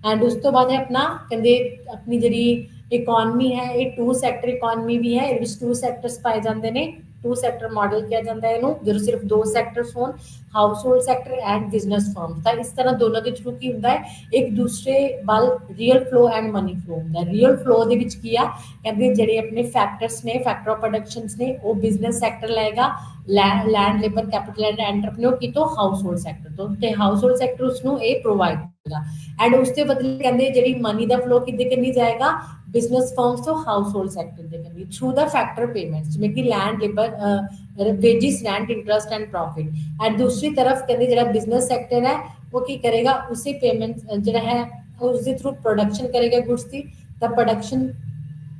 एंड उस तो बाद है अपना कहते अपनी जी इकॉनमी है ये टू सैक्टर इकॉनमी भी है ये टू सैक्टर्स पाए जाते हैं टू सैक्टर मॉडल किया जाता है जो सिर्फ दो सैक्टर्स हो house hold sector and business firm तो इस तरह दोनों के थ्रू की होंगे एक दूसरे वाल real flow and money flow होंगे रियल फ्लो की आ कहते ਜਿਹੜੇ अपने फैक्टर्स ने फैक्टर ऑफ प्रोडक्शंस ने वो बिजनेस सैक्टर लेगा land labour capital and entrepreneur की तो हाउस होल्ड सैक्टर तो हाउस होल्ड सैक्टर उसनों ये प्रोवाइड एंड उसके बदले कहते जी मनी का फ्लो कि करनी जाएगा बिजनेस फर्म्स तो हाउस होल्ड सैक्टर के करनी थ्रू द फैक्टर पेमेंट्स जिमें कि land labour wages rent interest and profit and दूसरी तरफ कहते जो बिजनेस सैक्टर है वो की करेगा उसी पेमेंट जो है उसके थ्रू प्रोडक्शन करेगा गुड्स की द प्रोडक्शन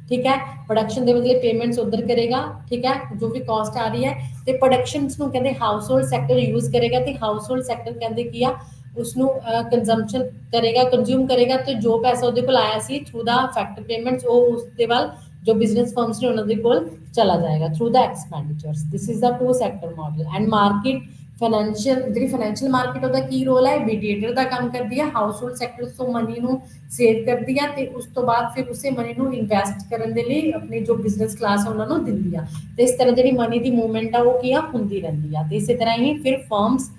ठीक है प्रोडक्शन के बदले पेमेंट्स उधर करेगा ठीक है जो भी कॉस्ट आ रही है तो प्रोडक्शन कहते हाउस होल्ड सैक्टर यूज करेगा तो हाउस होल्ड सैक्टर कहते की आ उसनों कंजम्पशन करेगा कंज्यूम करेगा तो जो पैसा वो आया सी थ्रू द फैक्टर पेमेंट्स वो उसके वाल जो बिजनेस फर्म्स ने उन्होंने कोल चला जाएगा through the expenditures this is the two sector model and market financial जी फाइनेंशियल मार्केट ਉਹਦਾ ਕੀ ਰੋਲ ਹੈ ਮੀਡੀਏਟਰ ਦਾ ਕੰਮ ਕਰਦੀ ਹੈ ਹਾਊਸ ਹੋਲਡ ਸੈਕਟਰ ਤੋਂ ਮਨੀ ਨੂੰ ਸੇਵ ਕਰਦੀ ਹੈ ਤੇ ਉਸ ਤੋਂ ਬਾਅਦ ਫਿਰ ਉਸੇ ਮਨੀ ਨੂੰ ਇਨਵੈਸਟ ਕਰਨ ਦੇ ਲਈ ਆਪਣੇ ਜੋ ਬਿਜ਼ਨਸ ਕਲਾਸ ਹੈ ਉਹਨਾਂ ਨੂੰ ਦਿੰਦੀ ਆ ਤੇ ਇਸ ਤਰ੍ਹਾਂ ਜਿਹੜੀ ਮਨੀ ਦੀ ਮੂਵਮੈਂਟ ਆ ਉਹ ਕੀ ਆ ਹੁੰਦੀ ਰਹਿੰਦੀ ਆ ਤੇ ਇਸੇ ਤਰ੍ਹਾਂ ਹੀ ਫਿਰ ਫਰਮਸ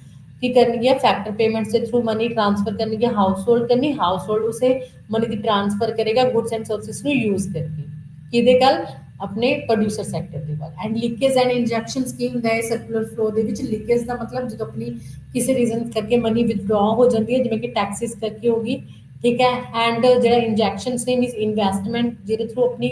की करनी है फैक्टर पेमेंट्स के थ्रू मनी ट्रांसफर करनी है हाउस होल्ड करनी हाउस होल्ड उसे मनी की ट्रांसफर करेगा गुड्स एंड सर्विसेज को यूज करके किदे गल अपने प्रोड्यूसर सैक्टर के वाल and leakage and injection scheme है सर्कुलर फ्लो के विच लीकेज का मतलब जो अपनी किसी रीजन करके मनी विदड्रॉ हो जाती है जिवें कि टैक्सिस करके होगी ठीक है एंड जो इंजैक्शन ने मीनस इन्वेस्टमेंट जिहदे थ्रू अपनी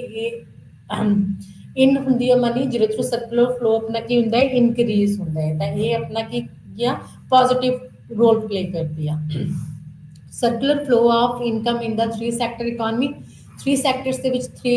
इन होंदी है मनी जिहदे थ्रू सर्कुलर फ्लो अपना की होंदा है इनक्रीज होंदा है तो ये अपना की पॉजिटिव रोल प्ले करती है circular flow of income in the three sector economy three sectors के थ्री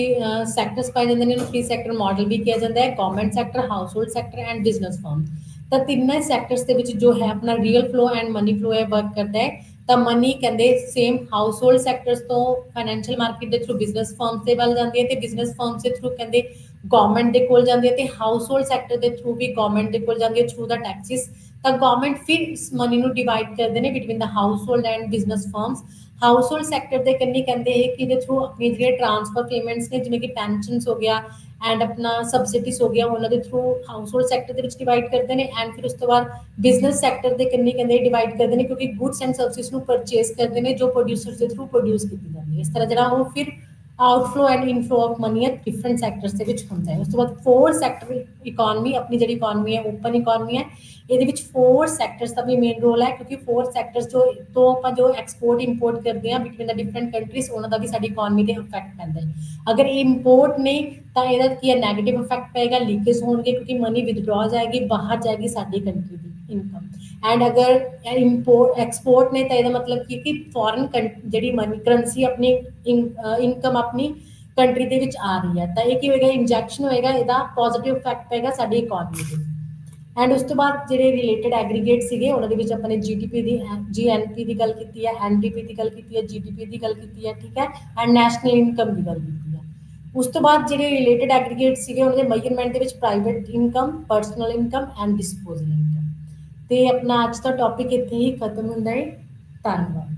सैक्टर्स पाए जाते हैं थ्री सैक्टर मॉडल भी किया जाता है government sector household sector and business firm ਤਾਂ ਤਿੰਨਾਂ ਸੈਕਟਰਸ ਦੇ ਵਿੱਚ ਜੋ ਹੈ ਆਪਣਾ real flow and money flow ਹੈ ਵਰਕ ਕਰਦਾ ਹੈ। ਤਾਂ ਮਨੀ ਕਹਿੰਦੇ ਸੇਮ ਹਾਊਸ ਹੋਲਡ ਸੈਕਟਰਸ ਤੋਂ ਫਾਈਨੈਂਸ਼ੀਅਲ ਮਾਰਕੀਟ ਦੇ ਥਰੂ ਬਿਜ਼ਨਸ ਫਰਮਸ ਦੇ ਵੱਲ ਜਾਂਦੀ ਹੈ, ਤੇ ਬਿਜ਼ਨਸ ਫਰਮਸ ਦੇ ਥਰੂ ਕਹਿੰਦੇ ਗਵਰਨਮੈਂਟ ਦੇ ਕੋਲ ਜਾਂਦੀ ਹੈ, ਤੇ ਹਾਊਸ ਹੋਲਡ ਸੈਕਟਰ ਦੇ ਥਰੂ ਵੀ ਗਵਰਨਮੈਂਟ ਦੇ ਕੋਲ ਜਾਂਦੀ ਹੈ ਥਰੂ ਦਾ ਟੈਕਸਿਸ। ਤਾਂ ਗਵਰਨਮੈਂਟ ਫਿਰ ਇਸ ਮਨੀ ਨੂੰ ਡਿਵਾਈਡ ਕਰਦੇ ਨੇ between the house hold and business firms. House hold sector ਦੇ ਕੰਨੀ ਕਹਿੰਦੇ ਇਹ ਕਿ ਇਹਦੇ ਥਰੂ ਆਪਣੀ ਜਿਹੜੇ ਟਰਾਂਸਫਰ ਪੇਮੈਂਟਸ ਨੇ, ਜਿਵੇਂ ਕਿ ਪੈਨਸ਼ਨਸ ਹੋ ਗਿਆ ਐਂਡ ਆਪਣਾ ਸਬਸਿਡੀਜ਼ ਹੋ ਗਿਆ, ਉਹਨਾਂ ਦੇ ਥਰੂ ਹਾਊਸ ਹੋਲਡ ਸੈਕਟਰ ਦੇ ਵਿੱਚ ਡਿਵਾਈਡ ਕਰਦੇ ਨੇ। ਐਂਡ ਫਿਰ ਉਸ ਤੋਂ ਬਾਅਦ ਬਿਜ਼ਨਸ ਸੈਕਟਰ ਦੇ ਕੰਨੀ ਕਹਿੰਦੇ ਡਿਵਾਈਡ ਕਰਦੇ ਨੇ, ਕਿਉਂਕਿ ਗੁੱਡਸ ਐਂਡ ਸਰਵਿਸਿਜ਼ ਨੂੰ ਪਰਚੇਸ ਕਰਦੇ ਨੇ ਜੋ ਪ੍ਰੋਡਿਊਸਰਸ ਦੇ ਥਰੂ ਪ੍ਰੋਡਿਊਸ ਕੀਤੀ ਜਾਂਦੀ ਹੈ। ਇਸ ਤਰ੍ਹਾਂ ਜਿਹੜਾ ਉਹ ਫਿਰ outflow and inflow of money ਹੈ ਡਿਫਰੈਂਟ ਸੈਕਟਰਸ ਦੇ ਵਿੱਚ ਹੁੰਦਾ ਹੈ। ਉਸ ਤੋਂ ਬਾਅਦ ਫੋਰ ਸੈਕਟਰ ਇਕੋਨਮੀ, ਆਪਣੀ ਜਿਹੜੀ ਇਕੋਨਮੀ ਹੈ ਓਪਨ ਇਕੋਨਮੀ ਹੈ, ਇਹਦੇ ਵਿੱਚ ਫੋਰ ਸੈਕਟਰਸ ਦਾ ਵੀ ਮੇਨ ਰੋਲ ਹੈ, ਕਿਉਂਕਿ ਫੋਰ ਸੈਕਟਰਸ ਜੋ ਤੋਂ ਆਪਾਂ ਜੋ ਐਕਸਪੋਰਟ ਇੰਪੋਰਟ ਕਰਦੇ ਹਾਂ ਬਿਟਵੀਨ ਦਾ ਡਿਫਰੈਂਟ ਕੰਟਰੀਜ਼, ਉਹਨਾਂ ਦਾ ਵੀ ਸਾਡੀ ਇਕੋਨਮੀ ਤੇ ਇਫੈਕਟ ਪੈਂਦਾ ਹੈ। ਅਗਰ ਇਹ ਇੰਪੋਰਟ ਨੇ ਤਾਂ ਇਹਦਾ ਕੀ ਹੈ ਨੈਗੇਟਿਵ ਇਫੈਕਟ ਪਏਗਾ, ਲੀਕੇਜ ਹੋਣਗੇ ਕਿਉਂਕਿ ਮਨੀ ਵਿਦਡਰਾ ਜਾਏਗੀ, ਬਾਹਰ ਜਾਏਗੀ ਸਾਡੀ ਕੰਟਰੀ ਦੀ ਇਨਕਮ। ਐਂਡ ਅਗਰ ਇੰਪੋਰਟ ਐਕਸਪੋਰਟ ਨੇ ਤਾਂ ਇਹਦਾ ਮਤਲਬ ਕੀ ਕਿ ਫੋਰਨ ਜਿਹੜੀ ਮਨੀ ਕਰੰਸੀ ਆਪਣੀ ਇਨਕਮ ਆਪਣੀ ਕੰਟਰੀ ਦੇ ਵਿੱਚ ਆ ਰਹੀ ਹੈ, ਤਾਂ ਇਹ ਕੀ ਹੋਏਗਾ ਇੰਜੈਕਸ਼ਨ ਹੋਏਗਾ, ਇਹਦਾ ਪੋਜ਼ੀਟਿਵ ਇਫੈਕਟ ਪਏਗਾ ਸਾਡੀ ਇਕੋਨਮੀ ਤੇ। ਐਂਡ ਉਸ ਤੋਂ ਬਾਅਦ ਜਿਹੜੇ ਰਿਲੇਟਡ ਐਗਰੀਗੇਟ ਸੀਗੇ ਉਹਨਾਂ ਦੇ ਵਿੱਚ ਆਪਾਂ ਨੇ ਜੀਡੀਪੀ ਦੀ GNP ਦੀ ਗੱਲ ਕੀਤੀ ਹੈ, NDP ਦੀ ਗੱਲ ਕੀਤੀ ਹੈ, GDP ਦੀ ਗੱਲ ਕੀਤੀ ਹੈ, ਠੀਕ ਹੈ, ਐਂਡ ਨੈਸ਼ਨਲ ਇਨਕਮ ਦੀ ਗੱਲ ਕੀਤੀ ਹੈ। ਉਸ ਤੋਂ ਬਾਅਦ ਜਿਹੜੇ ਰਿਲੇਟਡ ਐਗਰੀਗੇਟ ਸੀਗੇ ਉਹਨਾਂ ਦੇ ਮੈਜ਼ਰਮੈਂਟ ਦੇ ਵਿੱਚ private income, personal income and disposal income. ਤੇ ਆਪਣਾ ਅੱਜ ਦਾ ਟੌਪਿਕ ਇੱਥੇ ਹੀ ਖਤਮ ਹੁੰਦਾ ਹੈ। ਧੰਨਵਾਦ।